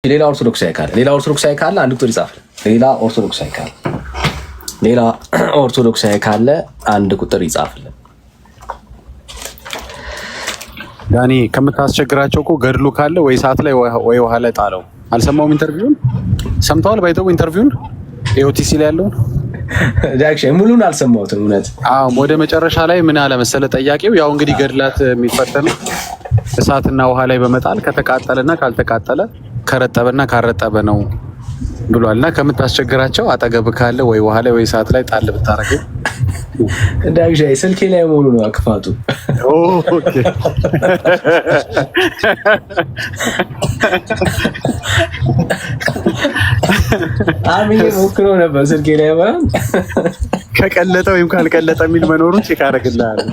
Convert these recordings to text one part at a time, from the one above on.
ሌላ ኦርቶዶክሳዊ ካለ አንድ ቁጥር ይጻፍ። ሌላ ኦርቶዶክሳዊ ካለ አንድ ቁጥር ይጻፍልን። ዳኒ ከምታስቸግራቸው እኮ ገድሉ ካለ ወይ ሰዓት ላይ ወይ ውሃ ላይ ጣለው። አልሰማውም። ኢንተርቪውን ሰምተዋል? ባይተው ኢንተርቪውን ኤኦቲሲ ላይ ያለውን ዳክሽን ሙሉን አልሰማሁትም። እውነት ወደ መጨረሻ ላይ ምን አለ መሰለ ጠያቂው፣ ያው እንግዲህ ገድላት የሚፈተነው እሳትና ውሃ ላይ በመጣል ከተቃጠለና ካልተቃጠለ ከረጠበና ካረጠበ ነው ብሏልና ከምታስቸግራቸው አጠገብ ካለ ወይ ውሃ ላይ ወይ እሳት ላይ ጣል ብታረገው። ዳክሽን ስልኬ ላይ ሙሉ ነው አክፋቱ። ኦኬ አሚዬ ሞክሮ ነበር ስልኬ ላይ ማለት ከቀለጠ ወይም ካልቀለጠ የሚል መኖሩን ቼክ አደርግልሃለሁ።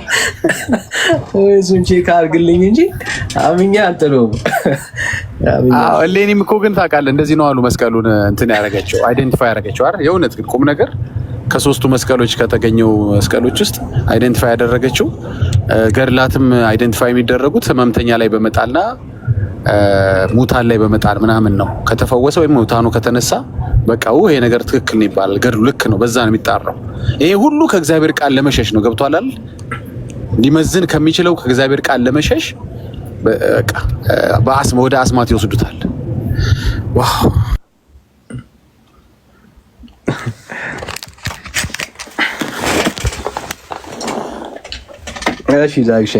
እሱን ቼክ አድርግልኝ እንጂ አሚኛ አንተነው። እሌኒም እኮ ግን ታውቃለህ እንደዚህ ነው አሉ መስቀሉን እንትን ያደረገችው አይደንቲፋይ ያደረገችው አይደል? የእውነት ግን ቁም ነገር ከሶስቱ መስቀሎች ከተገኘው መስቀሎች ውስጥ አይደንቲፋይ ያደረገችው ገድላትም አይደንቲፋይ የሚደረጉት ህመምተኛ ላይ በመጣልና ሙታን ላይ በመጣል ምናምን ነው። ከተፈወሰ ወይም ሙታኑ ከተነሳ በቃ ይሄ ነገር ትክክል ነው ይባላል። ገድሉ ልክ ነው፣ በዛ ነው የሚጣራው። ይሄ ሁሉ ከእግዚአብሔር ቃል ለመሸሽ ነው። ገብቷል አይደል? ሊመዝን ከሚችለው ከእግዚአብሔር ቃል ለመሸሽ በቃ ወደ አስማት ይወስዱታል። ዋው እሺ ዛግሼ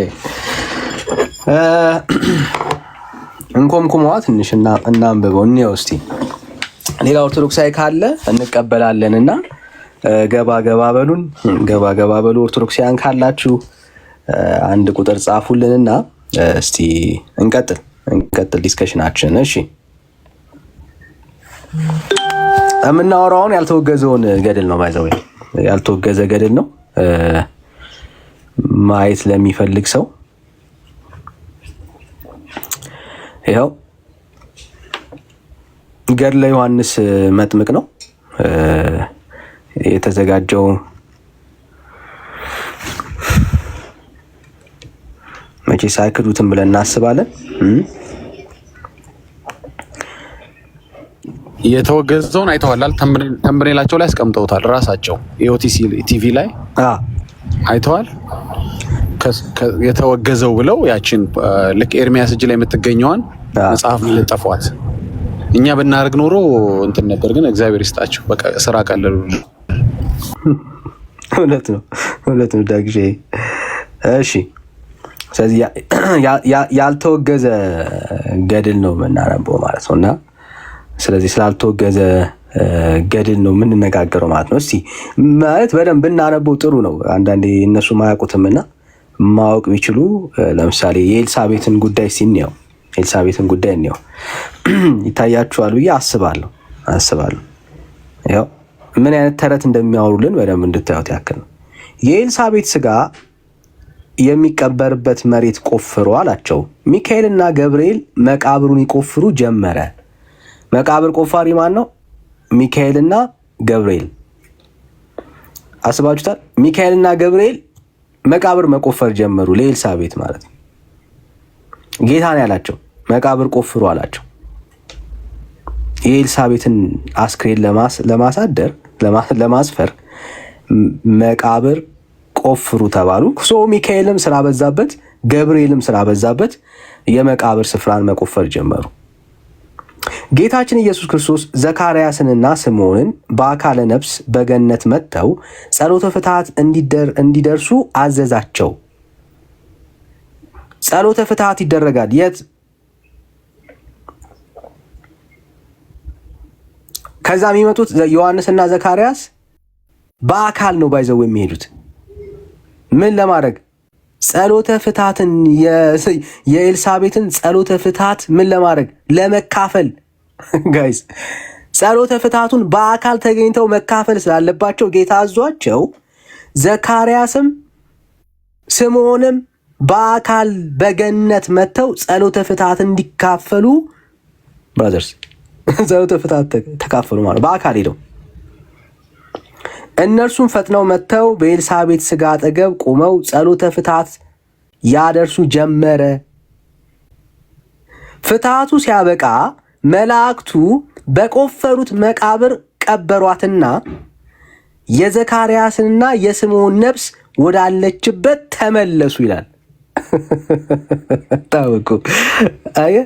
እንቆምኩማ ትንሽ እና አንብበው እንየው እስቲ። ሌላ ኦርቶዶክሳዊ ካለ እንቀበላለንና ገባ በሉ ኦርቶዶክሳውያን ካላችሁ አንድ ቁጥር ጻፉልንና እስቲ እንቀጥል ዲስከሽናችን። እሺ የምናወራውን ያልተወገዘውን ገድል ነው። ባይዘው ያልተወገዘ ገድል ነው። ማየት ለሚፈልግ ሰው ይኸው ገድለ ዮሐንስ መጥምቅ ነው የተዘጋጀው። መቼ ሳይክዱትም ብለን እናስባለን። የተወገዘውን አይተዋል። ተምብኔላቸው ላይ አስቀምጠውታል። ራሳቸው ኢኦቲሲ ቲቪ ላይ አይተዋል። የተወገዘው ብለው ያችን ልክ ኤርሚያስ እጅ ላይ የምትገኘዋን መጽሐፍ ለጠፏት። እኛ ብናደርግ ኖሮ እንትን ነበር፣ ግን እግዚአብሔር ይስጣቸው በቃ ስራ ቀለሉ። እውነት ነው ዳግሼ። እሺ ስለዚህ ያልተወገዘ ገድል ነው የምናነበው ማለት ነው። እና ስለዚህ ስላልተወገዘ ገድል ነው የምንነጋገረው ማለት ነው። እስቲ ማለት በደንብ ብናነበው ጥሩ ነው። አንዳንዴ እነሱ ማያውቁትምና ማወቅ ቢችሉ ለምሳሌ የኤልሳቤትን ጉዳይ ሲንየው ይታያችኋል ብዬ አስባለሁ። ያው ምን አይነት ተረት እንደሚያወሩልን በደንብ እንድታዩት ያክል ነው። የኤልሳቤት ስጋ የሚቀበርበት መሬት ቆፍሩ አላቸው። ሚካኤልና ገብርኤል መቃብሩን ይቆፍሩ ጀመረ። መቃብር ቆፋሪ ማን ነው? ሚካኤልና ገብርኤል። አስባችሁታል? ሚካኤልና ገብርኤል መቃብር መቆፈር ጀመሩ። ለኤልሳቤት ማለት ነው። ጌታን ያላቸው መቃብር ቆፍሩ አላቸው። የኤልሳቤትን አስክሬን ለማስፈር መቃብር ቆፍሩ ተባሉ። ሚካኤልም ስላበዛበት ገብርኤልም ስላበዛበት የመቃብር ስፍራን መቆፈር ጀመሩ። ጌታችን ኢየሱስ ክርስቶስ ዘካርያስንና ስምዖንን በአካለ ነፍስ በገነት መጥተው ጸሎተ ፍትሐት እንዲደርሱ አዘዛቸው። ጸሎተ ፍትሐት ይደረጋል የት? ከዛ የሚመጡት ዮሐንስና ዘካርያስ በአካል ነው ባይዘው የሚሄዱት። ምን ለማድረግ? ጸሎተ ፍትሐትን የኤልሳቤትን ጸሎተ ፍትሐት ምን ለማድረግ? ለመካፈል። ጋይስ ጸሎተ ፍትሐቱን በአካል ተገኝተው መካፈል ስላለባቸው ጌታ አዟቸው ዘካርያስም ስምዖንም በአካል በገነት መጥተው ጸሎተ ፍትሐት እንዲካፈሉ ብራዘርስ ጸሎተ ፍትሐት ተካፈሉ ማለት በአካል ሄደው። እነርሱም ፈጥነው መጥተው በኤልሳቤት ስጋ አጠገብ ቆመው ጸሎተ ፍትሐት ያደርሱ ጀመረ። ፍትሐቱ ሲያበቃ መላእክቱ በቆፈሩት መቃብር ቀበሯትና የዘካርያስንና የስምዖን ነፍስ ወዳለችበት ተመለሱ ይላል። ታውቁ አየ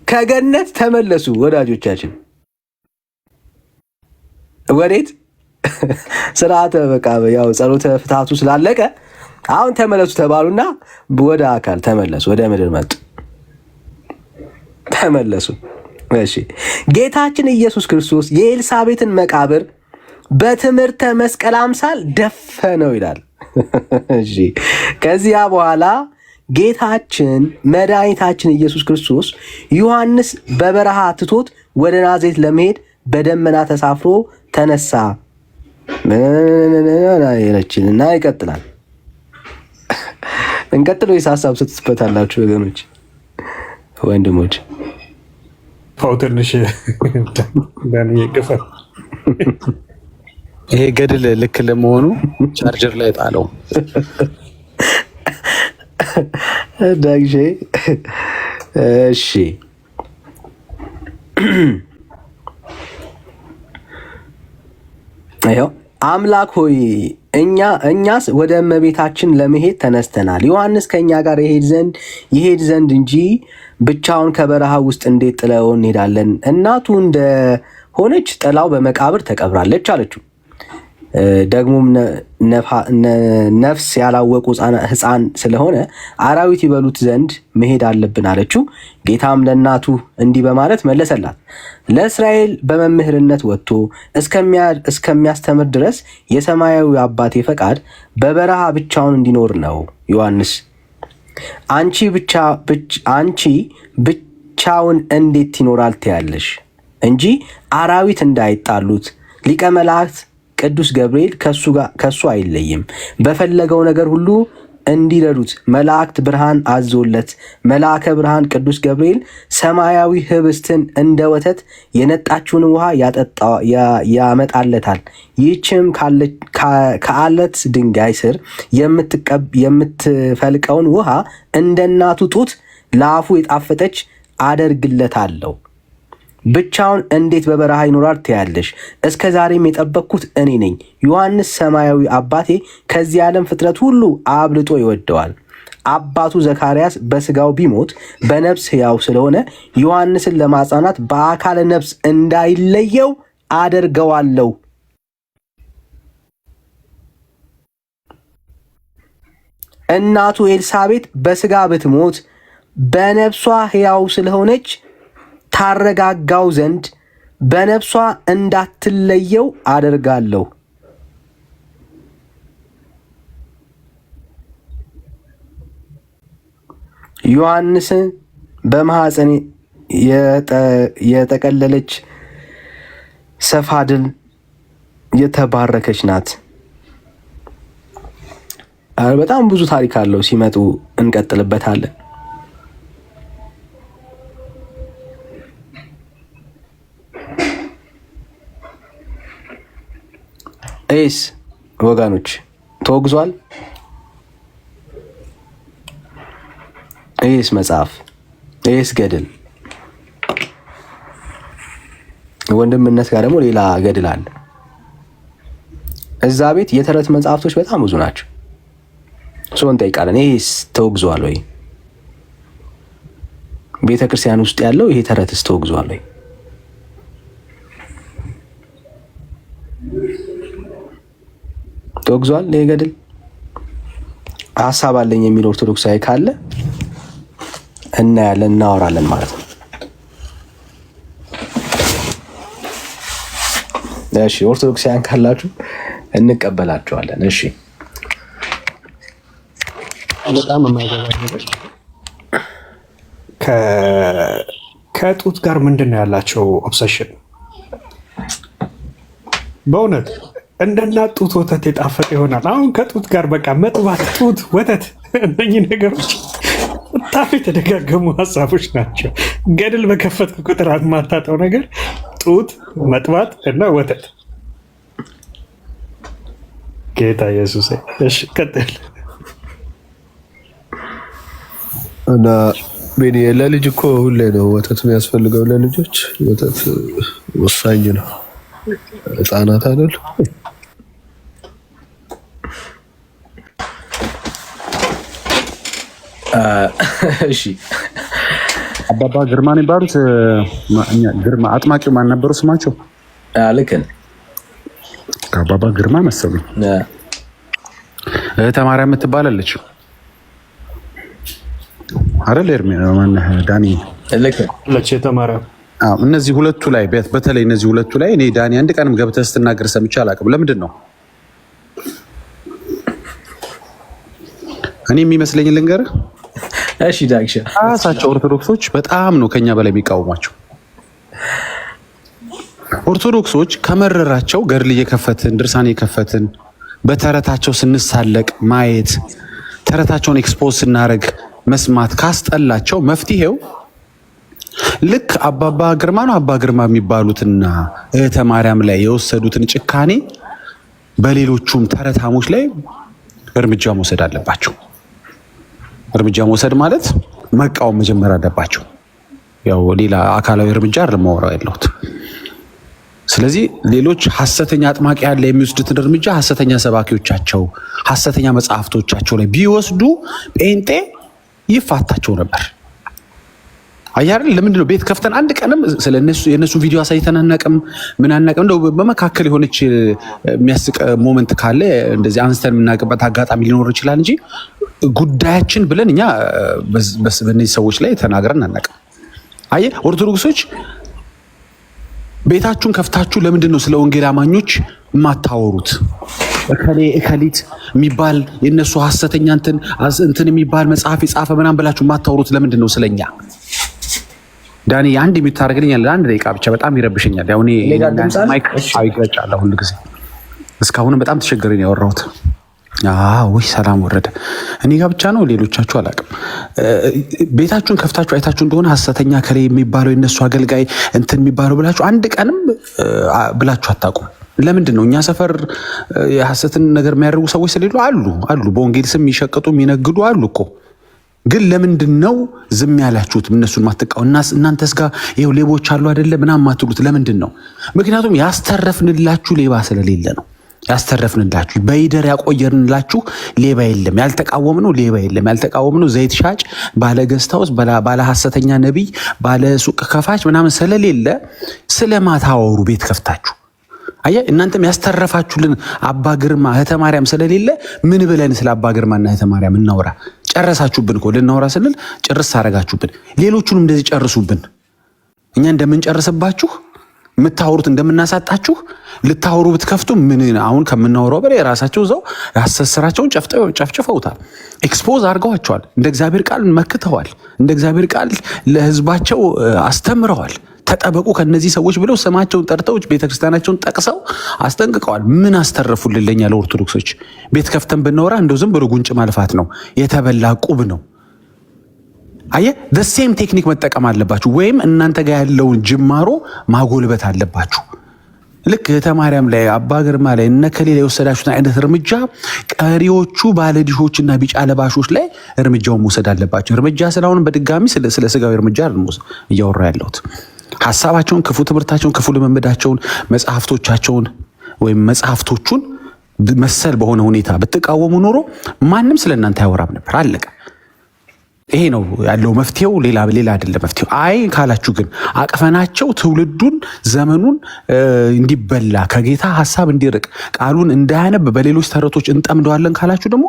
ከገነት ተመለሱ ወዳጆቻችን። ወዴት? ስርዓተ በቃ ያው ጸሎተ ፍትሐቱ ስላለቀ አሁን ተመለሱ ተባሉና ወደ አካል ተመለሱ፣ ወደ ምድር መጡ፣ ተመለሱ። እሺ ጌታችን ኢየሱስ ክርስቶስ የኤልሳቤጥን መቃብር በትምህርተ መስቀል አምሳል ደፈነው ይላል። እሺ ከዚያ በኋላ ጌታችን መድኃኒታችን ኢየሱስ ክርስቶስ ዮሐንስ በበረሃ ትቶት ወደ ናዝሬት ለመሄድ በደመና ተሳፍሮ ተነሳ ይለችልና ይቀጥላል። እንቀጥሎ ሀሳብ ስትስበታላችሁ ወገኖች፣ ወንድሞች ትንሽ ይሄ ገድል ልክ ለመሆኑ ቻርጀር ላይ ጣለው። ዳግሼ እሺ አዮ አምላክ ሆይ እኛስ ወደ እመቤታችን ለመሄድ ተነስተናል። ዮሐንስ ከኛ ጋር ይሄድ ዘንድ እንጂ ብቻውን ከበረሃ ውስጥ እንዴት ጥለው እንሄዳለን? እናቱ እንደሆነች ጥላው በመቃብር ተቀብራለች አለችው። ደግሞም ነፍስ ያላወቁ ሕፃን ስለሆነ አራዊት ይበሉት ዘንድ መሄድ አለብን አለችው። ጌታም ለእናቱ እንዲህ በማለት መለሰላት፣ ለእስራኤል በመምህርነት ወጥቶ እስከሚያስተምር ድረስ የሰማያዊ አባቴ ፈቃድ በበረሃ ብቻውን እንዲኖር ነው። ዮሐንስ አንቺ ብቻውን እንዴት ይኖራል ትያለሽ እንጂ አራዊት እንዳይጣሉት ሊቀ መላእክት ቅዱስ ገብርኤል ከሱ አይለይም። በፈለገው ነገር ሁሉ እንዲረዱት መላእክት ብርሃን አዞለት መልአከ ብርሃን ቅዱስ ገብርኤል ሰማያዊ ህብስትን እንደ ወተት የነጣችውን ውሃ ያመጣለታል። ይህችም ከአለት ድንጋይ ስር የምትፈልቀውን ውሃ እንደ እናቱ ጡት ለአፉ የጣፈጠች አደርግለታለሁ። ብቻውን እንዴት በበረሃ ይኖራል ትያለሽ? እስከ ዛሬም የጠበቅኩት እኔ ነኝ። ዮሐንስ ሰማያዊ አባቴ ከዚህ ዓለም ፍጥረት ሁሉ አብልጦ ይወደዋል። አባቱ ዘካርያስ በስጋው ቢሞት በነፍስ ሕያው ስለሆነ ዮሐንስን ለማጽናናት በአካለ ነፍስ እንዳይለየው አደርገዋለሁ። እናቱ ኤልሳቤጥ በስጋ ብትሞት በነፍሷ ሕያው ስለሆነች ታረጋጋው ዘንድ በነፍሷ እንዳትለየው አደርጋለሁ። ዮሐንስን በማኅፀን የጠቀለለች ሰፋድል የተባረከች ናት። በጣም ብዙ ታሪክ አለው። ሲመጡ እንቀጥልበታለን። ኤስ ወጋኖች ተወግዟል። ኤስ መጽሐፍ፣ ኤስ ገድል፣ ወንድምነት ጋር ደግሞ ሌላ ገድል አለ። እዛ ቤት የተረት መጽሐፍቶች በጣም ብዙ ናቸው። ሰው እንጠይቃለን፣ ኤስ ተወግዟል ወይ? ቤተ ክርስቲያን ውስጥ ያለው ይሄ ተረትስ ተወግዟል ወይ? ተወግዟል። ይሄ ገድል ሀሳብ አለኝ የሚል ኦርቶዶክሳዊ ካለ እናያለን፣ እናወራለን ማለት ነው። እሺ ኦርቶዶክሳውያን ካላችሁ እንቀበላቸዋለን። እሺ በጣም የማይገባኝ ነገር ከጡት ጋር ምንድን ነው ያላቸው ኦብሰሽን? በእውነት እንደ እናት ጡት ወተት የጣፈጠ ይሆናል። አሁን ከጡት ጋር በቃ መጥባት፣ ጡት፣ ወተት፣ እነኚህ ነገሮች በጣም የተደጋገሙ ሀሳቦች ናቸው። ገድል በከፈትክ ቁጥር የማታጠው ነገር ጡት፣ መጥባት እና ወተት። ጌታ ኢየሱስ። እሺ ቀጥል። እና ቤኒ ለልጅ እኮ ሁሌ ነው ወተት የሚያስፈልገው። ለልጆች ወተት ወሳኝ ነው። ህፃናት አይደል? እሺ አባባ ግርማ ነው የሚባሉት። ግርማ አጥማቂው ማን ነበሩ ስማቸው? ልክ ነህ። አባባ ግርማ መሰሉኝ። እህተ ማርያም የምትባላለች አይደል? ማነህ ዳኒ? ልክ ነህ። የተማረ እነዚህ ሁለቱ ላይ በተለይ እነዚህ ሁለቱ ላይ እኔ ዳኒ አንድ ቀንም ገብተህ ስትናገር ሰምቼ አላውቅም። ለምንድን ነው? እኔ የሚመስለኝ ልንገርህ። እሺ ዳግሻ ራሳቸው ኦርቶዶክሶች በጣም ነው ከኛ በላይ የሚቃወሟቸው። ኦርቶዶክሶች ከመረራቸው ገድል እየከፈትን ድርሳን እየከፈትን በተረታቸው ስንሳለቅ ማየት፣ ተረታቸውን ኤክስፖዝ ስናደርግ መስማት ካስጠላቸው መፍትሄው ልክ አባባ ግርማ ነው አባ ግርማ የሚባሉትና እህተ ማርያም ላይ የወሰዱትን ጭካኔ በሌሎቹም ተረታሞች ላይ እርምጃ መውሰድ አለባቸው። እርምጃ መውሰድ ማለት መቃወም መጀመር አለባቸው። ያው ሌላ አካላዊ እርምጃ አይደለም ማወራው ያለሁት። ስለዚህ ሌሎች ሐሰተኛ አጥማቂ ያለ የሚወስዱትን እርምጃ ሐሰተኛ ሰባኪዎቻቸው፣ ሐሰተኛ መጽሐፍቶቻቸው ላይ ቢወስዱ ጴንጤ ይፋታቸው ነበር። አያርን ለምንድን ነው ቤት ከፍተን አንድ ቀንም ስለነሱ የነሱ ቪዲዮ አሳይተን አናውቅም? ምን አናውቅም? እንደው በመካከል የሆነች የሚያስቅ ሞመንት ካለ እንደዚህ አንስተን የምናውቅበት አጋጣሚ ሊኖር ይችላል እንጂ ጉዳያችን ብለን እኛ በእነዚህ ሰዎች ላይ ተናግረን አናውቅም። አየ ኦርቶዶክሶች ቤታችሁን ከፍታችሁ ለምንድን ነው ስለ ወንጌል አማኞች የማታወሩት? እከሌ እከሊት የሚባል የነሱ ሐሰተኛ እንትን የሚባል መጽሐፍ የጻፈ ምናምን ብላችሁ የማታወሩት ለምንድን ነው ስለኛ? ዳኒ አንድ የምታደርግልኛል አንድ ደቂቃ ብቻ፣ በጣም ይረብሸኛል። ያው እኔ ማይክ አይገጫለሁ ሁሉ ጊዜ። እስካሁንም በጣም ተቸገረኝ ያወራሁት። ወይ ሰላም ወረደ። እኔ ጋር ብቻ ነው ሌሎቻችሁ አላውቅም። ቤታችሁን ከፍታችሁ አይታችሁ እንደሆነ ሐሰተኛ ከሌ የሚባለው የነሱ አገልጋይ እንትን የሚባለው ብላችሁ አንድ ቀንም ብላችሁ አታውቁም። ለምንድን ነው? እኛ ሰፈር የሐሰትን ነገር የሚያደርጉ ሰዎች ስለሌሉ አሉ። በወንጌል ስም የሚሸቅጡ የሚነግዱ አሉ እኮ። ግን ለምንድን ነው ዝም ያላችሁት? እነሱን ማትቃው እናንተስ ጋር ይኸው ሌቦች አሉ አይደለ ምናምን ማትሉት ለምንድን ነው? ምክንያቱም ያስተረፍንላችሁ ሌባ ስለሌለ ነው። ያስተረፍንላችሁ በይደር ያቆየንላችሁ ሌባ የለም። ያልተቃወምነው ሌባ የለም። ያልተቃወምነው ዘይት ሻጭ፣ ባለ ገስታውስ፣ ባለ ሐሰተኛ ነቢይ፣ ባለ ሱቅ ከፋች ምናምን ስለሌለ ስለማታወሩ ቤት ከፍታችሁ አየ እናንተም ያስተረፋችሁልን አባ ግርማ እህተ ማርያም ስለሌለ ምን ብለን ስለ አባ ግርማና እህተ ማርያም እናውራ? ጨረሳችሁብን እኮ። ልናወራ ስንል ጭርስ አረጋችሁብን። ሌሎቹንም እንደዚህ ጨርሱብን። እኛ እንደምንጨርስባችሁ የምታወሩት እንደምናሳጣችሁ ልታወሩ ብትከፍቱ ምን አሁን ከምናወራው በላይ የራሳቸው እዛው ያሰስራቸውን ጨፍጭፈውታል። ኤክስፖዝ አድርገዋቸዋል። እንደ እግዚአብሔር ቃል መክተዋል። እንደ እግዚአብሔር ቃል ለህዝባቸው አስተምረዋል። ተጠበቁ ከነዚህ ሰዎች ብለው ስማቸውን ጠርተው ቤተክርስቲያናቸውን ጠቅሰው አስጠንቅቀዋል። ምን አስተረፉልን ለኛ ለኦርቶዶክሶች? ቤት ከፍተን ብናወራ እንደው ዝም ብሎ ጉንጭ ማልፋት ነው፣ የተበላ ቁብ ነው። አየ ሴም ቴክኒክ መጠቀም አለባችሁ፣ ወይም እናንተ ጋር ያለውን ጅማሮ ማጎልበት አለባችሁ። ልክ እህተ ማርያም ላይ አባ ግርማ ላይ እነ ከሌላ የወሰዳችሁትን አይነት እርምጃ ቀሪዎቹ ባለዲሾችና ቢጫ ለባሾች ላይ እርምጃውን መውሰድ አለባቸው። እርምጃ ስላሁን በድጋሚ ስለ ስጋዊ እርምጃ እያወራ ያለሁት ሐሳባቸውን፣ ክፉ ትምህርታቸውን፣ ክፉ ልምምዳቸውን፣ መጽሐፍቶቻቸውን ወይም መጽሐፍቶቹን መሰል በሆነ ሁኔታ ብትቃወሙ ኖሮ ማንም ስለ እናንተ አያወራም ነበር። አለቀ። ይሄ ነው ያለው መፍትሄው። ሌላ አይደለም መፍትሄው። አይ ካላችሁ ግን አቅፈናቸው ትውልዱን ዘመኑን እንዲበላ ከጌታ ሐሳብ እንዲርቅ ቃሉን እንዳያነብ በሌሎች ተረቶች እንጠምደዋለን ካላችሁ ደግሞ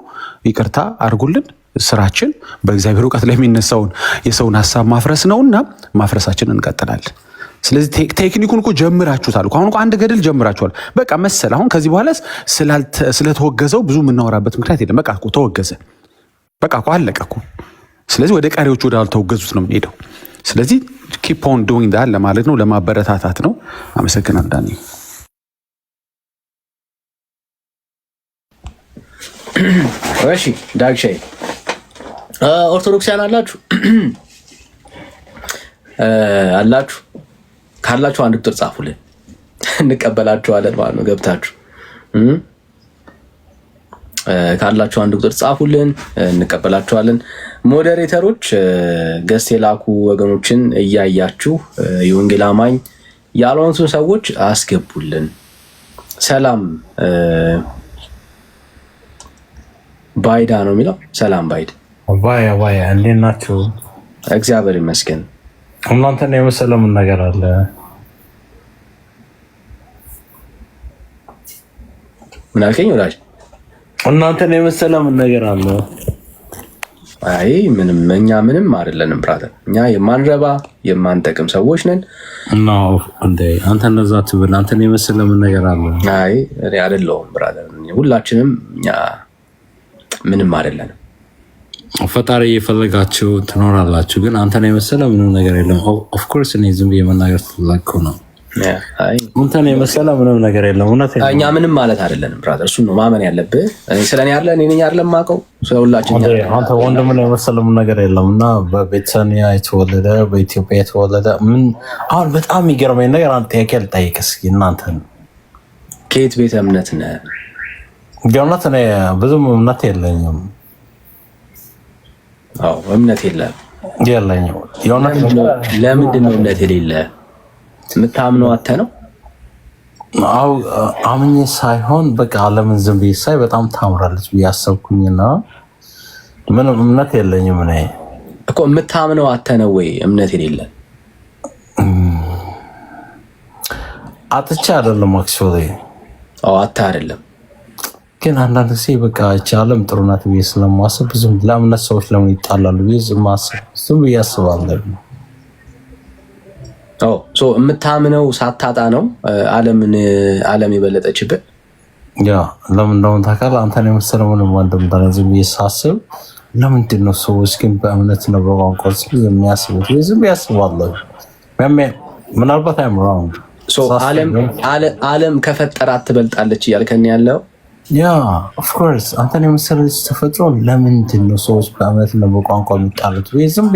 ይቅርታ አድርጉልን። ስራችን በእግዚአብሔር እውቀት ላይ የሚነሳውን የሰውን ሐሳብ ማፍረስ ነውና ማፍረሳችን እንቀጥላለን። ስለዚህ ቴክኒኩን እኮ ጀምራችሁታል። አሁን እኮ አንድ ገድል ጀምራችኋል። በቃ መሰል አሁን ከዚህ በኋላ ስለተወገዘው ብዙ የምናወራበት ምክንያት የለም። በቃ እኮ ተወገዘ። በቃ እኮ አለቀ እኮ። ስለዚህ ወደ ቀሪዎቹ ወደ አልተወገዙት ነው የምንሄደው። ስለዚህ ኪፕ ኦን ዱዊንግ ዳት ለማለት ነው፣ ለማበረታታት ነው። አመሰግናለሁ ዳኒ። እሺ ዳግሻይ ኦርቶዶክሳውያን አላችሁ አላችሁ ካላችሁ አንድ ቁጥር ጻፉልን፣ እንቀበላችኋለን ማለት ነው። ገብታችሁ ካላችሁ አንድ ቁጥር ጻፉልን፣ እንቀበላችኋለን። ሞዴሬተሮች ገስት የላኩ ወገኖችን እያያችሁ የወንጌል አማኝ ያልሆኑትን ሰዎች አስገቡልን። ሰላም ባይዳ ነው የሚለው። ሰላም ባይድ ባያ እንዴት ናችሁ? እግዚአብሔር ይመስገን። እናንተን የመሰለ ምን ነገር አለ? ምን አልከኝ ወዳጅ? እናንተን የመሰለ ምን ነገር አለ? አይ ምንም፣ እኛ ምንም አይደለንም ብራዘር። እኛ የማንረባ የማንጠቅም ሰዎች ነን። እና አንተ እንደዛ ትብል። አንተን የመሰለ ምን ነገር አለ? አይ እኔ አይደለሁም ብራዘር። ሁላችንም እኛ ምንም አይደለንም። ፈጣሪ እየፈለጋችሁ ትኖራላችሁ፣ ግን አንተን የመሰለ ምንም ነገር የለም። ኦፍኮርስ እኔ ዝም ብዬ መናገር ስለላኩ ነው። አንተን የመሰለ ምንም ነገር የለም። እውነት እኛ ምንም ማለት አይደለንም ብራዘር። እሱን ነው ማመን ያለብህ። ስለኔ ያለ እኔ ነኝ አይደለም የማውቀው ስለሁላችን። አንተ ወንድምን የመሰለ ምን ነገር የለም። እና በቤተሰኒያ የተወለደ በኢትዮጵያ የተወለደ ምን አሁን በጣም የሚገርመኝ ነገር አንተ ጥያቄ ልጠይቅ እስኪ። እናንተን ከየት ቤተ እምነት ነህ? እውነት እኔ ብዙም እምነት የለኝም። አዎ እምነት የለኝም። ለምንድን ነው እምነት የሌለ? የምታምነው አንተ ነው? አው አምኜ ሳይሆን በቃ ዓለምን ዝም ብዬ ሳይ በጣም ታምራለች ብዬ አሰብኩኝና ምንም እምነት የለኝም። እኔ እኮ የምታምነው አንተ ነው ወይ እምነት የሌለ? አጥቼ አይደለም አክቹዋሊ። አዎ አጥቼ አይደለም፣ ግን አንዳንድ ጊዜ በቃ እቺ ዓለም ጥሩ ናት ብዬ ስለማስብ ብዙም ለእምነት ሰዎች ለምን ይጣላሉ ብዬ ዝም ብዬ አስባለሁ። የምታምነው ሳታጣ ነው ዓለም የበለጠችብህ። ያ ለምን እንደሆነ ታውቃለህ? አንተን የመሰለ ምንም ወንድም ዝም ብዬ ሳስብ ለምንድን ነው ሰዎች ግን በእምነት ነው በቋንቋ የሚያስቡት? ዝም ብዬ አስባለሁ። ምናልባት አይም ራንግ። ዓለም ከፈጠራት ትበልጣለች እያልከን ያለው? ያ ኦፍኮርስ አንተን የመሰለ ተፈጥሮ ለምንድን ነው ሰዎች በእምነት ነው በቋንቋ የሚጣሉት? ዝም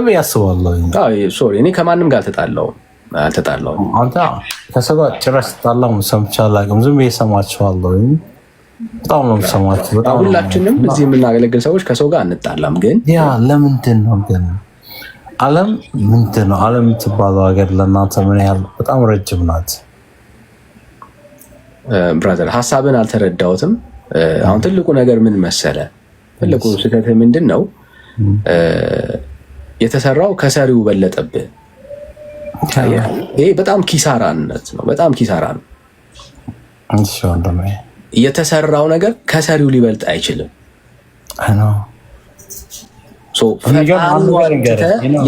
ብዬ አስባለሁ። እኔ ከማንም ጋር አልተጣላሁም። አንተ ከሰው ጋር ጭራሽ ትጣላም ሰምቼ አላውቅም። ዝም ብዬ እሰማቸዋለሁ። በጣም ነው የምሰማቸው። በጣም ሁላችንም እዚህ የምናገለግል ሰዎች ከሰው ጋር አንጣላም። ግን ያ ለምንድን ነው ግን ዓለም ምንድን ነው? ዓለም የምትባለው ሀገር ለእናንተ ምን ያህል በጣም ረጅም ናት? ብራዘር ሀሳብን አልተረዳሁትም። አሁን ትልቁ ነገር ምን መሰለ? ትልቁ ስህተት ምንድን ነው? የተሰራው ከሰሪው በለጠብህ። ይሄ በጣም ኪሳራነት ነው። በጣም ኪሳራ ነው። የተሰራው ነገር ከሰሪው ሊበልጥ አይችልም።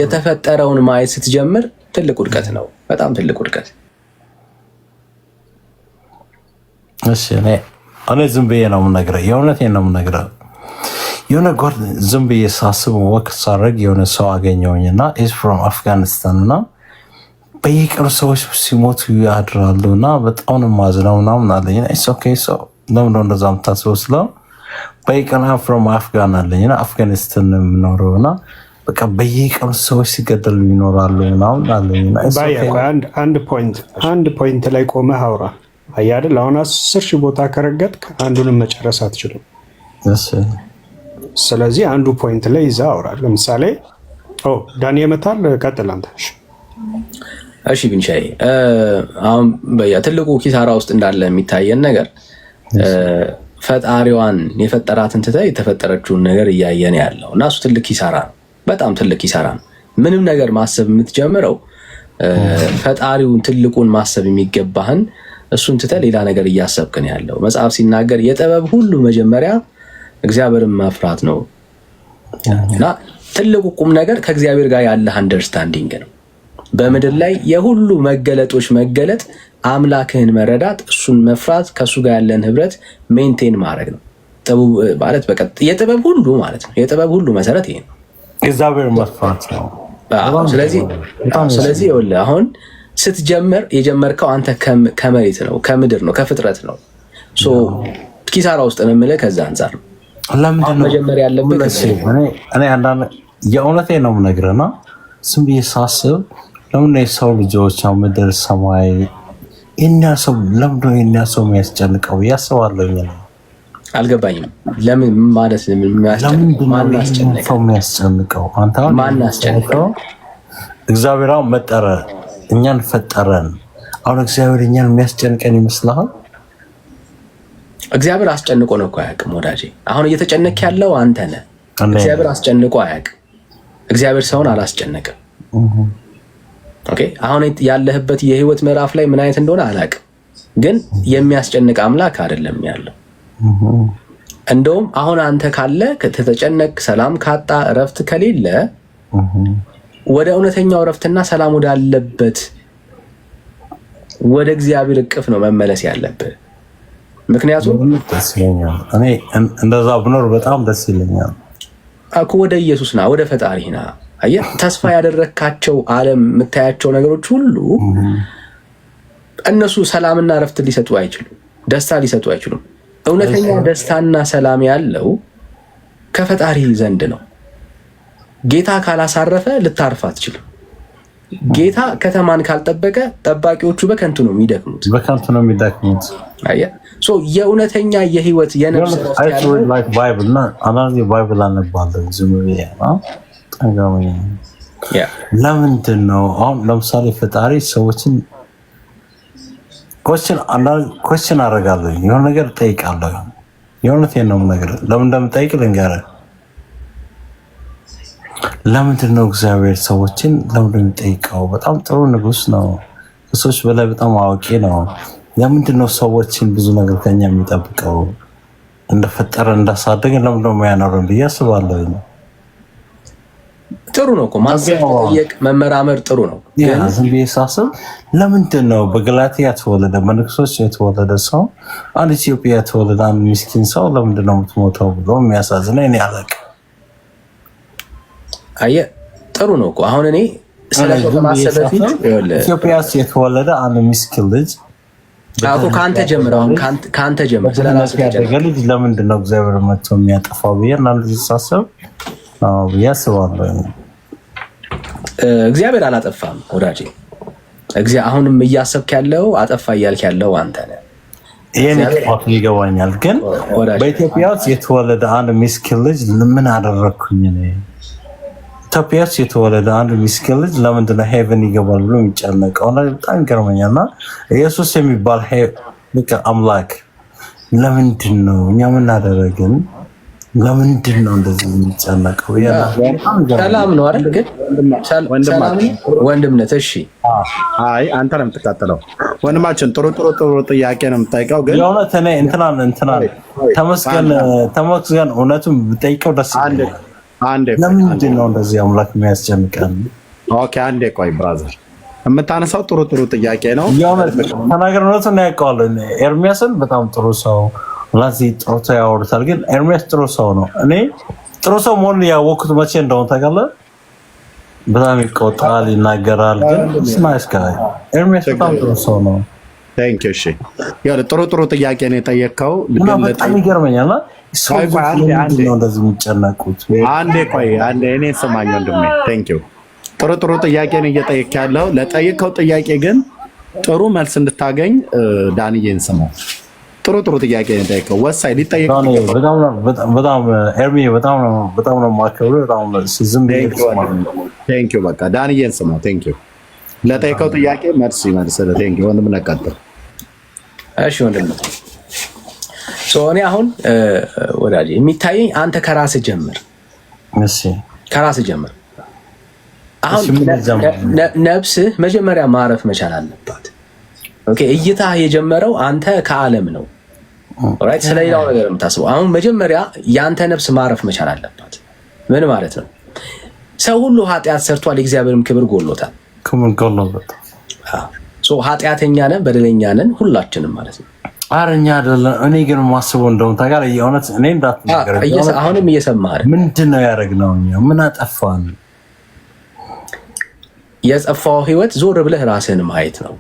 የተፈጠረውን ማየት ስትጀምር ትልቅ ውድቀት ነው። በጣም ትልቅ ውድቀት። እሺ እኔ ዝም ብዬ ነው የምነግርህ፣ የእውነቴን ነው የምነግርህ። የሆነ ጓድ ዝም ብዬ ሳስብ ወክ ሳደርግ የሆነ ሰው አገኘሁኝና ኢዝ ፍሮም አፍጋኒስታን እና በየቀኑ ሰዎች ሲሞቱ ያድራሉ እና በጣም ነው የማዝነው ምናምን አለኝ። ኦኬ ሰው ለምን ነው እንደዛ የምታስበው ስለው በየቀኑ ፍሮም አፍጋን አለኝና አፍጋኒስታን ነው የምኖረው እና በቃ በየቀኑ ሰዎች ሲገደሉ ይኖራሉ ምናምን አለኝ። አንድ ፖይንት ላይ ቆመህ አውራ። አየህ አይደል? አሁን 10,000 ቦታ ከረገጥክ አንዱንም መጨረስ አትችልም። ስለዚህ አንዱ ፖይንት ላይ ይዘህ አውራ። ለምሳሌ ዳኒ የመታል። ቀጥል አንተ። እሺ ቢንሻይ፣ አሁን ትልቁ ኪሳራ ውስጥ እንዳለ የሚታየን ነገር ፈጣሪዋን የፈጠራትን ትተህ የተፈጠረችውን ነገር እያየን ያለው እና እሱ ትልቅ ኪሳራ ነው። በጣም ትልቅ ኪሳራ ነው። ምንም ነገር ማሰብ የምትጀምረው ፈጣሪውን ትልቁን ማሰብ የሚገባህን እሱን ትተህ ሌላ ነገር እያሰብክ ነው ያለው። መጽሐፍ ሲናገር የጥበብ ሁሉ መጀመሪያ እግዚአብሔርን መፍራት ነው እና ትልቁ ቁም ነገር ከእግዚአብሔር ጋር ያለህ አንደርስታንዲንግ ነው። በምድር ላይ የሁሉ መገለጦች መገለጥ አምላክህን መረዳት፣ እሱን መፍራት፣ ከእሱ ጋር ያለን ህብረት ሜንቴን ማድረግ ነው። ማለት በቃ የጥበብ ሁሉ ማለት ነው። የጥበብ ሁሉ መሰረት ይሄ ነው፣ እግዚአብሔር መፍራት ነው። ስለዚህ ይኸውልህ አሁን ስትጀምር የጀመርከው አንተ ከመሬት ነው፣ ከምድር ነው፣ ከፍጥረት ነው። ኪሳራ ውስጥ ነው የምልህ ከዛ አንጻር ነው። ለምንድን ነው መጀመር ያለብህ? እኔ አንዳንድ የእውነቴን ነው የምነግርህና ዝም ብዬ ሳስብ ለምን የሰው ልጆች ምድር ሰማይ ሰው ለምንድን ነው ሰው የሚያስጨንቀው ብዬ አስባለሁ። አልገባኝም። ለምን ማለት ማን የሚያስጨንቀው? አንተ ማን አስጨንቀው? እግዚአብሔር መጠረ እኛን ፈጠረን። አሁን እግዚአብሔር እኛን የሚያስጨንቀን ይመስልሃል? እግዚአብሔር አስጨንቆ ነው እኮ አያውቅም ወዳጄ። አሁን እየተጨነቅ ያለው አንተ ነህ። እግዚአብሔር አስጨንቆ አያውቅም። እግዚአብሔር ሰውን አላስጨነቅም። ኦኬ። አሁን ያለህበት የህይወት ምዕራፍ ላይ ምን አይነት እንደሆነ አላውቅም፣ ግን የሚያስጨንቅ አምላክ አይደለም ያለው። እንደውም አሁን አንተ ካለ ከተጨነቅ፣ ሰላም ካጣ፣ እረፍት ከሌለ ወደ እውነተኛው እረፍትና ሰላም ወዳለበት ወደ እግዚአብሔር እቅፍ ነው መመለስ ያለብህ። ምክንያቱም እኔ እንደዛ ብኖር በጣም ደስ ይለኛል እኮ። ወደ ኢየሱስ ና፣ ወደ ፈጣሪ ና። አየህ፣ ተስፋ ያደረካቸው ዓለም የምታያቸው ነገሮች ሁሉ እነሱ ሰላምና እረፍት ሊሰጡ አይችሉም፣ ደስታ ሊሰጡ አይችሉም። እውነተኛ ደስታና ሰላም ያለው ከፈጣሪ ዘንድ ነው። ጌታ ካላሳረፈ ልታርፍ አትችልም። ጌታ ከተማን ካልጠበቀ ጠባቂዎቹ በከንቱ ነው የሚደክሙት፣ በከንቱ ነው የሚደክሙት። አየህ፣ የእውነተኛ የህይወት የነፍስ ባይብል አነባለሁ ዝም ብዬ ነው። ለምንድን ነው አሁን ለምሳሌ ፈጣሪ ሰዎችን ኮስችን አደርጋለሁ፣ የሆነ ነገር እጠይቃለሁ። የእውነቴን ነው የምነግርህ። ለምን እንደምጠይቅ ልንገርህ። ለምንድን ነው እግዚአብሔር ሰዎችን ለምን የሚጠይቀው? በጣም ጥሩ ንጉሥ ነው፣ ከሰዎች በላይ በጣም አዋቂ ነው። ለምንድን ነው ሰዎችን ብዙ ነገር ከኛ የሚጠብቀው? እንደፈጠረ እንዳሳደገን ለምንድን ነው የሚያኖረን ብዬ አስባለሁ። ጥሩ ነው እኮ ማስጠየቅ መመራመር ጥሩ ነው። ዝም ብዬ ሳስብ ለምንድን ነው በገላትያ የተወለደ በንጉሶች የተወለደ ሰው አንድ ኢትዮጵያ የተወለደ አንድ ምስኪን ሰው ለምንድን ነው የምትሞተው ብሎ የሚያሳዝነኝ እኔ አላውቅም። አየህ፣ ጥሩ ነው እኮ አሁን እኔ ስለማሰብ በፊት ኢትዮጵያ ውስጥ የተወለደ አንድ ምስኪን ልጅ አቆ ካንተ ጀምር፣ አሁን ካንተ ጀምር ስለራስህ ያደገ ልጅ ለምንድን ነው እግዚአብሔር መጥቶ የሚያጠፋው ብዬ እና ልጅ ሳስብ ብዬ አስባለሁ። እግዚአብሔር አላጠፋም ወዳጄ። አሁንም እያሰብክ ያለው አጠፋ እያልክ ያለው አንተ ነህ። ይሄን ጥፋት ይገባኛል፣ ግን በኢትዮጵያ ውስጥ የተወለደ አንድ ምስኪን ልጅ ምን አደረኩኝ እኔ? ኢትዮጵያ ውስጥ የተወለደ አንድ ምስኪን ልጅ ለምንድን ነው ሄቨን ይገባል ብሎ የሚጨነቀው? በጣም ይገርመኛል። እና ኢየሱስ የሚባል አምላክ ለምንድን ነው እኛ ምን አደረግን? ለምንድን ነው እንደዚህ የሚጨነቀው? ሰላም ነው አይደል? ግን ወንድምነት። እሺ፣ አይ አንተ ነው የምትቃጠለው ወንድማችን። ጥሩ ጥያቄ ነው የምጠይቀው። ግን የእውነት እኔ እንትናን ተመስገን እውነቱን ብጠይቀው ደስ ይላል። ለምንድን ነው እንደዚህ አምላክ የሚያስጨንቀን? ኦኬ፣ አንዴ ቆይ ብራዘር፣ የምታነሳው ጥሩ ጥያቄ ነው። ተናገር። እውነቱን ያውቀዋለሁ። ኤርሚያስን በጣም ጥሩ ሰው ለዚህ ጥሩ ሰው ያወሩታል፣ ግን ኤርሚያስ ጥሩ ሰው ነው። እኔ ጥሩ ሰው መሆኑን ያወቅሁት መቼ እንደሆነ ታውቃለህ? በጣም ይቆጣል፣ ይናገራል፣ ግን ስናይስ ጋር ኤርሚያስ በጣም ጥሩ ሰው ነው። ቴንክ ዩ። እሺ፣ ጥሩ ጥያቄ ነው የጠየቅከው። በጣም ይገርመኛል። እንደዚህ የሚጨነቁት አንዴ እኔ ስማኝ ወንድሜ። ቴንክ ዩ። ጥሩ ጥያቄ ነው እየጠየቅ ያለው። ለጠየቀው ጥያቄ ግን ጥሩ መልስ እንድታገኝ ዳንዬን ስማው። ጥሩ ጥያቄ ነው የጠየቀው። ወሳኝ ሊጠየቅ በጣም ኤርሚ በጣም ነው የማከብረው። በጣም ዝም ብዬ ቴንክ ዩ። በቃ ዳንዬን ስማው። ቴንክ ዩ። ለጠየቀው ጥያቄ መልስ ይመልስልህ። ቴንክ ዩ ወንድም። ነቀጥል። እሺ ወንድም፣ እኔ አሁን ወዳጄ የሚታየኝ አንተ ከራስህ ጀምር። እሺ፣ ከራስህ ጀምር። አሁን ነፍስህ መጀመሪያ ማረፍ መቻል አለባት። ኦኬ፣ እይታ የጀመረው አንተ ከዓለም ነው። ኦራይት፣ ስለሌላው ነገር የምታስበው አሁን መጀመሪያ የአንተ ነፍስ ማረፍ መቻል አለባት። ምን ማለት ነው? ሰው ሁሉ ኃጢአት ሰርቷል፣ የእግዚአብሔርም ክብር ጎሎታል። ኃጢአተኛ ነን፣ በደለኛ ነን ሁላችንም ማለት ነው። አረኛ አይደለም። እኔ ግን ማስበው እንደውም ታውቃለህ፣ የእውነት እኔ እንዳትናገር አሁንም እየሰማህ አይደል? ምንድን ነው ያደረግነው? ምን አጠፋን? የጠፋው ህይወት ዞር ብለህ ራስህን ማየት ነው።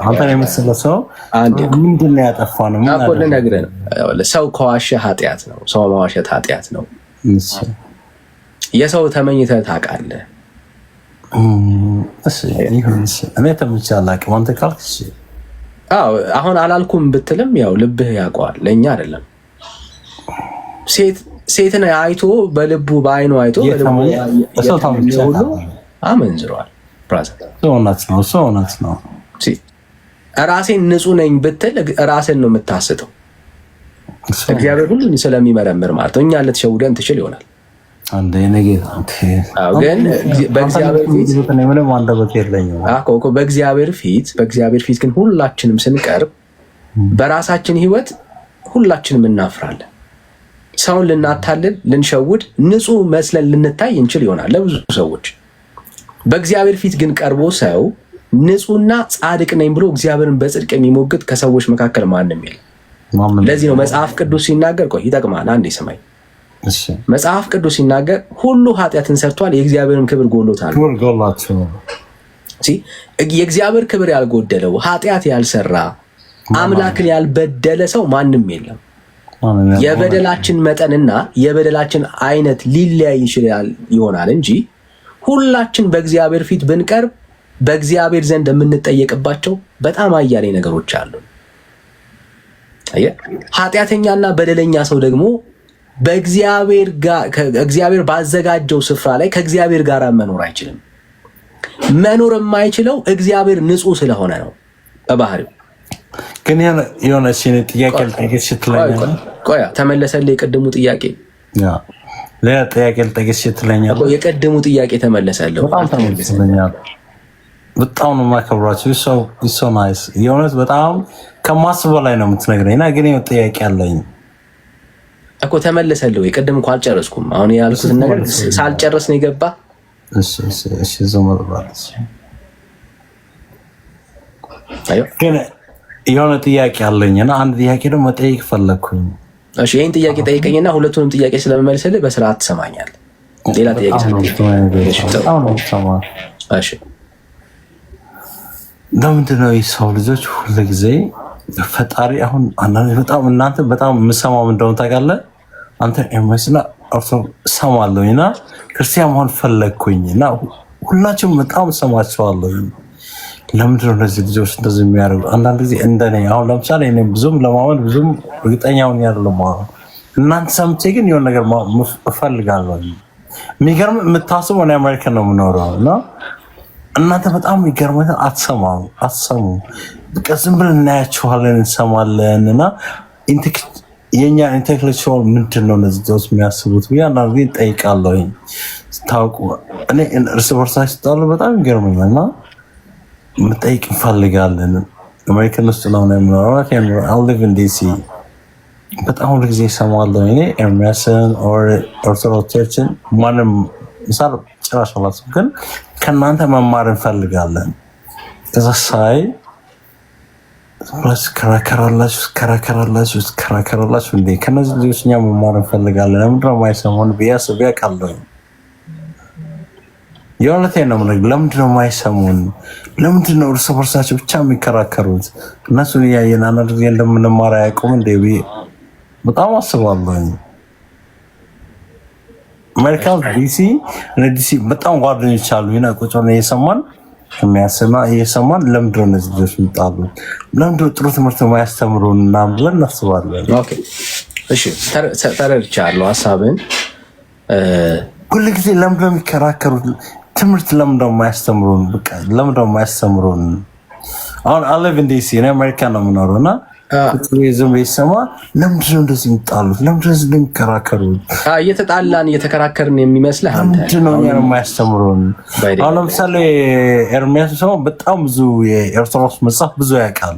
አንተ የመሰለ ሰው ምንድን ነው ያጠፋነው? ልነግርህ ነው። ሰው ከዋሸ ኃጢአት ነው። ሰው መዋሸት ኃጢአት ነው። የሰው ተመኝተህ ታውቃለህ? እኔ ተመኝቼ አላውቅም። አንተ ካልክ አዎ አሁን አላልኩም ብትልም ያው ልብህ ያውቀዋል፣ ለእኛ አይደለም። ሴትን አይቶ በልቡ በአይኑ አይቶ ሁሉ አመንዝሯል። እውነት ነው። ራሴን ንጹህ ነኝ ብትል ራስን ነው የምታስተው። እግዚአብሔር ሁሉን ስለሚመረምር ማለት ነው። እኛ ልትሸውደን ትችል ይሆናል፣ ግን በእግዚአብሔር ፊት ግን ሁላችንም ስንቀርብ በራሳችን ህይወት ሁላችንም እናፍራለን። ሰውን ልናታልል፣ ልንሸውድ፣ ንጹህ መስለን ልንታይ እንችል ይሆናል ለብዙ ሰዎች። በእግዚአብሔር ፊት ግን ቀርቦ ሰው ንጹህና ጻድቅ ነኝ ብሎ እግዚአብሔርን በጽድቅ የሚሞግት ከሰዎች መካከል ማንም የለም። ለዚህ ነው መጽሐፍ ቅዱስ ሲናገር፣ ቆይ ይጠቅማል፣ አንዴ ስማኝ። መጽሐፍ ቅዱስ ሲናገር ሁሉ ኃጢአትን ሰርቷል፣ የእግዚአብሔርን ክብር ጎሎታል። የእግዚአብሔር ክብር ያልጎደለው ኃጢአት ያልሰራ አምላክን ያልበደለ ሰው ማንም የለም። የበደላችን መጠንና የበደላችን አይነት ሊለያይ ይችላል ይሆናል እንጂ ሁላችን በእግዚአብሔር ፊት ብንቀርብ በእግዚአብሔር ዘንድ የምንጠየቅባቸው በጣም አያሌ ነገሮች አሉ። ኃጢአተኛና በደለኛ ሰው ደግሞ እግዚአብሔር ባዘጋጀው ስፍራ ላይ ከእግዚአብሔር ጋር መኖር አይችልም። መኖር የማይችለው እግዚአብሔር ንጹህ ስለሆነ ነው በባህሪው። ግን የሆነ ጥያቄ ልጠይቅሽ ትለኛለህ። ቆያ ተመለሰልህ የቀደሙ ጥያቄ? ሌላ ጥያቄ ልጠይቅሽ ትለኛለህ። የቀደሙ ጥያቄ ተመለሰልህ። በጣም ነው የማከብራችሁ። ሰው ናይስ የእውነት በጣም ከማስበው በላይ ነው የምትነግረኝ። እና ግን ጥያቄ አለኝ እኮ ተመለሰልህ ወይ? ቅድም እኮ አልጨረስኩም። አሁን ያልኩትን ነገር ሳልጨርስ ነው የገባ። እሺ ዘመርባለች። ግን የሆነ ጥያቄ አለኝና አንድ ጥያቄ ደግሞ መጠየቅ ፈለግኩኝ። እሺ ይሄን ጥያቄ ጠይቀኝና ሁለቱንም ጥያቄ ስለመመለስልህ በስርዓት ትሰማኛለህ። ሌላ ጥያቄ እሺ ለምንድን ነው የሰው ልጆች ሁልጊዜ ፈጣሪ አሁን አንዳንድ በጣም እናንተ በጣም የምሰማው እንደሆነ ታውቃለህ? አንተ ኤርሜስና ሰማለሁኝና ክርስቲያን መሆን ፈለግኩኝና ሁላችሁም በጣም ሰማቸዋለሁ። ለምንድን ነው እነዚህ ልጆች እንደዚህ የሚያደርጉ? አንዳንድ ጊዜ እንደኔ አሁን ለምሳሌ እኔ ብዙም ለማመን ብዙም እርግጠኛውን ያለው እናንተ ሰምቼ ግን የሆነ ነገር እፈልጋለሁ። የሚገርም የምታስበው እኔ አሜሪካን ነው የምኖረው እና እናንተ በጣም የሚገርመው አትሰሙ። በቃ ዝም ብለን እናያችኋለን፣ እንሰማለን እና የኛ ኢንቴሌክቹዋል ምንድን ነው እነዚህ ልጆች የሚያስቡት ብዬ አንዳንድ ጊዜ እጠይቃለሁ። ታውቁ እኔ እርስ በርሳችን ስጣሉ በጣም ይገርመኛል እና መጠየቅ እንፈልጋለን። አሜሪካን ውስጥ ነው የምኖረው። I live in DC። በጣም ሁሉ ጊዜ እሰማለሁ እኔ ኤርሚያስን ኦርቶዶክስ ቸርችን ማንም ምሳሌ ጭራሽ አላስብም፣ ግን ከእናንተ መማር እንፈልጋለን። ከዛ ሳይ ከራከራላችሁ እንዴ ከነዚህ ልጆች እኛ መማር እንፈልጋለን። ለምንድን ነው የማይሰሙን ብዬ አስቤ አውቃለሁ። የእውነቴን ነው የምልህ። ለምንድን ነው የማይሰሙን? ለምንድን ነው እርስ በርሳቸው ብቻ የሚከራከሩት? እነሱን እያየን አንዳንድ ጊዜ እንደምንማር አያውቁም እንዴ ብዬ በጣም አስባለሁ። አሜሪካን ዲሲ በጣም ጓደኞች አሉ እና ቁጭ ብለን እየሰማን ለምንድን ነው እነዚህ ልጆች የሚጣሉት? ለምንድን ነው ጥሩ ትምህርት የማያስተምሩን ምናምን ብለን እናስባለን። እሺ ተረድቻለሁ ሀሳብን። ሁሉ ጊዜ ለምንድን ነው የሚከራከሩት? ትምህርት ለምንድን ነው የማያስተምሩን? በቃ ለምንድን ነው የማያስተምሩን? አሁን አለቭ ዲሲ እኔ አሜሪካን ነው የምኖረው እና ዝም ይሰማ ለምንድን ነው እንደዚህ የሚጣሉት? ለምንድን ነው የሚከራከሩት? እየተጣላን እየተከራከርን የሚመስልህ አንተ ምንድን ነው የማያስተምሩን? አሁን ለምሳሌ ኤርሚያስ ሰው በጣም ብዙ የኦርቶዶክስ መጽሐፍ ብዙ ያውቃል።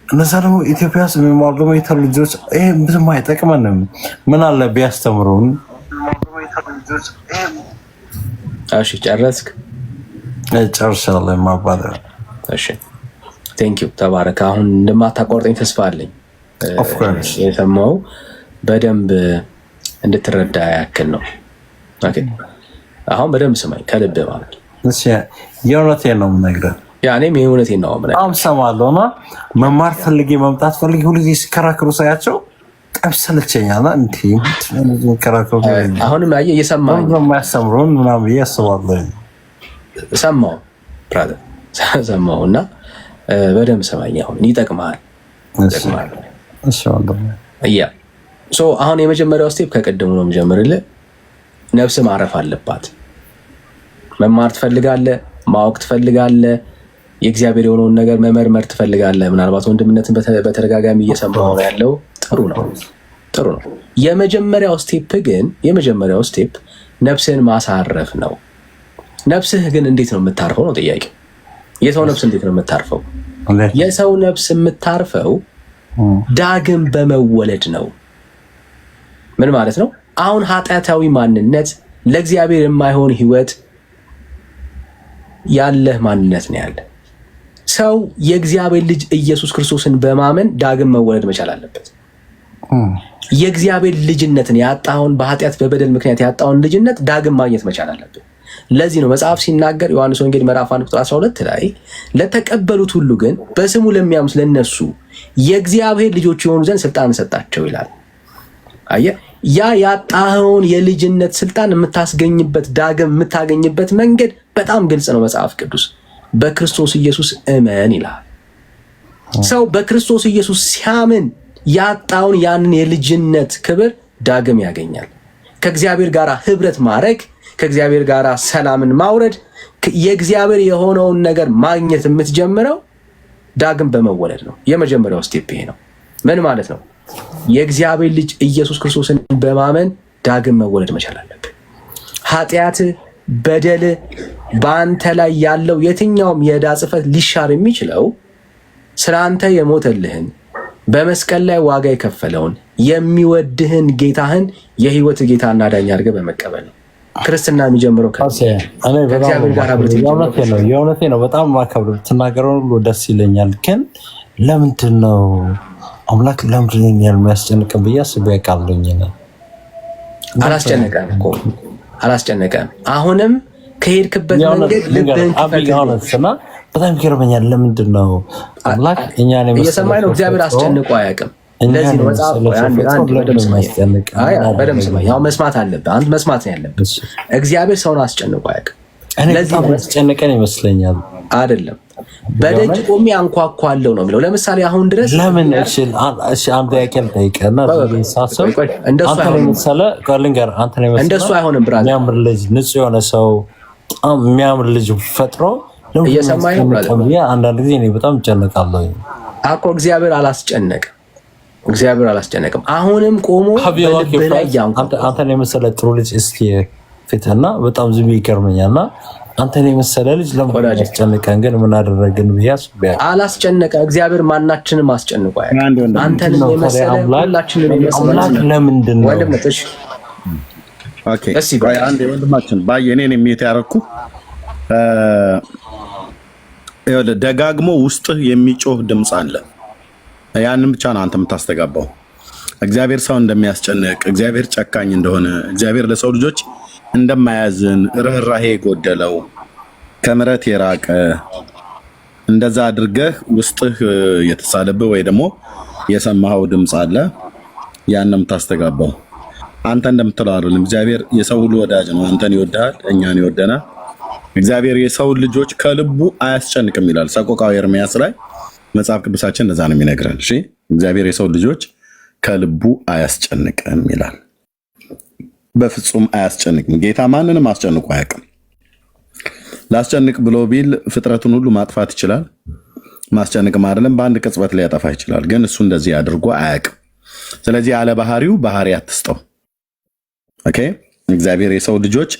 እነዛ ደግሞ ኢትዮጵያ ውስጥ የሚማሩ ደግሞ የተሉ ልጆች ይሄ ብዙም አይጠቅመንም፣ ምን አለ ቢያስተምሩን? እሺ ጨረስክ? ጨርሻለሁ ማባለ። እሺ ቴንኪው ተባረክ። አሁን እንደማታቋርጠኝ ተስፋ አለኝ። የሰማው በደንብ እንድትረዳ ያክል ነው። አሁን በደንብ ስማኝ ከልብ ማለት የእውነቴን ነው የምነግርህ። እኔም የእውነቴን ነው የምነግርህ። በጣም እሰማለሁ እና መማር ፈልጌ መምጣት ፈልጌ ሁልጊዜ ሲከራከሩ ሳያቸው በጣም ሰለቸኛል። አሁንም እየሰማኸኝ የማያስተምሩን ምናምን ብዬ አስባለሁ። ሰማሁ ብራዘር ሰማሁ እና በደንብ ሰማኝ። አሁን ይጠቅማል። አሁን የመጀመሪያው ስቴፕ ከቅድሙ ነው የምጀምርልህ። ነፍስ ማረፍ አለባት። መማር ትፈልጋለህ፣ ማወቅ ትፈልጋለህ፣ የእግዚአብሔር የሆነውን ነገር መመርመር ትፈልጋለህ። ምናልባት ወንድምነትን በተደጋጋሚ እየሰማሁ ነው ያለው። ጥሩ ነው። የመጀመሪያው ስቴፕ ነፍስህን ማሳረፍ ነው። ነፍስህ ግን እንዴት ነው የምታርፈው ነው ጥያቄው። የሰው ነፍስ እንዴት ነው የምታርፈው? የሰው ነፍስ የምታርፈው ዳግም በመወለድ ነው። ምን ማለት ነው? አሁን ኃጢአታዊ ማንነት፣ ለእግዚአብሔር የማይሆን ህይወት ያለህ ማንነት ነው ያለ ሰው የእግዚአብሔር ልጅ ኢየሱስ ክርስቶስን በማመን ዳግም መወለድ መቻል አለበት። የእግዚአብሔር ልጅነትን ያጣውን በኃጢአት በበደል ምክንያት ያጣውን ልጅነት ዳግም ማግኘት መቻል አለበት። ለዚህ ነው መጽሐፍ ሲናገር ዮሐንስ ወንጌል ምዕራፍ 1 ቁጥር 12 ላይ ለተቀበሉት ሁሉ ግን በስሙ ለሚያምኑት ለነሱ የእግዚአብሔር ልጆች የሆኑ ዘንድ ስልጣን ሰጣቸው ይላል። አየህ፣ ያ ያጣኸውን የልጅነት ስልጣን የምታስገኝበት ዳግም የምታገኝበት መንገድ በጣም ግልጽ ነው። መጽሐፍ ቅዱስ በክርስቶስ ኢየሱስ እመን ይላል። ሰው በክርስቶስ ኢየሱስ ሲያምን ያጣውን ያንን የልጅነት ክብር ዳግም ያገኛል። ከእግዚአብሔር ጋር ህብረት ማድረግ፣ ከእግዚአብሔር ጋር ሰላምን ማውረድ፣ የእግዚአብሔር የሆነውን ነገር ማግኘት የምትጀምረው ዳግም በመወለድ ነው። የመጀመሪያው ስቴፕ ይሄ ነው። ምን ማለት ነው? የእግዚአብሔር ልጅ ኢየሱስ ክርስቶስን በማመን ዳግም መወለድ መቻል አለብን። ኃጢአት፣ በደል፣ በአንተ ላይ ያለው የትኛውም የዕዳ ጽሕፈት ሊሻር የሚችለው ስለ አንተ የሞተልህን በመስቀል ላይ ዋጋ የከፈለውን የሚወድህን ጌታህን የህይወት ጌታና ዳኛ አድርገህ በመቀበል ነው። ክርስትና የሚጀምረው ከእግዚአብሔር ጋር የእውነቴ ነው። በጣም ማከብር ትናገረው ሁሉ ደስ ይለኛል። ግን ለምንድን ነው አምላክ ለምንድን ነው የሚያስጨንቀን ብዬ አስቤ ያውቃለኝ። አላስጨነቀም። አሁንም ከሄድክበት መንገድ ልብህን ክፈትና በጣም ይገርመኛል። ለምንድን ነው አምላክ እኛን እየሰማኝ ነው? እግዚአብሔር አስጨንቆ አያውቅም። ለዚህ ነው መጽሐፍ በደምብ ስማኝ። ያው መስማት አለብህ። አንተ መስማት ነው ያለብህ። እግዚአብሔር ሰውን አስጨንቆ አያውቅም። ለዚህ ነው አስጨንቀን ይመስለኛል። አይደለም በደጅ ቆሜ አንኳኳለሁ ነው የሚለው። ለምሳሌ አሁን ድረስ ለምን አንድ ያቀል ጠይቀና ሳሰብ እንደሱ አይሆንም። ብራዘር የሚያምር ልጅ ንጹህ የሆነ ሰው በጣም የሚያምር ልጅ ፈጥሮ እየሰማኝ ነው ብራዘር። አንዳንድ ጊዜ እኔ በጣም እጨነቃለሁ እኮ። እግዚአብሔር አላስጨነቅም። አሁንም ቆሞ በልብህ ላይ አንተን የመሰለ ጥሩ ልጅ እስኪ ፊትና በጣም ዝም ይገርመኛልና አንተን የመሰለ ልጅ ለምን አስጨነቀን? ግን ምን አደረግን ብያስ አላስጨነቀ። እግዚአብሔር ማናችንም አስጨንቆ አያውቅም። አንተን የመሰለ ሁላችንም የመሰለ ለምንድን ነው ወንድምሽ? ኦኬ እሺ፣ ባይ አንዴ ወንድማችን ባይ እኔን የሚት ያረኩ ደጋግሞ ውስጥህ የሚጮህ ድምፅ አለ። ያንን ብቻ ነው አንተ የምታስተጋባው። እግዚአብሔር ሰው እንደሚያስጨንቅ፣ እግዚአብሔር ጨካኝ እንደሆነ፣ እግዚአብሔር ለሰው ልጆች እንደማያዝን፣ ርህራሄ የጎደለው፣ ከምሕረት የራቀ እንደዛ አድርገህ ውስጥህ የተሳለብህ ወይ ደግሞ የሰማኸው ድምፅ አለ። ያንን የምታስተጋባው አንተ እንደምትለው አይደለም። እግዚአብሔር የሰው ሁሉ ወዳጅ ነው። አንተን ይወድሃል፣ እኛን ይወደናል። እግዚአብሔር የሰው ልጆች ከልቡ አያስጨንቅም ይላል ሰቆቃወ ኤርምያስ ላይ። መጽሐፍ ቅዱሳችን እንደዛ ነው የሚነግረን። እሺ እግዚአብሔር የሰው ልጆች ከልቡ አያስጨንቅም ይላል። በፍጹም አያስጨንቅም። ጌታ ማንንም አስጨንቆ አያውቅም። ላስጨንቅ ብሎ ቢል ፍጥረቱን ሁሉ ማጥፋት ይችላል። ማስጨንቅም አይደለም በአንድ ቅጽበት ሊያጠፋ ይችላል። ግን እሱ እንደዚህ አድርጎ አያውቅም። ስለዚህ ያለ ባህሪው ባህሪ አትስጠው። ኦኬ እግዚአብሔር የሰው ልጆች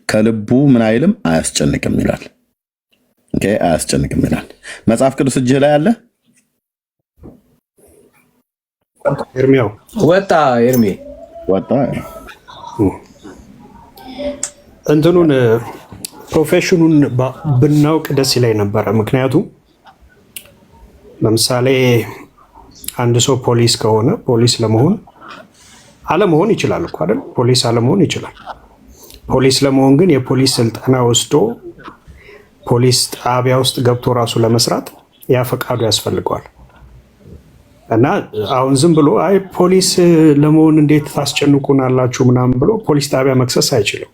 ከልቡ ምን አይልም አያስጨንቅም ይላል። ኦኬ አያስጨንቅም ይላል። መጽሐፍ ቅዱስ እጅህ ላይ አለ። ኤርሚያው ወጣ እንትኑን ፕሮፌሽኑን ብናውቅ ደስ ይላይ ነበረ። ምክንያቱም ለምሳሌ አንድ ሰው ፖሊስ ከሆነ ፖሊስ ለመሆን አለመሆን ይችላል እኮ አይደል? ፖሊስ አለመሆን ይችላል። ፖሊስ ለመሆን ግን የፖሊስ ስልጠና ወስዶ ፖሊስ ጣቢያ ውስጥ ገብቶ ራሱ ለመስራት ያ ፈቃዱ ያስፈልገዋል። እና አሁን ዝም ብሎ አይ ፖሊስ ለመሆን እንዴት ታስጨንቁናላችሁ ምናምን ብሎ ፖሊስ ጣቢያ መክሰስ አይችልም።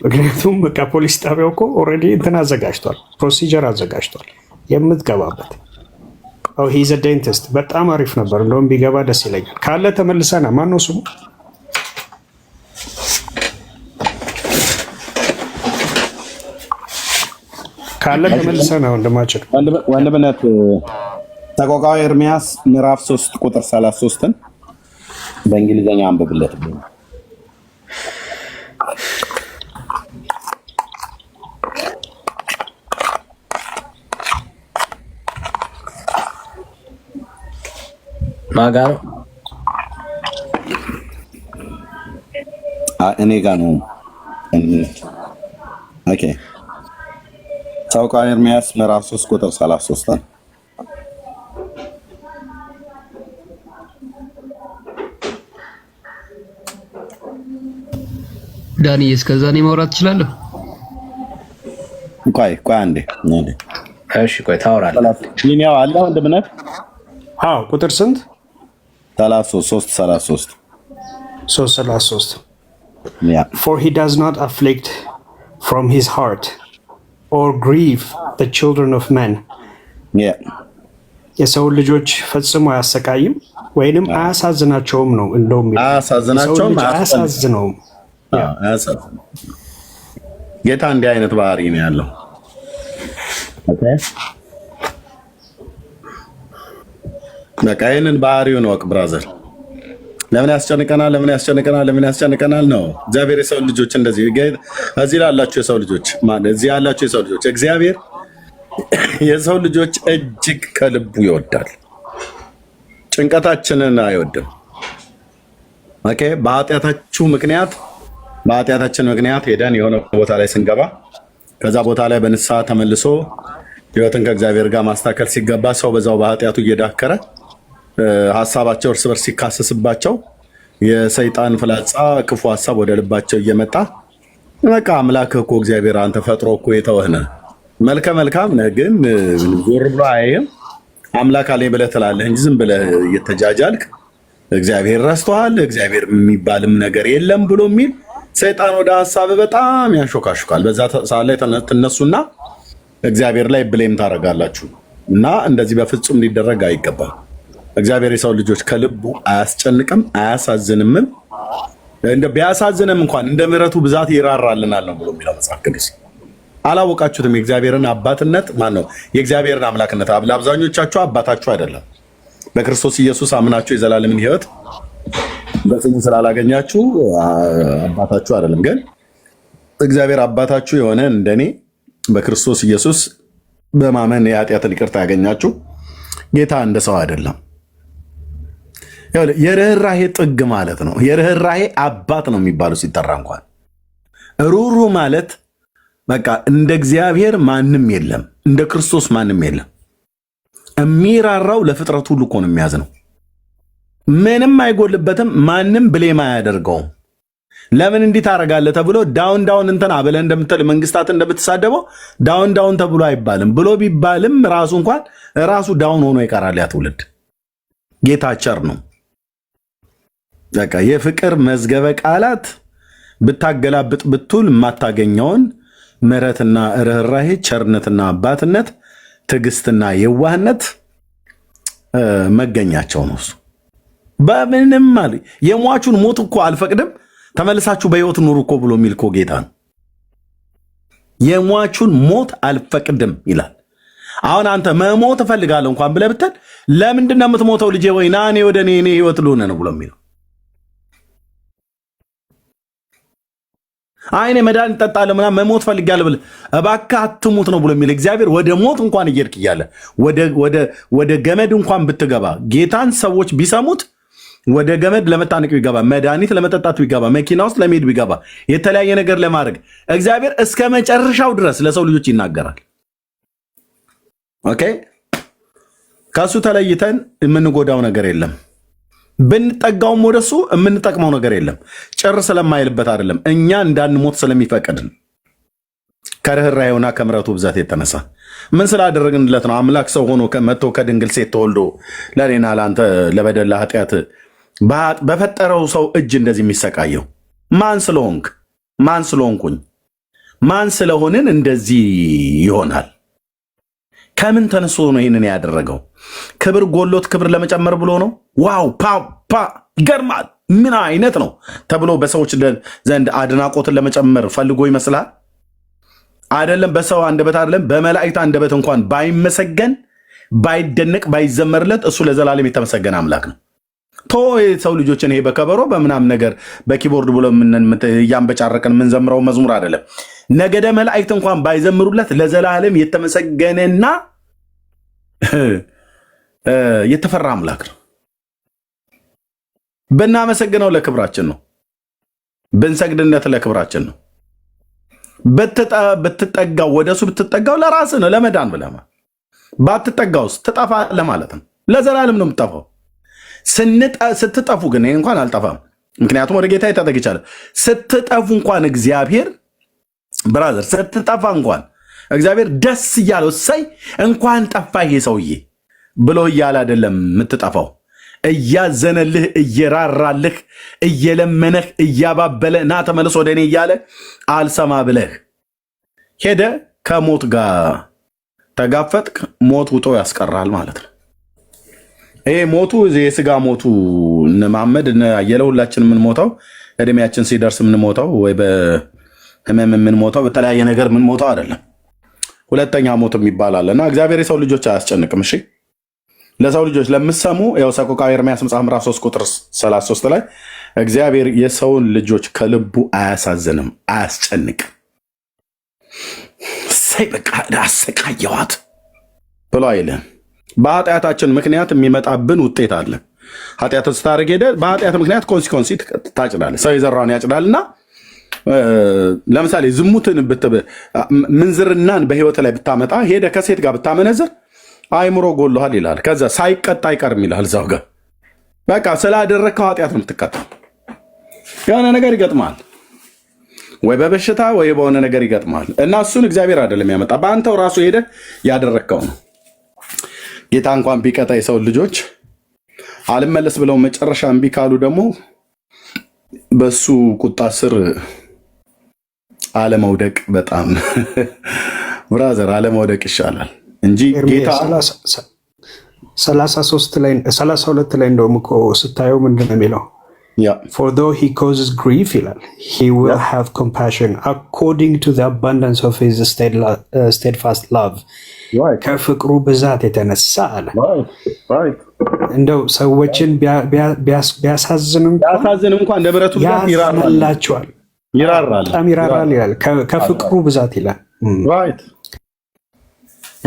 ምክንያቱም በቃ ፖሊስ ጣቢያው እኮ ኦልሬዲ እንትን አዘጋጅቷል፣ ፕሮሲጀር አዘጋጅቷል። የምትገባበት። ሂዝ ዴንቲስት በጣም አሪፍ ነበር። እንደውም ቢገባ ደስ ይለኛል። ካለ ተመልሰና ማነው ስሙ? ካለ ተመልሰና ወንድማችን ወንድምነት ሰቆቃወ ኤርምያስ ምዕራፍ 3 ቁጥር 33ን በእንግሊዝኛ አንብብለት። ማጋ ነው እኔ ጋ ነው። ኦኬ ሰቆቃወ ኤርምያስ ምዕራፍ 3 ቁጥር 33 ዳኒ እስከዛ እኔ ማውራት እችላለሁ? ቆይ አንዴ። እሺ ቆይ ታወራለህ። ይሄኛው አለ ወንድምነት። አዎ ቁጥር ስንት? 33 For he does not afflict from his heart or grieve the children of men. የሰው ልጆች ፈጽሞ አያሰቃይም ወይንም አያሳዝናቸውም ነው። እንደውም አያሳዝነውም። ጌታ እንዲህ አይነት ባህሪ ነው ያለው። በቃ ይህንን ባህሪውን ወቅ ብራዘር። ለምን ያስጨንቀናል? ነው እግዚአብሔር የሰው ልጆች እንደዚህ እዚህ ላላችሁ የሰው ልጆች ማለት እዚህ ያላችሁ የሰው ልጆች እግዚአብሔር የሰው ልጆች እጅግ ከልቡ ይወዳል። ጭንቀታችንን አይወድም። ኦኬ በኃጢአታችን ምክንያት ሄደን የሆነ ቦታ ላይ ስንገባ ከዛ ቦታ ላይ በንስሐ ተመልሶ ህይወትን ከእግዚአብሔር ጋር ማስተካከል ሲገባ ሰው በዛው በኃጢአቱ እየዳከረ ሀሳባቸው እርስ በርስ ሲካሰስባቸው የሰይጣን ፍላጻ ክፉ ሀሳብ ወደ ልባቸው እየመጣ በቃ አምላክህ እኮ እግዚአብሔር አንተ ፈጥሮ እኮ የተወህ ነህ፣ መልካም ነህ፣ ግን ዞር ብሎ አያይህም። አምላክ አለኝ ብለህ ትላለህ እንጂ ዝም ብለህ እየተጃጃልክ እግዚአብሔር ረስተዋል፣ እግዚአብሔር የሚባልም ነገር የለም ብሎ የሚል ሰይጣን ወደ ሀሳብ በጣም ያሾካሹካል። በዛ ሰዓት ላይ ትነሱና እግዚአብሔር ላይ ብሌም ታደርጋላችሁ እና እንደዚህ በፍጹም ሊደረግ አይገባም። እግዚአብሔር የሰው ልጆች ከልቡ አያስጨንቅም አያሳዝንምም። እንደ ቢያሳዝንም እንኳን እንደ ምሕረቱ ብዛት ይራራልናል ነው ብሎ የሚለው መጽሐፍ ቅዱስ። አላወቃችሁትም? የእግዚአብሔርን አባትነት ማን ነው? የእግዚአብሔርን አምላክነት ለአብዛኞቻችሁ አባታችሁ አይደለም። በክርስቶስ ኢየሱስ አምናችሁ የዘላለምን ሕይወት በስሙ ስላላገኛችሁ አባታችሁ አይደለም። ግን እግዚአብሔር አባታችሁ የሆነ እንደኔ በክርስቶስ ኢየሱስ በማመን የኃጢአትን ይቅርታ ያገኛችሁ ጌታ እንደ ሰው አይደለም። የርህራሄ ጥግ ማለት ነው። የርህራሄ አባት ነው የሚባለው ሲጠራ እንኳን ሩሩ ማለት በቃ እንደ እግዚአብሔር ማንም የለም፣ እንደ ክርስቶስ ማንም የለም። የሚራራው ለፍጥረት ሁሉ እኮ ነው የሚያዝነው። ምንም አይጎልበትም። ማንም ብሌም አያደርገውም። ለምን እንዲህ ታደርጋለህ ተብሎ ዳውን እንትና ብለህ እንደምትል መንግስታት እንደምትሳደበው ዳውን ተብሎ አይባልም። ብሎ ቢባልም ራሱ እንኳን ራሱ ዳውን ሆኖ ይቀራል። ያ ትውልድ ጌታ ቸር ነው። በቃ የፍቅር መዝገበ ቃላት ብታገላብጥ ብትል የማታገኘውን ምሕረትና ርህራሄ፣ ቸርነትና አባትነት፣ ትዕግስትና የዋህነት መገኛቸው ነው። እሱ በምንም ማለት የሟቹን ሞት እኮ አልፈቅድም ተመልሳችሁ በሕይወት ኑሩ እኮ ብሎ የሚል እኮ ጌታ ነው። የሟቹን ሞት አልፈቅድም ይላል። አሁን አንተ መሞት እፈልጋለሁ እንኳን ብለህ ብትል ለምንድን ነው የምትሞተው ልጄ? ወይ ና እኔ ወደ እኔ ሕይወት ልሆነ ነው ብሎ የሚለው አይኔ መድኃኒት እጠጣለሁ ምናምን መሞት ፈልጋለሁ ብለህ እባክህ አትሙት ነው ብሎ የሚል እግዚአብሔር ወደ ሞት እንኳን እየሄድክ እያለ ወደ ገመድ እንኳን ብትገባ ጌታን ሰዎች ቢሰሙት ወደ ገመድ ለመታነቅ ቢገባ፣ መድኃኒት ለመጠጣት ቢገባ፣ መኪና ውስጥ ለመሄድ ቢገባ፣ የተለያየ ነገር ለማድረግ እግዚአብሔር እስከ መጨረሻው ድረስ ለሰው ልጆች ይናገራል። ኦኬ፣ ከሱ ተለይተን የምንጎዳው ነገር የለም። ብንጠጋውም ወደሱ የምንጠቅመው ነገር የለም። ጭር ስለማይልበት አይደለም፣ እኛ እንዳንሞት ስለሚፈቅድ ከርህራኄውና ከምሕረቱ ብዛት የተነሳ ምን ስላደረግንለት ነው? አምላክ ሰው ሆኖ መጥቶ ከድንግል ሴት ተወልዶ ለእኔና ለአንተ ለበደል ኃጢአት በፈጠረው ሰው እጅ እንደዚህ የሚሰቃየው ማን ስለሆንክ? ማን ስለሆንኩኝ? ማን ስለሆንን እንደዚህ ይሆናል? ከምን ተነስቶ ነው ይህንን ያደረገው? ክብር ጎሎት ክብር ለመጨመር ብሎ ነው? ዋው ፓፓ ገርማል ምን አይነት ነው ተብሎ በሰዎች ዘንድ አድናቆትን ለመጨመር ፈልጎ ይመስላል? አይደለም። በሰው አንደበት አይደለም በመላእክት አንደበት እንኳን ባይመሰገን ባይደነቅ ባይዘመርለት እሱ ለዘላለም የተመሰገነ አምላክ ነው። ሰው ልጆችን ይሄ በከበሮ በምናም ነገር በኪቦርድ ብሎ እያንበጫረቅን የምንዘምረው መዝሙር አይደለም። ነገደ መላእክት እንኳን ባይዘምሩለት ለዘላለም የተመሰገነና የተፈራ አምላክ ነው። ብናመሰግነው ለክብራችን ነው። ብንሰግድነት ለክብራችን ነው። ብትጠጋው ወደሱ ብትጠጋው ለራስ ነው፣ ለመዳን ብለህ ባትጠጋውስ ትጠፋለህ ማለት ነው። ለዘላለም ነው የምትጠፋው። ስትጠፉ ግን እኔ እንኳን አልጠፋም፣ ምክንያቱም ወደ ጌታ ተጠግቻለሁ። ስትጠፉ እንኳን እግዚአብሔር ብራዘር ስትጠፋ እንኳን እግዚአብሔር ደስ እያለው እሰይ እንኳን ጠፋ ይሄ ሰውዬ ብሎ እያለ አይደለም የምትጠፋው። እያዘነልህ እየራራልህ እየለመነህ እያባበለ ና ተመለስ ወደ እኔ እያለ አልሰማ ብለህ ሄደ ከሞት ጋር ተጋፈጥክ። ሞት ውጦ ያስቀራል ማለት ነው። ይሄ ሞቱ የስጋ ሞቱ መሐመድ አየለ ሁላችን የምንሞተው እድሜያችን ሲደርስ የምንሞተው ወይ በህመም የምንሞተው በተለያየ ነገር የምንሞተው አይደለም። ሁለተኛ ሞት የሚባል አለና እግዚአብሔር የሰው ልጆች አያስጨንቅም። እሺ ለሰው ልጆች ለምትሰሙ ያው ሰቆቃወ ኤርምያስ መጽሐፍ ምዕራፍ 3 ቁጥር 33 ላይ እግዚአብሔር የሰውን ልጆች ከልቡ አያሳዝንም፣ አያስጨንቅም። ሰይ በቃ አሰቃየዋት ብሎ አይልም። በኃጢአታችን ምክንያት የሚመጣብን ውጤት አለ። ኃጢአት ስታደርግ ሄደ በኃጢአት ምክንያት ኮንሲኮንሲ ታጭዳለህ። ሰው የዘራውን ያጭዳልና ለምሳሌ ዝሙትን ምንዝርናን በህይወት ላይ ብታመጣ ሄደ ከሴት ጋር ብታመነዝር አይምሮ ጎልሃል ይላል። ከዛ ሳይቀጣ አይቀርም ይላል። እዛው ጋር በቃ ስላደረግከው ኃጢአት ነው የምትቀጣው። የሆነ ነገር ይገጥማል፣ ወይ በበሽታ ወይ በሆነ ነገር ይገጥማል እና እሱን እግዚአብሔር አይደለም ያመጣ፣ በአንተው ራሱ ሄደ ያደረግከው ነው። ጌታ እንኳን ቢቀጣ የሰው ልጆች አልመለስ ብለው መጨረሻ እምቢ ካሉ ደግሞ በሱ ቁጣ ስር አለመውደቅ በጣም ብራዘር አለመውደቅ ይሻላል እንጂ ጌታ 32 ላይ እንደውም እኮ ስታየው ምንድን ነው የሚለው? For though he causes grief ይላል, he will have compassion according to the abundance of his steadfast love. ከፍቅሩ ብዛት የተነሳ አለ። እንደው ሰዎችን ቢያሳዝን እንኳን ለምሕረቱ ብዛት ያዝንላቸዋል፣ ይራራል፣ በጣም ይራራል ይላል። ከፍቅሩ ብዛት ይላል።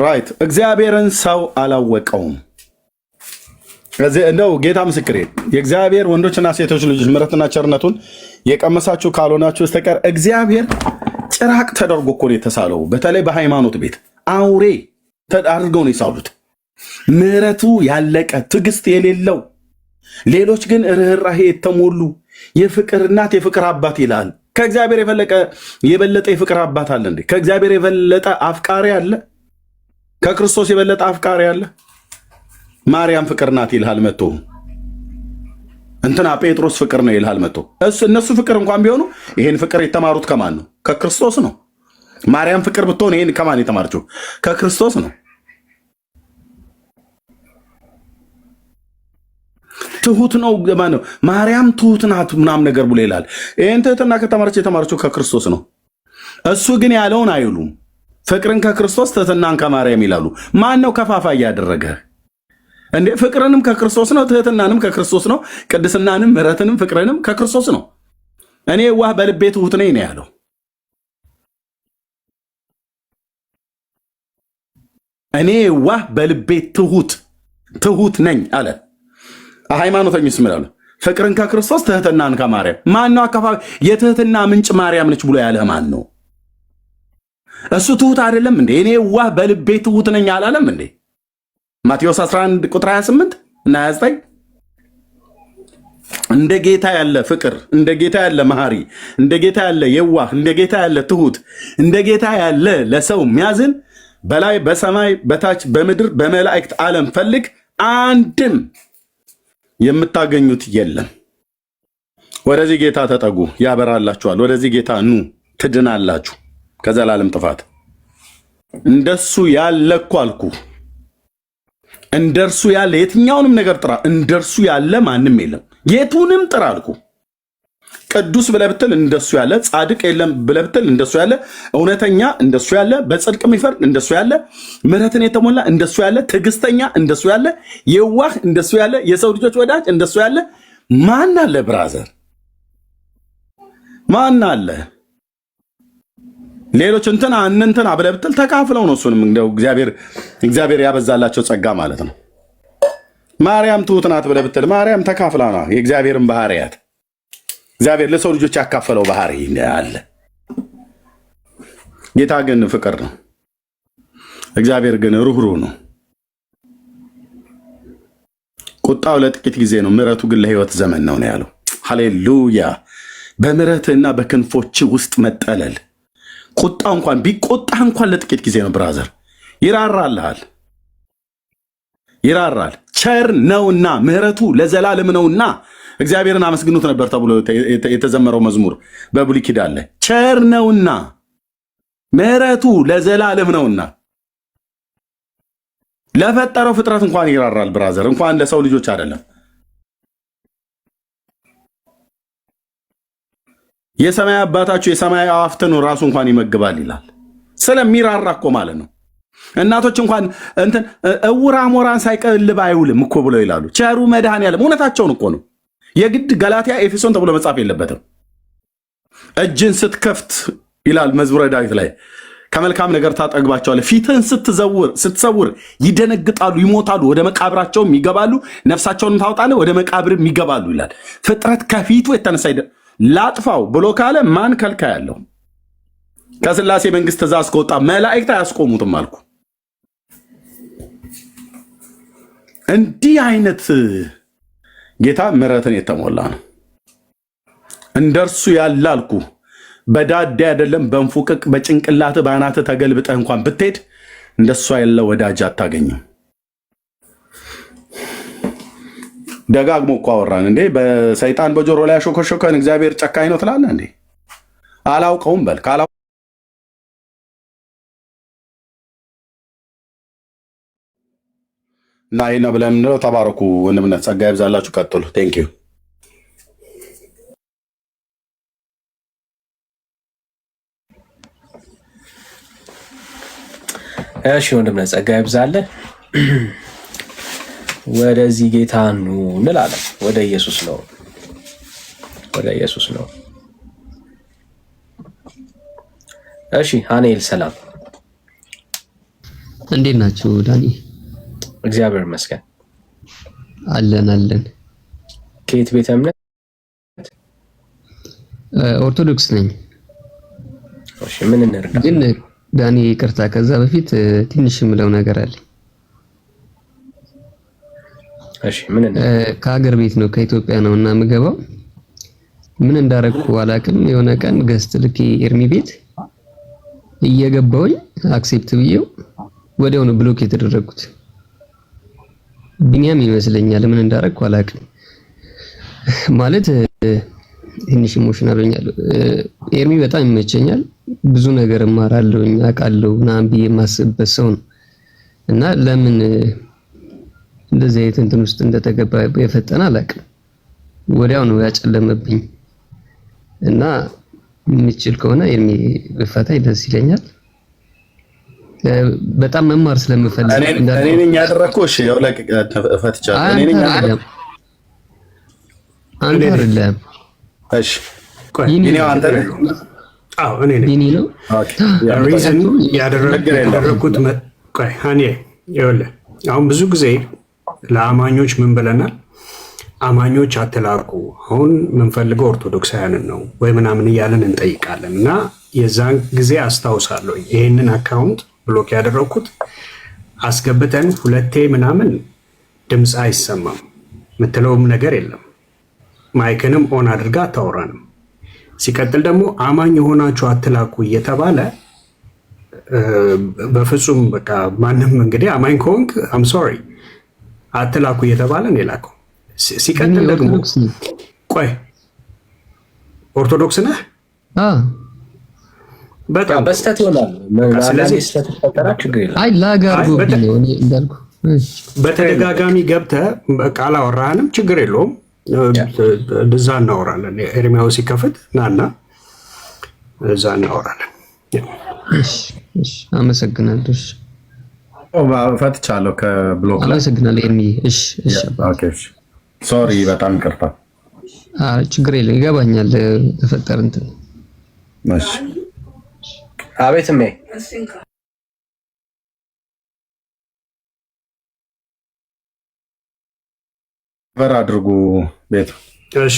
ራይት እግዚአብሔርን ሰው አላወቀውም። እንደው ጌታ ምስክሬ የእግዚአብሔር ወንዶችና ሴቶች ልጆች ምሕረትና ቸርነቱን የቀመሳችሁ ካልሆናችሁ በስተቀር እግዚአብሔር ጭራቅ ተደርጎ እኮ ነው የተሳለው። በተለይ በሃይማኖት ቤት አውሬ ተዳርገው ነው የሳሉት። ምሕረቱ ያለቀ ትዕግስት የሌለው፣ ሌሎች ግን ርኅራሄ የተሞሉ የፍቅር እናት የፍቅር አባት ይላል። ከእግዚአብሔር የበለጠ የፍቅር አባት አለ እንዴ? ከእግዚአብሔር የበለጠ አፍቃሪ አለ? ከክርስቶስ የበለጠ አፍቃሪ አለ? ማርያም ፍቅር ናት ይልሃል መጥቶ፣ እንትና ጴጥሮስ ፍቅር ነው ይልሃል መጥቶ። እነሱ ፍቅር እንኳን ቢሆኑ ይሄን ፍቅር የተማሩት ከማን ነው? ከክርስቶስ ነው። ማርያም ፍቅር ብትሆን ይሄን ከማን የተማረችው? ከክርስቶስ ነው። ትሁት ነው ማን ነው? ማርያም ትሁት ናት ምናምን ነገር ብሎ ይላል። ይሄን ትህትና የተማረችው ከክርስቶስ ነው። እሱ ግን ያለውን አይሉም። ፍቅርን ከክርስቶስ ትህትናን ከማርያም ይላሉ። ማን ነው ከፋፋ እያደረገ እንዴ? ፍቅርንም ከክርስቶስ ነው፣ ትህትናንም ከክርስቶስ ነው፣ ቅድስናንም ምሕረትንም ፍቅርንም ከክርስቶስ ነው። እኔ ዋህ በልቤ ትሁት ነኝ ነው ያለው። እኔ ዋህ በልቤ ትሁት ነኝ አለ። ሃይማኖተኞች ይላሉ ፍቅርን ከክርስቶስ ትህትናን ከማርያም። ማን ነው አካፋ? የትህትና ምንጭ ማርያም ነች ብሎ ያለ ማን ነው? እሱ ትሁት አይደለም እንዴ? እኔ ዋህ በልቤ ትሁት ነኝ አላለም እንዴ? ማቴዎስ 11 ቁጥር 28 እና 29 እንደ ጌታ ያለ ፍቅር፣ እንደ ጌታ ያለ መሐሪ፣ እንደ ጌታ ያለ የዋህ፣ እንደ ጌታ ያለ ትሁት፣ እንደ ጌታ ያለ ለሰው የሚያዝን በላይ በሰማይ በታች በምድር በመላእክት ዓለም ፈልግ አንድም የምታገኙት የለም። ወደዚህ ጌታ ተጠጉ ያበራላችኋል። ወደዚህ ጌታ ኑ ትድናላችሁ ከዘላለም ጥፋት። እንደሱ ያለ እኮ አልኩ። እንደርሱ ያለ የትኛውንም ነገር ጥራ፣ እንደርሱ ያለ ማንም የለም። የቱንም ጥራ አልኩ። ቅዱስ ብለህ ብትል እንደሱ ያለ፣ ጻድቅ የለም ብለህ ብትል እንደሱ ያለ፣ እውነተኛ እንደሱ ያለ፣ በጽድቅ የሚፈርድ እንደሱ ያለ፣ ምሕረትን የተሞላ እንደሱ ያለ፣ ትዕግስተኛ እንደሱ ያለ፣ የዋህ እንደሱ ያለ፣ የሰው ልጆች ወዳጅ እንደሱ ያለ ማን አለ? ብራዘር ማን አለ? ሌሎች እንትና ብለህ ብትል ተካፍለው ነው። እሱንም እንደው እግዚአብሔር ያበዛላቸው ጸጋ ማለት ነው። ማርያም ትሁት ናት ብለህ ብትል ማርያም ተካፍላ ነው የእግዚአብሔርን ባህሪያት እግዚአብሔር ለሰው ልጆች ያካፈለው ባህሪ አለ። ጌታ ግን ፍቅር ነው። እግዚአብሔር ግን ሩህሩህ ነው። ቁጣው ለጥቂት ጊዜ ነው፣ ምሕረቱ ግን ለሕይወት ዘመን ነው ያለው። ሃሌሉያ! በምሕረትህና በክንፎች ውስጥ መጠለል። ቁጣው እንኳን ቢቆጣህ እንኳን ለጥቂት ጊዜ ነው ብራዘር። ይራራልሃል፣ ይራራል። ቸር ነውና ምሕረቱ ለዘላለም ነውና እግዚአብሔርን አመስግኑት ነበር ተብሎ የተዘመረው መዝሙር በብሉይ ኪዳን ላይ። ቸር ነውና ምሕረቱ ለዘላለም ነውና ለፈጠረው ፍጥረት እንኳን ይራራል ብራዘር፣ እንኳን ለሰው ልጆች አይደለም። የሰማይ አባታችሁ የሰማይ አዋፍትን ራሱ እንኳን ይመግባል ይላል። ስለሚራራ እኮ ማለት ነው። እናቶች እንኳን እንትን እውራ ሞራን ሳይቀልብ አይውልም እኮ ብለው ይላሉ። ቸሩ መድኃኔዓለም እውነታቸውን እኮ ነው። የግድ ገላትያ ኤፌሶን ተብሎ መጻፍ የለበትም። እጅን ስትከፍት ይላል መዝሙረ ዳዊት ላይ ከመልካም ነገር ታጠግባቸዋለህ፣ ፊትህን ስትሰውር ይደነግጣሉ፣ ይሞታሉ፣ ወደ መቃብራቸውም ይገባሉ፣ ነፍሳቸውን ታውጣለህ፣ ወደ መቃብርም ይገባሉ ይላል። ፍጥረት ከፊቱ የተነሳ ላጥፋው ብሎ ካለ ማን ከልካ ያለው? ከስላሴ መንግስት ትእዛዝ ከወጣ መላእክት አያስቆሙትም አልኩ። እንዲህ አይነት ጌታ ምሕረትን የተሞላ ነው። እንደርሱ ያለ አልኩ። በዳዴ አይደለም በንፉቅቅ በጭንቅላት ባናተ ተገልብጠህ እንኳን ብትሄድ እንደሱ ያለ ወዳጅ አታገኝም። ደጋግሞ እኮ አወራን እንዴ። በሰይጣን በጆሮ ላይ ያሾከሾከን እግዚአብሔር ጨካኝ ነው ትላለህ እንዴ? አላውቀውም በል ካላ እና ይሄን ብለን ነው። ተባረኩ ወንድምነት፣ ጸጋ ይብዛላችሁ። ቀጥሉ። ቴንክ ዩ። እሺ ወንድምነት፣ ጸጋ ይብዛልህ። ወደዚህ ጌታ ኑ እንላለን። ወደ ኢየሱስ ነው፣ ወደ ኢየሱስ ነው። እሺ ሃኔል ሰላም፣ እንዴት ናችሁ ዳኒ? እግዚአብሔር ይመስገን አለን። ከየት ቤተ እምነት? ኦርቶዶክስ ነኝ። እሺ ምን እንርዳ? ግን ዳኒ ይቅርታ፣ ከዛ በፊት ትንሽ የምለው ነገር አለ። እሺ ምን እንርዳ? ከሀገር ቤት ነው ከኢትዮጵያ ነው እና የምገባው ምን እንዳረግኩ አላውቅም። የሆነ ቀን ገስት ልኬ ኤርሚ ቤት እየገባሁኝ አክሴፕት ብዬው ወዲያው ነው ብሎክ የተደረጉት። ቢኒያም ይመስለኛል፣ ምን እንዳረግኩ አላውቅም። ማለት ትንሽ ኢሞሽናል ሆኛለሁ። ኤርሚ በጣም ይመቸኛል፣ ብዙ ነገር እማራለሁ፣ አውቃለሁ ምናምን ብዬ የማስብበት ሰው ነው እና ለምን እንደዚህ አይነት እንትን ውስጥ እንደተገባ የፈጠነ አላውቅም። ወዲያው ነው ያጨለመብኝ እና የሚችል ከሆነ ኤርሚ ብፈታኝ ደስ ይለኛል። በጣም መማር ስለምፈልግ እኔ ነኝ ያደረኩት። እሺ ያው ለቅ ፈትቻለሁ። እኔ ነኝ ያደረኩት። አንተ አይደለም። እሺ ቆይ እኔው አንተ ነህ? አዎ እኔ ነኝ። ቢኒ ነው። ኦኬ ሪዝን ያደረኩት ቆይ ሃኒ ይኸውልህ፣ አሁን ብዙ ጊዜ ለአማኞች ምን ብለናል? አማኞች አትላቁ፣ አሁን የምንፈልገው ኦርቶዶክሳውያንን ነው ወይ ምናምን እያለን እንጠይቃለን። እና የዛን ጊዜ አስታውሳለሁ ይሄንን አካውንት ብሎክ ያደረኩት አስገብተን ሁለቴ ምናምን ድምፅ አይሰማም፣ የምትለውም ነገር የለም፣ ማይክንም ኦን አድርጋ አታወራንም። ሲቀጥል ደግሞ አማኝ የሆናችሁ አትላኩ እየተባለ በፍጹም በቃ ማንም እንግዲህ አማኝ ከሆንክ አም ሶሪ አትላኩ እየተባለ ነው የላከው። ሲቀጥል ደግሞ ቆይ ኦርቶዶክስ ነህ? በጣም በስተት ይሆናል። ስለዚህ ችግር የለም። አይ ላጋርጎ ነው እንዳልኩ በተደጋጋሚ ገብተህ ቃል አወራህንም ችግር የለውም። እዛ እናወራለን። ኤርሚያው ሲከፍት ናና እዛ እናወራለን። እሺ አመሰግናለሁ። ፈትቻለሁ ከብሎክ ላይ አመሰግናለሁ ኤርሚ። እሺ ኦኬ ሶሪ በጣም ይቅርታ። ችግር የለም ይገባኛል። ተፈጠረ እንትን እሺ አቤትም በር አድርጉ ቤቱ። እሺ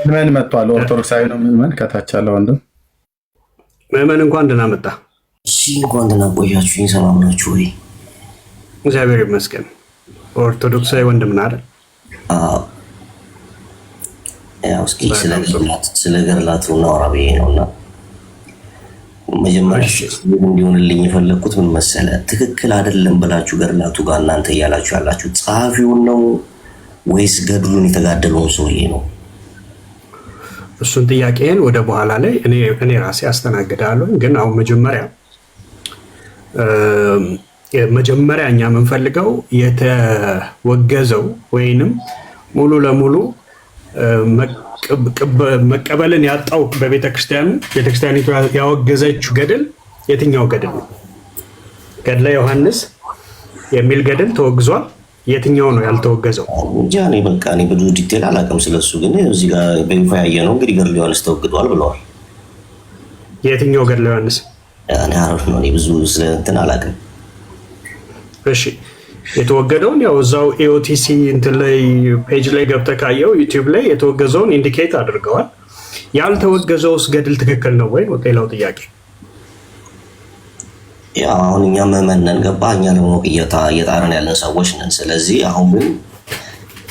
ምን መጥቷል? ኦርቶዶክሳዊ ነው ምን ከታች ያለው ወንድም ምዕመን እንኳን ደህና መጣ። እሺ እንኳን ደህና ቆያችሁኝ። ሰላም ናችሁ ወይ? እግዚአብሔር ይመስገን። ኦርቶዶክሳዊ ወንድም ነህ አይደል? አዎ። ያው እስኪ ስለ ገድላቱ እናወራ ብዬ ነውና መጀመሪያ እንዲሆንልኝ የፈለኩት ምን መሰለ፣ ትክክል አይደለም ብላችሁ ገድላቱ ጋር እናንተ እያላችሁ ያላችሁ ጸሐፊውን ነው ወይስ ገድሉን የተጋደለውን ሰውዬ ነው? እሱን ጥያቄን ወደ በኋላ ላይ እኔ ራሴ አስተናግዳለሁ። ግን አሁን መጀመሪያ እኛ የምንፈልገው የተወገዘው ወይንም ሙሉ ለሙሉ መቀበልን ያጣው ቤተክርስቲያኒቱ ያወገዘችው ገድል የትኛው ገድል ነው? ገድለ ዮሐንስ የሚል ገድል ተወግዟል። የትኛው ነው ያልተወገዘው? እንጃ እኔ ብዙ ዲቴል አላውቅም ስለሱ። ግን እዚህ ጋር በይፋ ያየነው እንግዲህ ገድለ ዮሐንስ ተወግዷል ብለዋል። የትኛው ገድለ ዮሐንስ? እኔ አረፍ ነው ብዙ ስለ እንትን አላውቅም። እሺ የተወገደውን ያው እዛው ኤኦቲሲ እንትን ላይ ፔጅ ላይ ገብተህ ካየው ዩቲዩብ ላይ የተወገዘውን ኢንዲኬት አድርገዋል። ያልተወገዘውስ ገድል ትክክል ነው ወይ? ሌላው ጥያቄ ያው አሁን እኛ ምዕመን ነን፣ ገባ? እኛ ለማወቅ እየጣርን ያለን ሰዎች ነን። ስለዚህ አሁን ግን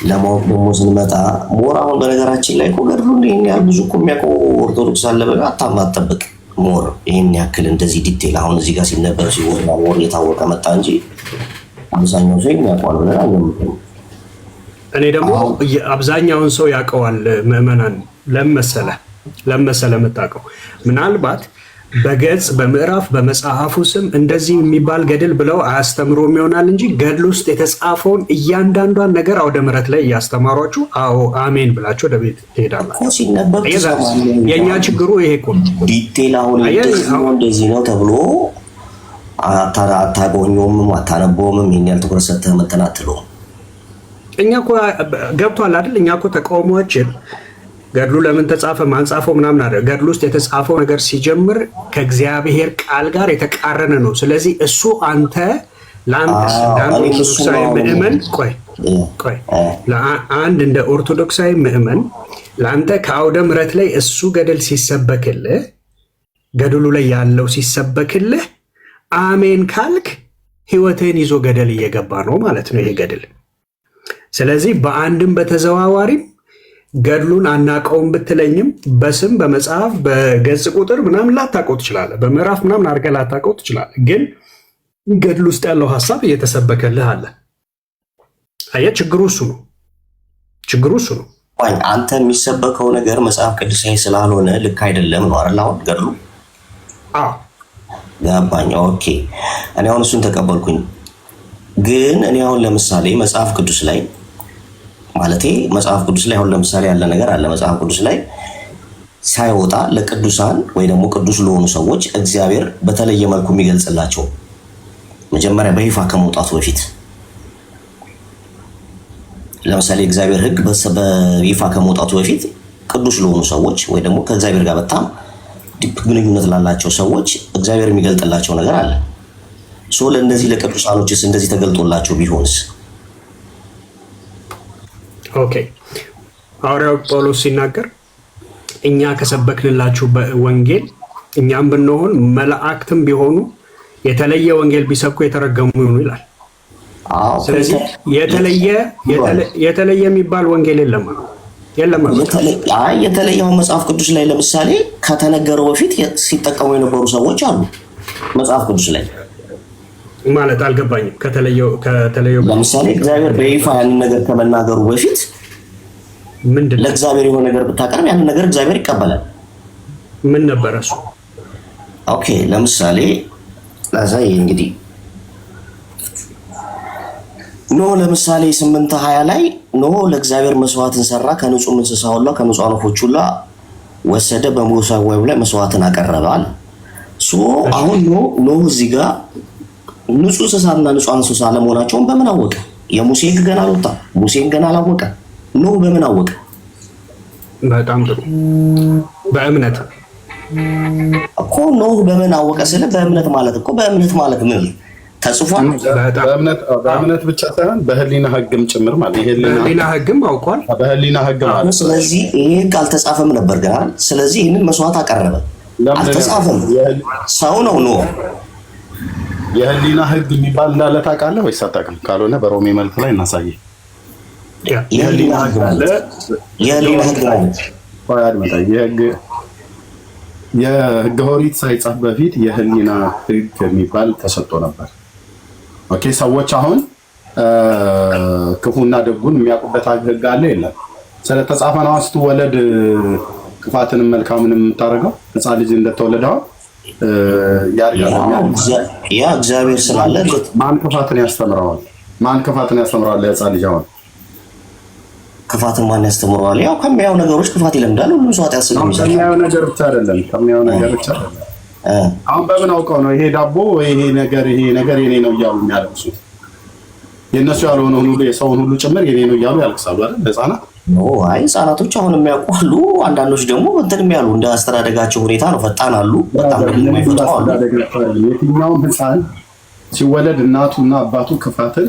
ለማወቅ ደግሞ ስንመጣ ሞር አሁን በነገራችን ላይ እኮ ገድሉ ይህን ያህል ብዙ እኮ የሚያውቀው ኦርቶዶክስ አለ ብለህ አታማጠብቅ። ሞር ይህን ያክል እንደዚህ ዲቴል አሁን እዚህ ጋር ሲነበብ ሲወራ ሞር እየታወቀ መጣ እንጂ አብዛኛው ሰው የሚያውቀዋል ብለን አንገምትም። እኔ ደግሞ አብዛኛውን ሰው ያውቀዋል። ምዕመናን ለመሰለ የምታውቀው ምናልባት በገጽ በምዕራፍ በመጽሐፉ ስም እንደዚህ የሚባል ገድል ብለው አያስተምሩም ይሆናል እንጂ ገድል ውስጥ የተጻፈውን እያንዳንዷን ነገር አውደ ምሕረት ላይ እያስተማሯችሁ አዎ አሜን ብላችሁ ወደ ቤት ትሄዳላችሁ። የእኛ ችግሩ ይሄ እኮ ዲቴል አሁን እንደዚህ ነው ተብሎ አታጎኘውም አታነበውም። ይሄን ያህል ትኩረት ሰጥተህ መተናትለው እኛ እኮ ገብቷል አይደል? እኛ እኮ ተቃውሟችን ገድሉ ለምን ተጻፈ ማን ጻፈው ምናምን አይደል። ገድሉ ውስጥ የተጻፈው ነገር ሲጀምር ከእግዚአብሔር ቃል ጋር የተቃረነ ነው። ስለዚህ እሱ አንተ ኦርቶዶክሳዊ ምዕመን አንድ እንደ ኦርቶዶክሳዊ ምዕመን ለአንተ ከአውደ ምሕረት ላይ እሱ ገድል ሲሰበክልህ ገድሉ ላይ ያለው ሲሰበክልህ አሜን ካልክ ህይወትህን ይዞ ገደል እየገባ ነው ማለት ነው ይሄ ገድል። ስለዚህ በአንድም በተዘዋዋሪም ገድሉን አናቀውም ብትለኝም በስም በመጽሐፍ በገጽ ቁጥር ምናምን ላታውቀው ትችላለህ። በምዕራፍ ምናምን አድርገህ ላታውቀው ትችላለህ። ግን ገድል ውስጥ ያለው ሀሳብ እየተሰበከልህ አለ። አየህ፣ ችግሩ እሱ ነው። አንተ የሚሰበከው ነገር መጽሐፍ ቅዱሳዊ ስላልሆነ ልክ አይደለም ነው አይደል? አሁን ገድሉ ገባኝ። ኦኬ እኔ አሁን እሱን ተቀበልኩኝ። ግን እኔ አሁን ለምሳሌ መጽሐፍ ቅዱስ ላይ አሁን ለምሳሌ ያለ ነገር አለ። መጽሐፍ ቅዱስ ላይ ሳይወጣ ለቅዱሳን ወይ ደግሞ ቅዱስ ለሆኑ ሰዎች እግዚአብሔር በተለየ መልኩ የሚገልጽላቸው መጀመሪያ በይፋ ከመውጣቱ በፊት ለምሳሌ እግዚአብሔር ሕግ በይፋ ከመውጣቱ በፊት ቅዱስ ለሆኑ ሰዎች ወይ ደግሞ ከእግዚአብሔር ጋር በጣም ግንኙነት ላላቸው ሰዎች እግዚአብሔር የሚገልጥላቸው ነገር አለ። ለእነዚህ ለቅዱሳኖችስ እንደዚህ ተገልጦላቸው ቢሆንስ? ኦኬ ሐዋርያው ጳውሎስ ሲናገር እኛ ከሰበክንላችሁ ወንጌል እኛም ብንሆን መላእክትም ቢሆኑ የተለየ ወንጌል ቢሰብኩ የተረገሙ ይሁኑ ይላል። ስለዚህ የተለየ የሚባል ወንጌል የለም። የተለየው መጽሐፍ ቅዱስ ላይ ለምሳሌ ከተነገረው በፊት ሲጠቀሙ የነበሩ ሰዎች አሉ። መጽሐፍ ቅዱስ ላይ ማለት አልገባኝም። ከተለየው ለምሳሌ እግዚአብሔር በይፋ ያንን ነገር ከመናገሩ በፊት ምንድነው ለእግዚአብሔር የሆነ ነገር ብታቀርብ ያንን ነገር እግዚአብሔር ይቀበላል። ምን ነበር እሱ? ኦኬ ለምሳሌ ላሳይ እንግዲህ ኖህ ለምሳሌ 8:20 ላይ ኖህ ለእግዚአብሔር መስዋዕትን ሰራ፣ ከንጹህ እንስሳ ሁሉ ከንጹህ ወፎች ሁሉ ወሰደ፣ በመሰዊያው ላይ መስዋዕትን አቀረበ አለ። አሁን ኖህ እዚህ ጋር ንጹህ እንስሳና ንጹህ እንስሳ ለመሆናቸውን በምን አወቀ? የሙሴ ሕግ ገና አልወጣም። ሙሴን ገና አላወቀ። ኖህ በምን አወቀ? በጣም ጥሩ። በእምነት እኮ ኖህ በምን አወቀ? ስለ በእምነት ማለት እኮ በእምነት ማለት ምን ተጽፏል? በእምነት ብቻ ሳይሆን በህሊና ሕግም ጭምር ማለት በህሊና ሕግም አውቋል። በህሊና ሕግ ማለት ስለዚህ ይሄ ሕግ አልተጻፈም ነበር ገና። ስለዚህ ይህንን መስዋዕት አቀረበ። አልተጻፈም። ሰው ነው ኖህ። የህሊና ሕግ የሚባል እንዳለ ታውቃለህ ወይስ አታውቅም? ካልሆነ በሮሜ መልእክት ላይ እናሳየህ። የህሊና ሕግ አለ። የህሊና ሕግ ማለት የሕገ ኦሪት ሳይጻፍ በፊት የህሊና ሕግ የሚባል ተሰጥቶ ነበር። ኦኬ ሰዎች አሁን ክፉና ደጉን የሚያውቁበት ሕግ አለ የለም? ስለተጻፈ ነው ስትወለድ ክፋትንም መልካምንም የምታደርገው ሕፃን ልጅ እንደተወለደው ያ እግዚአብሔር ስላለ ማን ክፋትን ያስተምረዋል? ማን ክፋትን ያስተምረዋል? ለሕፃን ልጅ አሁን ክፋትን ማን ያስተምረዋል? ያው ከሚያው ነገሮች ክፋት ይለምዳል። ሁሉም ሰው ኃጢአት ስለሚሰራ ከሚያው ነገር ብቻ አይደለም። ከሚያው ነገር ብቻ አይደለም። አሁን በምን አውቀው ነው ይሄ ዳቦ ይሄ ነገር የኔ ነው እያሉ የሚያለቅሱት? የእነሱ ያልሆነውን ሁሉ የሰውን ሁሉ ጭምር የኔ ነው እያሉ ያለቅሳሉ አይደል? ህፃናት አይ ህፃናቶች አሁን የሚያውቁ አሉ። አንዳንዶች ደግሞ እንትን የሚያሉ እንደ አስተዳደጋቸው ሁኔታ ነው። ፈጣን አሉ፣ በጣም ደግሞ የማይፈጥኑ አሉ። የትኛውም ህፃን ሲወለድ እናቱና አባቱ ክፋትን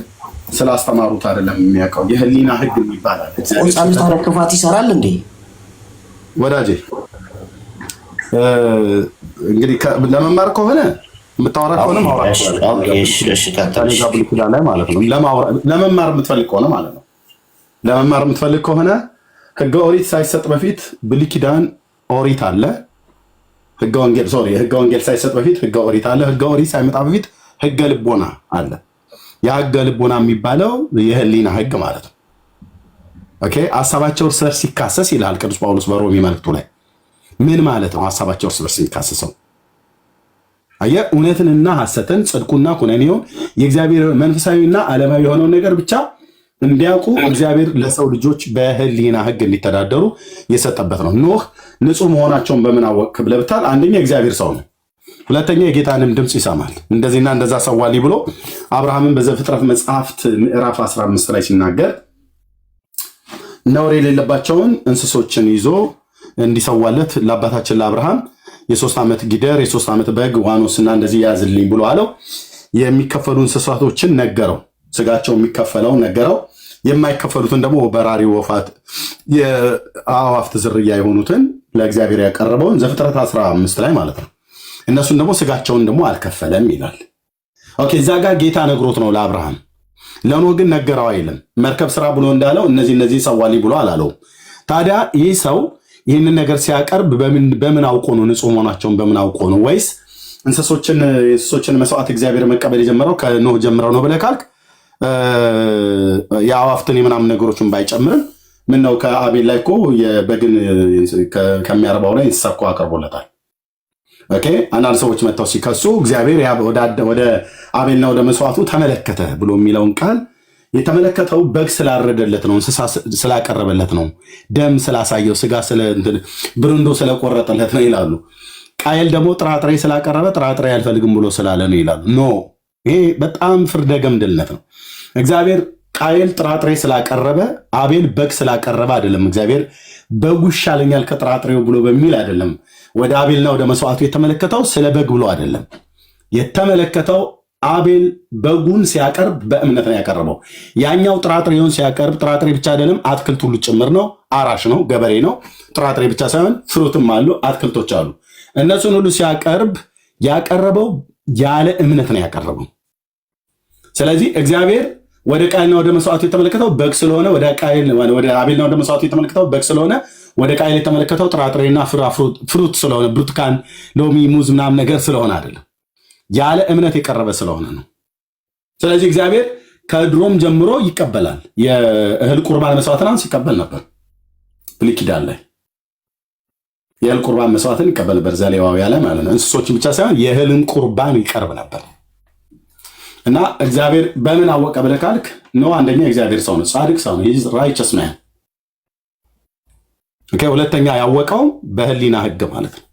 ስላስተማሩት አይደለም የሚያውቀው። የህሊና ሕግ ይባላል። ህፃን ታዲያ ክፋት ይሰራል እንዴ? ወዳጄ እንግዲህ ለመማር ከሆነ የምታወራ ከሆነ ማውራት ላይ ማለት ነው። ለመማር የምትፈልግ ከሆነ ማለት ነው። ለመማር የምትፈልግ ከሆነ ሕገ ኦሪት ሳይሰጥ በፊት ብሉይ ኪዳን ኦሪት አለ። ሕገ ወንጌል ሳይሰጥ በፊት ሕገ ኦሪት አለ። ሕገ ኦሪት ሳይመጣ በፊት ሕገ ልቦና አለ። የሕገ ልቦና የሚባለው የህሊና ሕግ ማለት ነው። ኦኬ ሐሳባቸው እርስ በርስ ሲካሰስ ይላል ቅዱስ ጳውሎስ በሮሜ መልእክቱ ላይ። ምን ማለት ነው ሐሳባቸው እርስ በርስ ሲካሰሰው? አየህ፣ እውነትንና ሐሰትን፣ ጽድቁና ኩነኔውን፣ የእግዚአብሔር መንፈሳዊና ዓለማዊ የሆነውን ነገር ብቻ እንዲያውቁ እግዚአብሔር ለሰው ልጆች በህሊና ሕግ እንዲተዳደሩ የሰጠበት ነው። ኖህ ንጹህ መሆናቸውን በምን አወቅክ ብለህ ብታል፣ አንደኛ እግዚአብሔር ሰው ነው። ሁለተኛ የጌታንም ድምፅ ይሰማል። እንደዚህና እንደዛ ሰዋሊ ብሎ አብርሃምን በዘፍጥረት መጽሐፍት ምዕራፍ 15 ላይ ሲናገር ነውር የሌለባቸውን እንስሶችን ይዞ እንዲሰዋለት ለአባታችን ለአብርሃም የ3 ዓመት ጊደር፣ የ3 ዓመት በግ፣ ዋኖስና እንደዚህ ያዝልኝ ብሎ አለው። የሚከፈሉ እንስሳቶችን ነገረው። ስጋቸው የሚከፈለው ነገረው። የማይከፈሉትን ደግሞ በራሪ ወፋት የአዕዋፍት ዝርያ የሆኑትን ለእግዚአብሔር ያቀረበውን ዘፍጥረት 15 ላይ ማለት ነው። እነሱን ደግሞ ስጋቸውን ደግሞ አልከፈለም ይላል። ኦኬ እዛ ጋር ጌታ ነግሮት ነው ለአብርሃም። ለኖህ ግን ነገረው አይልም። መርከብ ስራ ብሎ እንዳለው እነዚህ ሰዋሊ ብሎ አላለውም። ታዲያ ይህ ሰው ይህንን ነገር ሲያቀርብ በምን አውቆ ነው? ንጹህ መሆናቸውን በምን አውቆ ነው? ወይስ እንስሶችን መስዋዕት እግዚአብሔር መቀበል የጀመረው ከኖህ ጀምረው ነው ብለህ ካልክ የአዕዋፍትን የምናምን ነገሮችን ባይጨምርም ምን ነው ከአቤል ላይ እኮ የበግን ከሚያረባው ላይ እንስሳ እኮ አቅርቦለታል። ኦኬ አንዳንድ ሰዎች መጥተው ሲከሱ እግዚአብሔር ወደ አቤልና ወደ መስዋዕቱ ተመለከተ ብሎ የሚለውን ቃል የተመለከተው በግ ስላረደለት ነው፣ እንስሳ ስላቀረበለት ነው፣ ደም ስላሳየው፣ ስጋ ብርንዶ ስለቆረጠለት ነው ይላሉ። ቃየል ደግሞ ጥራጥሬ ስላቀረበ ጥራጥሬ አልፈልግም ብሎ ስላለ ነው ይላሉ። ኖ ይሄ በጣም ፍርደ ገምድልነት ነው። እግዚአብሔር ቃየል ጥራጥሬ ስላቀረበ አቤል በግ ስላቀረበ አይደለም። እግዚአብሔር በጉ ይሻለኛል ከጥራጥሬው ብሎ በሚል አይደለም ወደ አቤልና ወደ መስዋዕቱ የተመለከተው። ስለ በግ ብሎ አይደለም የተመለከተው። አቤል በጉን ሲያቀርብ በእምነት ነው ያቀረበው። ያኛው ጥራጥሬውን ሲያቀርብ ጥራጥሬ ብቻ አይደለም አትክልት ሁሉ ጭምር ነው። አራሽ ነው፣ ገበሬ ነው። ጥራጥሬ ብቻ ሳይሆን ፍሩትም አሉ፣ አትክልቶች አሉ። እነሱን ሁሉ ሲያቀርብ ያቀረበው ያለ እምነት ነው ያቀረበው። ስለዚህ እግዚአብሔር ወደ ቃየልና ወደ መስዋዕቱ የተመለከተው በግ ስለሆነ ወደ አቤልና ወደ መስዋዕቱ የተመለከተው በግ ስለሆነ ወደ ቃየል የተመለከተው ጥራጥሬና ፍሩት ስለሆነ ብርቱካን፣ ሎሚ፣ ሙዝ ምናምን ነገር ስለሆነ አይደለም፣ ያለ እምነት የቀረበ ስለሆነ ነው። ስለዚህ እግዚአብሔር ከድሮም ጀምሮ ይቀበላል። የእህል ቁርባን መስዋዕትን ሲቀበል ነበር ብሉይ ኪዳን ላይ። የእህል ቁርባን መስዋዕትን ይቀበል ነበር ዘሌዋውያን ላይ ማለት ነው። እንስሶችን ብቻ ሳይሆን የእህልን ቁርባን ይቀርብ ነበር። እና እግዚአብሔር በምን አወቀ ብለህ ካልክ ነው አንደኛ እግዚአብሔር ሰው ነው፣ ጻድቅ ሰው ነው። ይህ ራይቸስ ማን። ኦኬ ሁለተኛ ያወቀው በህሊና ህግ ማለት ነው።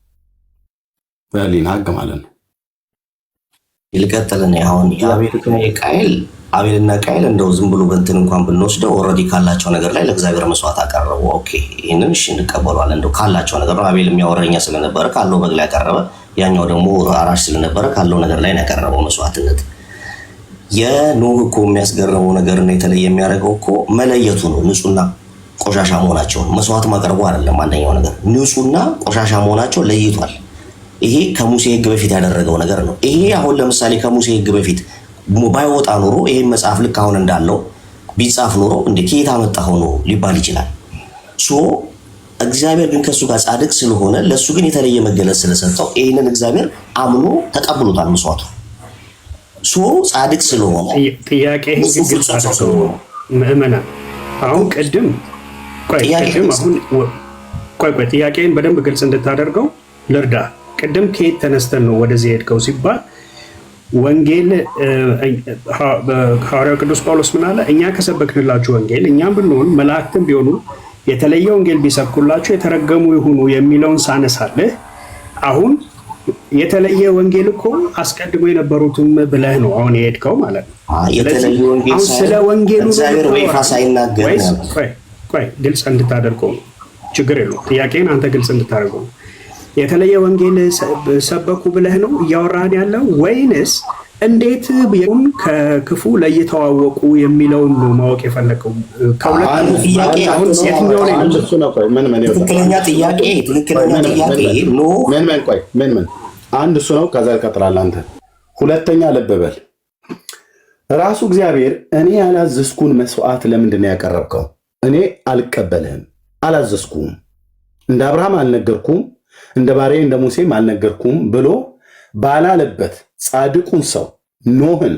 በህሊና ህግ ማለት ነው። ይልቀጥልን አሁን አቤልና ቃየል እንደው ዝም ብሎ በእንትን እንኳን ብንወስደው ኦልሬዲ ካላቸው ነገር ላይ ለእግዚአብሔር መስዋዕት አቀረቡ። ኦኬ ይሄንን እሺ እንቀበሏለን። እንደው ካላቸው ነገር ነው። አቤል የሚያወራኛ ስለነበረ ካለው በግ ላይ ያቀረበ፣ ያኛው ደግሞ አራሽ ስለነበረ ካለው ነገር ላይ ያቀረበው መስዋዕትነት። የኖህ እኮ የሚያስገርመው ነገር እና የተለየ የሚያደርገው እኮ መለየቱ ነው። ንጹህና ቆሻሻ መሆናቸውን መስዋዕት ማቅረቡ አይደለም። አንደኛው ነገር ንጹህና ቆሻሻ መሆናቸው ለይቷል። ይሄ ከሙሴ ህግ በፊት ያደረገው ነገር ነው። ይሄ አሁን ለምሳሌ ከሙሴ ህግ በፊት ባይወጣ ኖሮ ይሄ መጽሐፍ ልክ አሁን እንዳለው ቢጻፍ ኖሮ እንደ ከየት አመጣው ነው ሊባል ይችላል። እግዚአብሔር ግን ከሱ ጋር ጻድቅ ስለሆነ ለሱ ግን የተለየ መገለጽ ስለሰጠው ይሄንን እግዚአብሔር አምኖ ተቀብሎታል መስዋዕቱ። ጻድቅ ስለሆነ ጥያቄ ግልጽ አድርገው ምእመናን። አሁን ቅድም ጥያቄን በደንብ ግልጽ እንድታደርገው ልርዳ። ቅድም ከየት ተነስተን ነው ወደዚህ ሄድከው ሲባል ወንጌል ሐዋርያው ቅዱስ ጳውሎስ ምን አለ? እኛ ከሰበክንላችሁ ወንጌል እኛም ብንሆን መላእክትም ቢሆኑ የተለየ ወንጌል ቢሰብኩላችሁ የተረገሙ ይሁኑ የሚለውን ሳነሳለህ። አሁን የተለየ ወንጌል እኮ አስቀድሞ የነበሩትም ብለህ ነው አሁን የሄድከው ማለት ነው። አሁን ስለ ወንጌሉ ግልጽ እንድታደርገው ነው። ችግር የለውም። ጥያቄን አንተ ግልጽ እንድታደርገው ነው። የተለየ ወንጌል ሰበኩ ብለህ ነው እያወራን ያለው ወይንስ እንዴት ቢሆን ከክፉ ለይተዋወቁ የሚለውን ነው ማወቅ የፈለከው? ትክክለኛ ጥያቄ አንድ እሱ ነው። ከዛ ይቀጥላል። አንተ ሁለተኛ ልብ በል። ራሱ እግዚአብሔር እኔ ያላዘዝኩን መስዋዕት ለምንድን ነው ያቀረብከው? እኔ አልቀበልህም፣ አላዘዝኩም፣ እንደ አብርሃም አልነገርኩም፣ እንደ ባሪያዬ እንደ ሙሴም አልነገርኩም ብሎ ባላለበት ጻድቁን ሰው ኖህን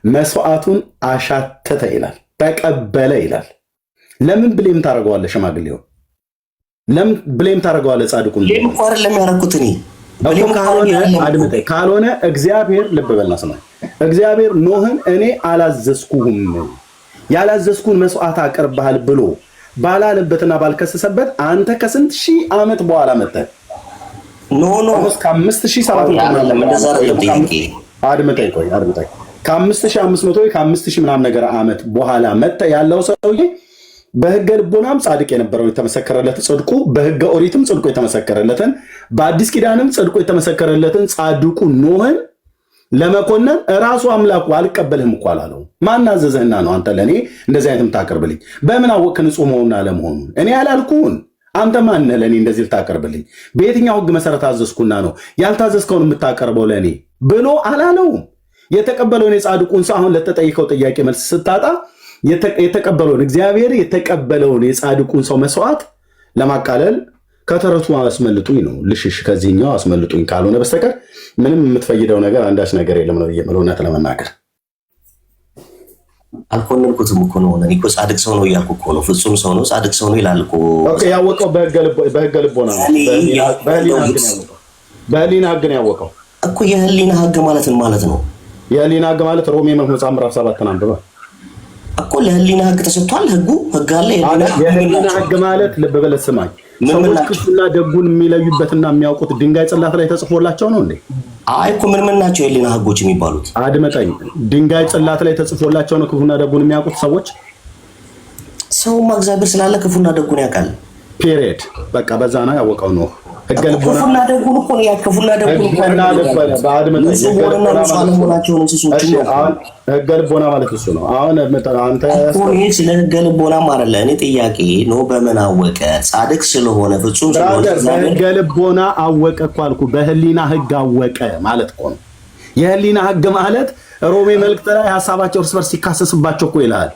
መስዋዕቱን አሻተተ ይላል፣ ተቀበለ ይላል። ለምን ብሌም ታደርገዋለህ? ሽማግሌው ለምን ብሌም ታደርገዋለህ? ጻድቁን ካልሆነ እግዚአብሔር ልብ በልና ስማ፣ እግዚአብሔር ኖህን እኔ አላዘዝኩህም ያላዘዝኩን መስዋዕት አቅርበሃል ብሎ ባላለበትና ባልከሰሰበት አንተ ከስንት ሺህ ዓመት በኋላ መጥተህ ከ5500 ከ5000 ምናምን ነገር ዓመት በኋላ መጥተህ ያለው ሰውዬ በህገ ልቦናም ጻድቅ የነበረው የተመሰከረለት ጽድቁ፣ በህገ ኦሪትም ጽድቁ የተመሰከረለትን፣ በአዲስ ኪዳንም ጽድቁ የተመሰከረለትን ጻድቁ ኖህን ለመኮነን እራሱ አምላኩ አልቀበልህም እኮ አላለው። ማን አዘዘህና ነው አንተ ለእኔ እንደዚህ አይነት የምታቀርብልኝ? በምን አወቅህ ንጹህ መሆኑን አለመሆኑን? እኔ ያላልኩህን አንተ ማነህ ለእኔ እንደዚህ ልታቀርብልኝ? በየትኛው ህግ መሰረት አዘዝኩና ነው ያልታዘዝከውን የምታቀርበው ለእኔ ብሎ አላለውም። የተቀበለውን የጻድቁን ሰው አሁን ለተጠይቀው ጥያቄ መልስ ስታጣ የተቀበለውን እግዚአብሔር የተቀበለውን የጻድቁን ሰው መስዋዕት ለማቃለል ከተረቱ አስመልጡኝ ነው። ልሽሽ ከዚህኛው አስመልጡኝ ካልሆነ በስተቀር ምንም የምትፈይደው ነገር አንዳች ነገር የለም ነው የምለው። እውነት ለመናገር አልኮነንኩትም እኮ ነው። እኔ እኮ ጻድቅ ሰው ነው እያልኩ እኮ ነው። ፍጹም ሰው ነው፣ ጻድቅ ሰው ነው ይላል እኮ። ኦኬ ያወቀው በህገ ልቦና ነው። በህሊና ህግ ነው ያወቀው እኮ። የህሊና ህግ ማለት ምን ማለት ነው? የህሊና ህግ ማለት ሮሜ መጽሐፍ ምዕራፍ 7 አንብበ እኮ ለህሊና ህግ ተሰጥቷል። ህግ አለ። የህሊና ህግ ማለት ልብ በለስ ስማኝ፣ ሰዎች ክፉና ደጉን የሚለዩበትና የሚያውቁት ድንጋይ ጽላት ላይ ተጽፎላቸው ነው እንዴ? አይ እኮ ምን ናቸው የህሊና ህጎች የሚባሉት? አድመጠኝ። ድንጋይ ጽላት ላይ ተጽፎላቸው ነው ክፉና ደጉን የሚያውቁት ሰዎች። ሰውማ እግዚአብሔር ስላለ ክፉና ደጉን ያውቃል። ፔሪየድ። በቃ በዛ ነው ያወቀው ነው። ክፉና ደጉን እኮ ነው ክፉና ደጉን ህገ ልቦና ማለት እሱ ነው። አሁን አንተ ስለ ህገ ልቦና ማለት እኔ ጥያቄ ነው። በምን አወቀ? ጻድቅ ስለሆነ ፍጹም ስለሆነ በህገ ልቦና አወቀ እኮ አልኩህ። በህሊና ህግ አወቀ ማለት እኮ ነው። የህሊና ህግ ማለት ሮሜ መልእክት ላይ ሀሳባቸው እርስ በርስ ሲካሰስባቸው እኮ ይላል።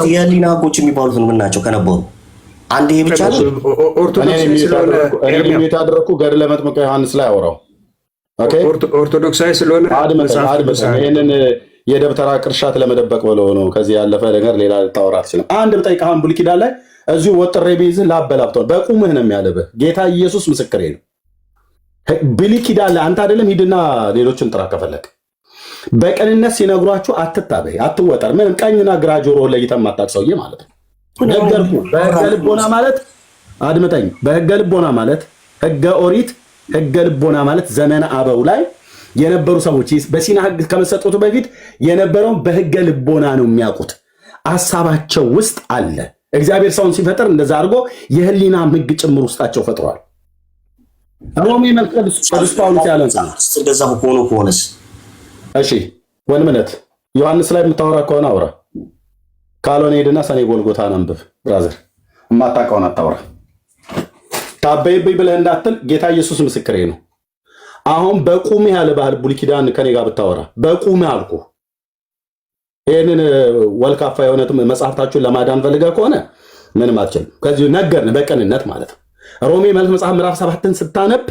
የህሊና ህጎች የሚባሉት ምን ናቸው ከነበሩ? አንድ ይሄ ብቻ ነው። ኦርቶዶክስ ያደረኩ ገድለ መጥምቀ ዮሐንስ ላይ አወራው። ኦኬ ኦርቶዶክሳዊ ስለሆነ ይሄንን የደብተራ ቅርሻት ለመደበቅ ብለው ነው። ከዚህ ያለፈ ነገር ሌላ ልታወራ አትችልም። አንድ ብጠይቅህ ብሉይ ኪዳን ላይ እዚሁ ወጥሬ ቢይዝህ ላበላብተው በቁምህ ነው የሚያለብህ። ጌታ ኢየሱስ ምስክሬ ነው። ብሉይ ኪዳን ላይ አንተ አይደለም ሂድና ሌሎችን ጥራ ከፈለግ። በቅንነት ሲነግሯችሁ አትታበይ፣ አትወጠር። ምንም ቀኝና ግራ ጆሮ ለይተህ የማታውቅ ሰውዬ ማለት ነው። ነገርኩህ። በሕገ ልቦና ማለት አድምጠኝ። በሕገ ልቦና ማለት ሕገ ኦሪት፣ ሕገ ልቦና ማለት ዘመነ አበው ላይ የነበሩ ሰዎች በሲና ሕግ ከመሰጠቱ በፊት የነበረውን በሕገ ልቦና ነው የሚያውቁት። ሀሳባቸው ውስጥ አለ። እግዚአብሔር ሰውን ሲፈጥር እንደዛ አድርጎ የህሊና ሕግ ጭምር ውስጣቸው ፈጥሯል። ሮሜ መልክ ቅዱስ ጳውሎስ ያለን እንደዛ ከሆነስ እሺ ወንድምነት ዮሐንስ ላይ የምታወራ ከሆነ አውራ፣ ካልሆነ ሄድና ሰኔ ጎልጎታን አንብብ። ብራዘር የማታውቀውን አታውራ። ታበይብኝ ብለህ እንዳትል ጌታ ኢየሱስ ምስክሬ ነው። አሁን በቁምህ ያለ ባህል ብሉይ ኪዳን ከኔ ጋር ብታወራ በቁምህ አልኩ። ይህንን ወልካፋ የሆነ መጽሐፍታችሁን ለማዳን ፈልገህ ከሆነ ምንም አትችልም። ከዚሁ ነገርን በቅንነት ማለት ነው። ሮሜ መልክ መጽሐፍ ምዕራፍ 7ን ስታነብ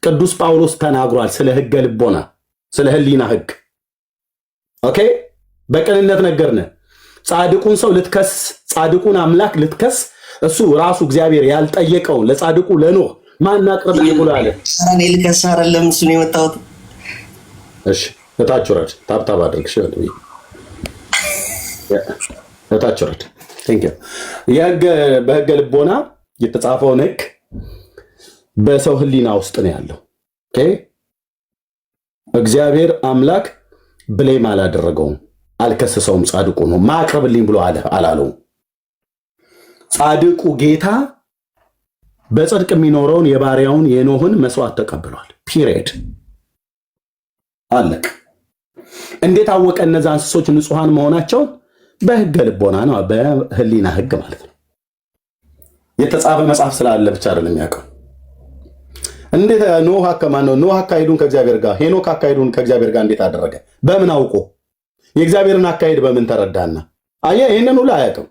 ቅዱስ ጳውሎስ ተናግሯል ስለ ሕገ ልቦና፣ ስለ ህሊና ሕግ። ኦኬ በቅንነት ነገርን። ጻድቁን ሰው ልትከስ፣ ጻድቁን አምላክ ልትከስ እሱ ራሱ እግዚአብሔር ያልጠየቀውን ለጻድቁ ለኖህ ማን አቅርብልኝ ብሎ አለ። እኔ ልከስ አይደለም እሱ ነው የመጣሁት። እሺ እታች ወረድ፣ ታብታብ አድርግ። እሺ እታች ወረድ። በሕገ ልቦና የተጻፈውን ሕግ በሰው ህሊና ውስጥ ነው ያለው። ኦኬ እግዚአብሔር አምላክ ብሌም አላደረገውም፣ አልከሰሰውም። ጻድቁ ነው ማቅረብልኝ ብሎ አላለውም። ጻድቁ ጌታ በጽድቅ የሚኖረውን የባሪያውን የኖህን መስዋዕት ተቀብሏል። ፒሪየድ አለቅ። እንዴት አወቀ እነዛ እንስሶች ንጹሐን መሆናቸውን? በሕገ ልቦና ነው፣ በህሊና ሕግ ማለት ነው። የተጻፈ መጽሐፍ ስላለ ብቻ አይደለም የሚያውቀው። እንዴት ኖህ ኖህ አካሄዱን ከእግዚአብሔር ጋር፣ ሄኖክ አካሄዱን ከእግዚአብሔር ጋር እንዴት አደረገ? በምን አውቆ? የእግዚአብሔርን አካሄድ በምን ተረዳና? አየህ፣ ይህንን ሁሉ አያውቅም።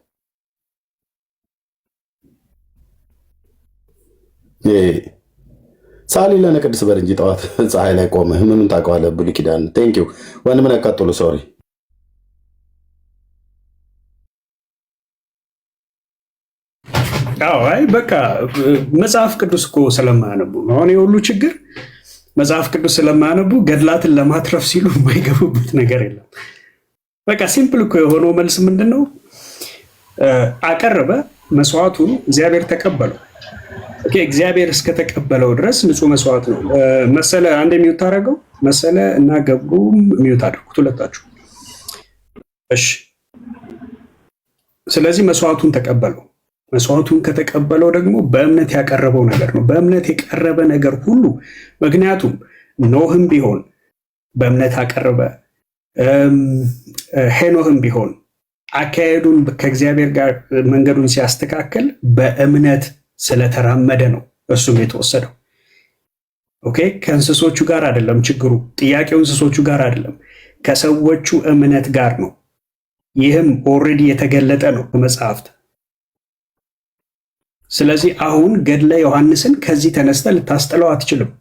ሳሊ ለነ ቅድስ በል እንጂ ጠዋት ፀሐይ ላይ ቆመህ ምኑን ታውቀዋለህ? ብሉይ ኪዳን ቴንክ ዩ ወንድም ነህ። ቀጥሉ። ሶሪ አይ በቃ መጽሐፍ ቅዱስ እኮ ስለማያነቡ ነው አሁን የሁሉ ችግር። መጽሐፍ ቅዱስ ስለማያነቡ ገድላትን ለማትረፍ ሲሉ የማይገቡበት ነገር የለም። በቃ ሲምፕል እኮ የሆነው መልስ ምንድን ነው? አቀረበ፣ መስዋዕቱን እግዚአብሔር ተቀበለው። እግዚአብሔር እስከተቀበለው ድረስ ንጹህ መስዋዕት ነው። መሰለ አንድ የሚውት አደረገው መሰለ እና ገብሩም የሚውት አድርጉት ሁለታችሁ። እሺ፣ ስለዚህ መስዋዕቱን ተቀበለው። መስዋዕቱን ከተቀበለው ደግሞ በእምነት ያቀረበው ነገር ነው። በእምነት የቀረበ ነገር ሁሉ ምክንያቱም ኖህም ቢሆን በእምነት አቀረበ፣ ሄኖህም ቢሆን አካሄዱን ከእግዚአብሔር ጋር መንገዱን ሲያስተካከል በእምነት ስለተራመደ ነው እሱም የተወሰደው። ኦኬ ከእንስሶቹ ጋር አይደለም ችግሩ። ጥያቄው እንስሶቹ ጋር አይደለም፣ ከሰዎቹ እምነት ጋር ነው። ይህም ኦልሬዲ የተገለጠ ነው በመጽሐፍት። ስለዚህ አሁን ገድለ ዮሐንስን ከዚህ ተነስተ ልታስጥለው አትችልም።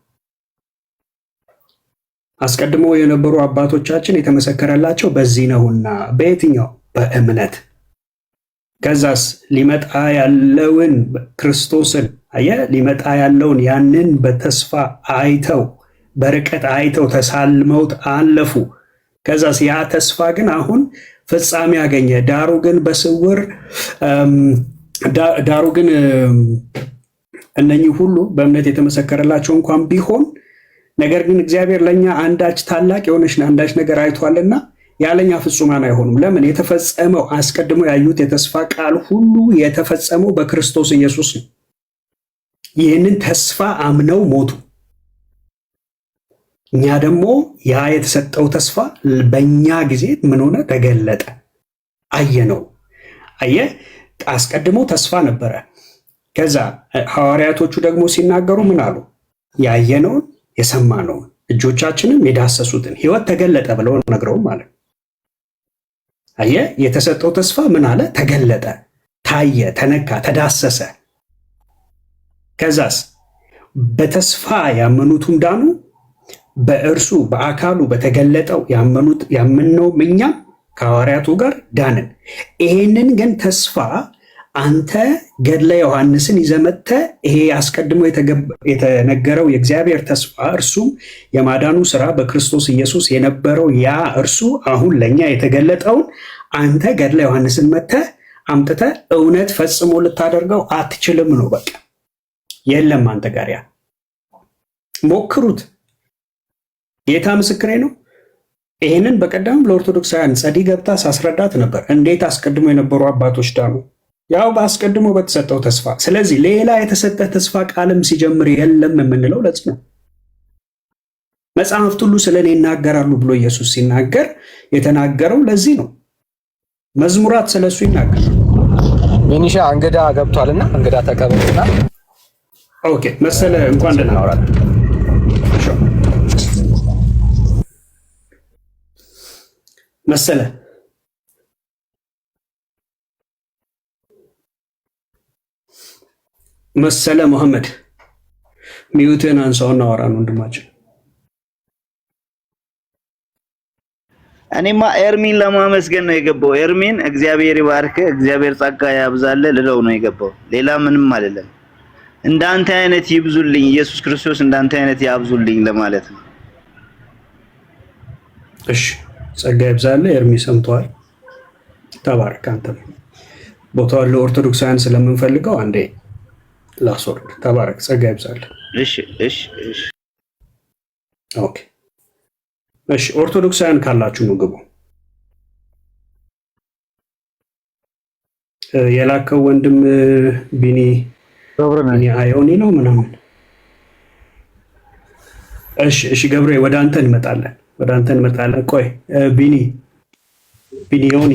አስቀድሞ የነበሩ አባቶቻችን የተመሰከረላቸው በዚህ ነውና። በየትኛው? በእምነት። ከዛስ ሊመጣ ያለውን ክርስቶስን ሊመጣ ያለውን ያንን በተስፋ አይተው በርቀት አይተው ተሳልመውት አለፉ። ከዛስ ያ ተስፋ ግን አሁን ፍጻሜ ያገኘ። ዳሩ ግን እነኚህ ሁሉ በእምነት የተመሰከረላቸው እንኳን ቢሆን ነገር ግን እግዚአብሔር ለእኛ አንዳች ታላቅ የሆነች አንዳች ነገር አይቷልና ያለኛ ፍጹማን አይሆኑም። ለምን? የተፈጸመው አስቀድሞ ያዩት የተስፋ ቃል ሁሉ የተፈጸመው በክርስቶስ ኢየሱስ ነው። ይህንን ተስፋ አምነው ሞቱ። እኛ ደግሞ ያ የተሰጠው ተስፋ በእኛ ጊዜ ምን ሆነ? ተገለጠ፣ አየነው። አስቀድሞ ተስፋ ነበረ። ከዛ ሐዋርያቶቹ ደግሞ ሲናገሩ ምን አሉ? ያየነውን የሰማነውን እጆቻችንም የዳሰሱትን ሕይወት ተገለጠ ብለው ነግረው ማለት ነው። የተሰጠው ተስፋ ምን አለ? ተገለጠ፣ ታየ፣ ተነካ፣ ተዳሰሰ። ከዛስ በተስፋ ያመኑትም ዳኑ። በእርሱ በአካሉ በተገለጠው ያመንነው እኛም ከሐዋርያቱ ጋር ዳንን። ይሄንን ግን ተስፋ አንተ ገድለ ዮሐንስን ይዘመተ ይሄ አስቀድሞ የተነገረው የእግዚአብሔር ተስፋ እርሱም የማዳኑ ስራ በክርስቶስ ኢየሱስ የነበረው ያ እርሱ አሁን ለኛ የተገለጠውን አንተ ገድለ ዮሐንስን መተ አምጥተ እውነት ፈጽሞ ልታደርገው አትችልም ነው። በቃ የለም አንተ ጋር ያ ሞክሩት። ጌታ ምስክሬ ነው። ይህንን በቀደም ለኦርቶዶክሳውያን ጸዲ ገብታ ሳስረዳት ነበር። እንዴት አስቀድሞ የነበሩ አባቶች ዳኑ? ያው በአስቀድሞ በተሰጠው ተስፋ። ስለዚህ ሌላ የተሰጠ ተስፋ ቃልም ሲጀምር የለም የምንለው ለዚህ ነው። መጽሐፍት ሁሉ ስለ እኔ ይናገራሉ ብሎ ኢየሱስ ሲናገር የተናገረው ለዚህ ነው። መዝሙራት ስለሱ ይናገራሉ። ሚኒሻ እንግዳ ገብቷልና እንግዳ ተቀበልና። ኦኬ መሰለ እንኳን ደህና አወራል። መሰለ መሐመድ ሚዩትን አንሳውና አወራን ወንድማችን። እኔማ ኤርሚን ለማመስገን ነው የገባው። ኤርሚን እግዚአብሔር ይባርክ፣ እግዚአብሔር ጸጋ ያብዛለ ልለው ነው የገባው። ሌላ ምንም አይደለም። እንዳንተ አይነት ይብዙልኝ ኢየሱስ ክርስቶስ፣ እንዳንተ አይነት ያብዙልኝ ለማለት ነው። እሺ ጸጋ ይብዛለ። ኤርሚ ሰምቷል። ተባረክ። አንተ ቦታው ለኦርቶዶክሳውያን ስለምንፈልገው አንዴ ላስወርድ። ተባረክ። ጸጋ ይብዛለ። እሺ። ኦኬ እሺ። ኦርቶዶክሳውያን ካላችሁ ነው ግቡ። የላከው ወንድም ቢኒ አዮኒ ነው ምናምን። እሺ ገብሬ ወደ አንተ እንመጣለን። ቆይ ቢኒ ዮኒ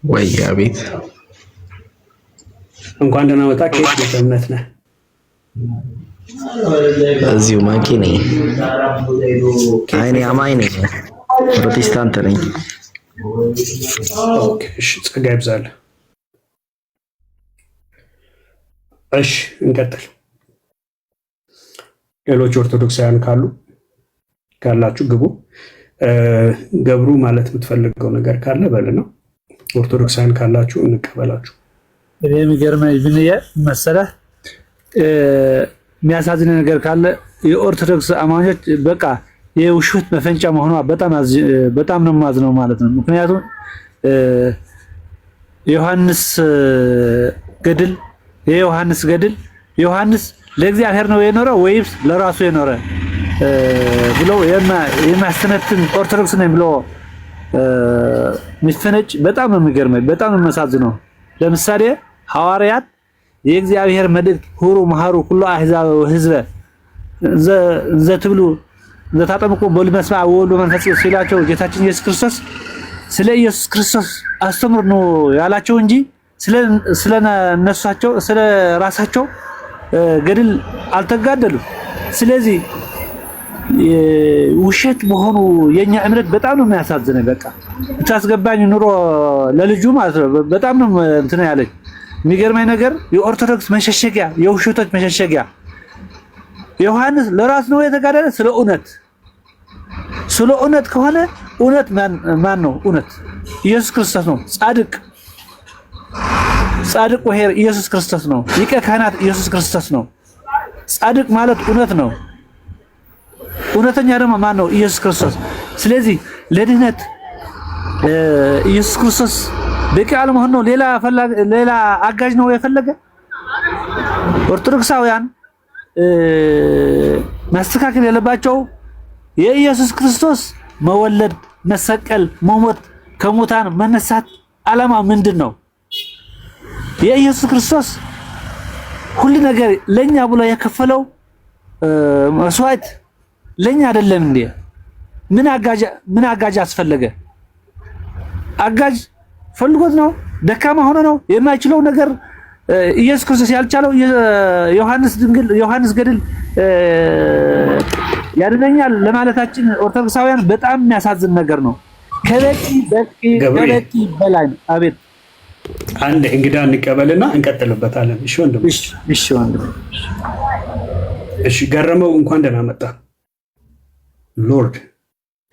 ወይ አቤት፣ እንኳን ደህና መጣ። ከየት ቤተ እምነት ነህ? እዚሁ ማቂ ነኝ። አይኔ አማኝ ነኝ፣ ፕሮቴስታንት ነኝ። ኦኬ እሺ፣ ጸጋ ይብዛልህ። እሺ እንቀጥል። ሌሎች ኦርቶዶክሳውያን ካላችሁ ግቡ። ገብሩ ማለት የምትፈልገው ነገር ካለ በል ነው። ኦርቶዶክሳውያን ካላችሁ እንቀበላችሁ። እኔ የሚገርመኝ ብንየ መሰለህ የሚያሳዝን ነገር ካለ የኦርቶዶክስ አማኞች በቃ የውሸት መፈንጫ መሆኗ በጣም ነው የማዝነው ማለት ነው። ምክንያቱም የዮሐንስ ገድል ዮሐንስ ለእግዚአብሔር ነው የኖረው ወይስ ለራሱ የኖረ ብለው የሚያስተነትን ኦርቶዶክስ ነኝ ብሎ የሚፈነጭ በጣም ነው የሚገርመኝ፣ በጣም ነው የሚያሳዝነው። ለምሳሌ ሐዋርያት የእግዚአብሔር መልእክት ሁሩ መሐሩ ሁሉ አሕዛብ ህዝበ ዘትብሉ ዘታጠምቁ በወልድ በስመ አብ ወወልድ ወመንፈስ ቅዱስ ሲላቸው ጌታችን ኢየሱስ ክርስቶስ ስለ ኢየሱስ ክርስቶስ አስተምሩ ነው ያላቸው እንጂ ስለ ራሳቸው ገድል አልተጋደሉም። ስለዚህ ውሸት መሆኑ የኛ እምነት በጣም ነው የሚያሳዝነኝ። በቃ ብታስገባኝ ኑሮ ለልጁ ማለት ነው በጣም ነው እንትን ያለኝ። የሚገርመኝ ነገር የኦርቶዶክስ መሸሸጊያ፣ የውሸቶች መሸሸጊያ ዮሐንስ ለራስ ነው የተጋደለ ስለ እውነት ከሆነ እውነት ማን ነው? እውነት ኢየሱስ ክርስቶስ ነው። ጻድቅ ወሄር ኢየሱስ ክርስቶስ ነው። ሊቀ ካህናት ኢየሱስ ክርስቶስ ነው። ጻድቅ ማለት እውነት ነው። እውነተኛ ደግሞ ማን ነው? ኢየሱስ ክርስቶስ። ስለዚህ ለድህነት ኢየሱስ ክርስቶስ በቂ አለመሆን ነው ሌላ አጋዥ ነው የፈለገ። ኦርቶዶክሳውያን ማስተካከል ያለባቸው የኢየሱስ ክርስቶስ መወለድ፣ መሰቀል፣ መሞት፣ ከሙታን መነሳት ዓላማ ምንድን ነው? የኢየሱስ ክርስቶስ ሁሉ ነገር ለኛ ብሎ የከፈለው መስዋዕት ለኛ አይደለም እንዴ? ምን አጋዥ አስፈለገ? አጋዥ ፈልጎት ነው? ደካማ ሆኖ ነው? የማይችለው ነገር ኢየሱስ ክርስቶስ ያልቻለው ዮሐንስ ገድል ያድነኛል ለማለታችን ኦርቶዶክሳውያን በጣም የሚያሳዝን ነገር ነው። ከበቂ በላይ ነው። አቤት አንድ እንግዳ እንቀበልና እንቀጥልበታለን። እሺ ወንድም። እሺ ገረመው እንኳን ደህና መጣ። ሎርድ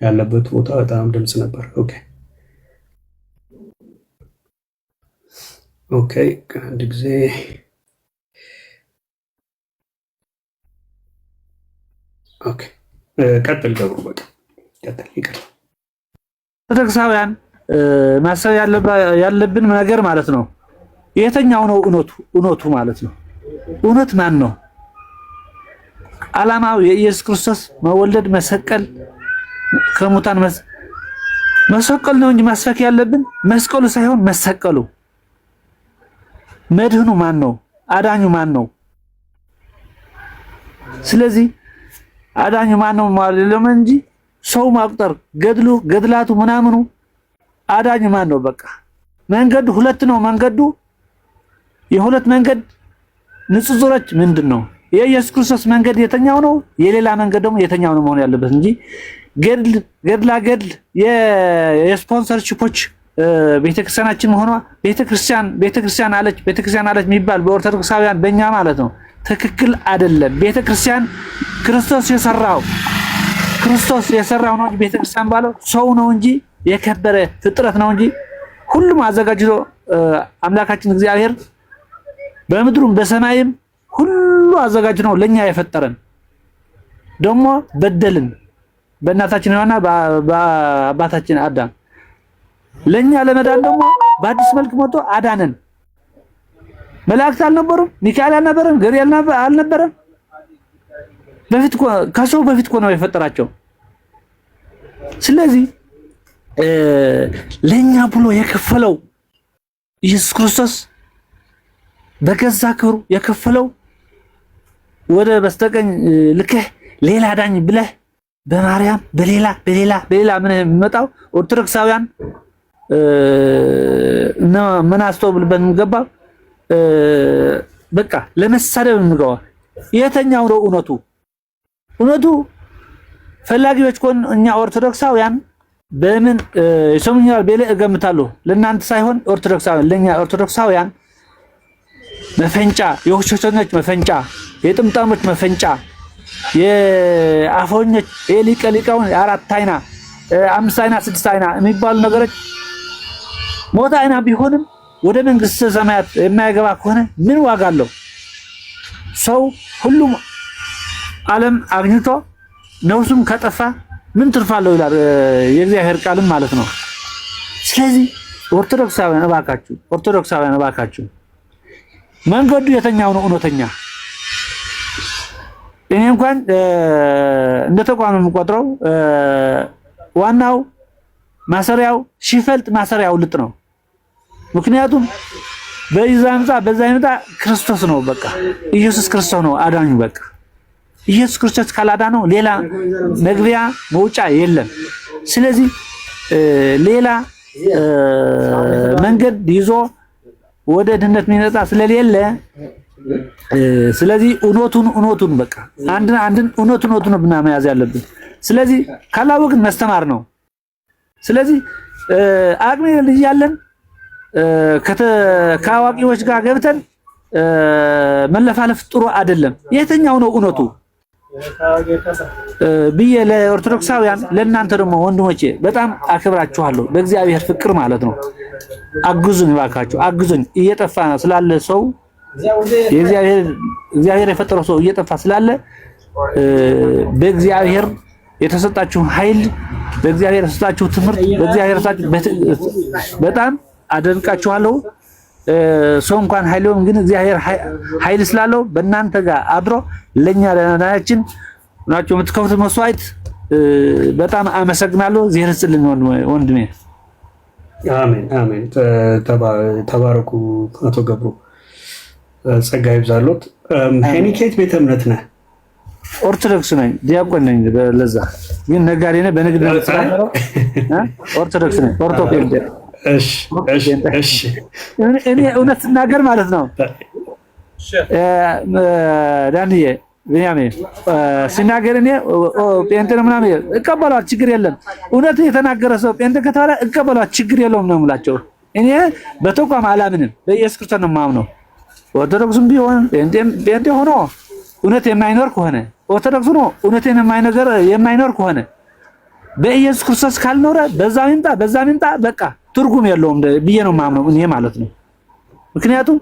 ያለበት ቦታ በጣም ድምጽ ነበር። ኦኬ ኦኬ አንድ ጊዜ ኦኬ ቀጥል ገብሩ በቃ ቀጥል ይቀር ኦርቶዶክሳውያን ማሰብ ያለብን ነገር ማለት ነው የተኛው ነው እውነቱ ማለት ነው እውነት ማን ነው ዓላማው የኢየሱስ ክርስቶስ መወለድ መሰቀል ከሙታን መሰቀል ነው እንጂ ማስፈክ ያለብን መስቀሉ ሳይሆን መሰቀሉ መድህኑ ማን ነው አዳኙ ማን ነው ስለዚህ አዳኙ ማን ነው ማለት ነው እንጂ ሰው ማቁጠር ገድላቱ ምናምኑ አዳኙ ማን ነው በቃ መንገዱ ሁለት ነው መንገዱ የሁለት መንገድ ንጽጽሮች ምንድነው የኢየሱስ ክርስቶስ መንገድ የተኛው ነው የሌላ መንገድ ደግሞ የተኛው ነው መሆን ያለበት እንጂ ገድል የስፖንሰርሺፖች ቤተክርስቲያናችን መሆኗ ቤተክርስቲያን አለች የሚባል በኦርቶዶክሳውያን በእኛ ማለት ነው ትክክል አይደለም ቤተክርስቲያን ክርስቶስ የሰራው ነው ቤተክርስቲያን ባለው ሰው ነው እንጂ የከበረ ፍጥረት ነው እንጂ ሁሉም አዘጋጅቶ አምላካችን እግዚአብሔር በምድሩም በሰማይም ሁሉ አዘጋጅ ነው ለኛ የፈጠረን ደግሞ በደልን በእናታችን ሔዋንና በአባታችን አዳም ለኛ ለመዳን ደግሞ በአዲስ መልክ መጥቶ አዳነን መላእክት አልነበሩም ሚካኤል አልነበረም ገብርኤል አልነበረም ከሰው በፊት ነው የፈጠራቸው ስለዚህ ለኛ ብሎ የከፈለው ኢየሱስ ክርስቶስ በገዛ ክብሩ የከፈለው ወደ በስተቀኝ ልከህ ሌላ ዳኝ ብለህ በማርያም በሌላ ምን የሚመጣው ኦርቶዶክሳውያን ምን አስተውልበት ገባ በቃ ለመሳደብ እንገባ የተኛው ነው እውነቱ ፈላጊዎች ኮን እኛ ኦርቶዶክሳውያን በምን ሰሙኛል በለ እገምታለሁ ለእናንተ ሳይሆን ኦርቶዶክሳውያን ለኛ ኦርቶዶክሳውያን መፈንጫ የውሸተኞች መፈንጫ የጥምጣሞች መፈንጫ የአፎኞች የሊቀሊቃውን አራት አይና አምስት አይና ስድስት አይና የሚባሉ ነገሮች ሞት አይና ቢሆንም ወደ መንግስተ ሰማያት የማይገባ ከሆነ ምን ዋጋ አለው ሰው ሁሉም ዓለም አግኝቶ ነፍሱም ከጠፋ ምን ትርፋለው ይላል የእግዚአብሔር ቃልም ማለት ነው ስለዚህ ኦርቶዶክሳውያን እባካችሁ መንገዱ የተኛው ነው እውነተኛ እኔ እንኳን እንደ ተቋም የምቆጥረው ዋናው ማሰሪያው ሲፈልጥ ማሰሪያው ልጥ ነው ምክንያቱም በዛ ይመጣ ክርስቶስ ነው በቃ ኢየሱስ ክርስቶስ ነው አዳኙ በቃ ኢየሱስ ክርስቶስ ካላዳነው ሌላ መግቢያ መውጫ የለም ስለዚህ ሌላ መንገድ ይዞ ወደ ድነት የሚመጣ ስለሌለ ስለዚህ እውነቱን በቃ አንድን እውነቱን ብናመያዝ ያለብን ስለዚህ ካላወቅን ማስተማር ነው ስለዚህ አቅሜ ልጅ ያለን ከአዋቂዎች ጋር ገብተን መለፋለፍ ጥሩ አይደለም የተኛው ነው እውነቱ ብዬ ለኦርቶዶክሳውያን ለእናንተ ደግሞ ወንድሞቼ በጣም አክብራችኋለሁ በእግዚአብሔር ፍቅር ማለት ነው አግዙኝ እባካችሁ አግዙኝ እየጠፋ ስላለ ሰው እግዚአብሔር የፈጠረው ሰው እየጠፋ ስላለ በእግዚአብሔር የተሰጣችሁ ኃይል በእግዚአብሔር የተሰጣችሁ ትምህርት በእግዚአብሔር የተሰጣችሁ በጣም አደንቃችኋለሁ ሰው እንኳን ኃይሉም ግን እግዚአብሔር ኃይል ስላለው በእናንተ ጋር አድሮ ለኛ ለናያችን ናቸው የምትከፍቱት መስዋዕት በጣም አመሰግናለሁ እግዚአብሔር ይስጥልኝ ወንድሜ አሜን ተባረኩ አቶ ገብሩ ጸጋ ይብዛሎት ሄኒኬት ቤተ እምነት ነህ ኦርቶዶክስ ነኝ ዲያቆን ነኝ ለዛ ግን ነጋዴ ነኝ በንግድ ነው ተሳፈረው ኦርቶዶክስ ነኝ ኦርቶፔንት እሺ እኔ እውነት ስናገር ማለት ነው ዳንዬ ቢያሜ ሲናገር እኔ ጴንጤ ነው ምናምን እቀበሏት ችግር የለም እውነት የተናገረ ሰው ጴንጤ ከተባለ እቀበሏት ችግር የለውም ነው የምላቸው እኔ በተቋም አላምንም በኢየሱስ ክርስቶስ ነው የማምነው ኦርቶዶክስም ቢሆን ጴንጤ ሆኖ እውነት የማይኖር ከሆነ ኦርቶዶክስ ነው እውነትን የማይኖር ከሆነ በኢየሱስ ክርስቶስ ካልኖረ በዛ ይምጣ በቃ ትርጉም የለውም ብዬ ነው የማምነው እኔ ማለት ነው ምክንያቱም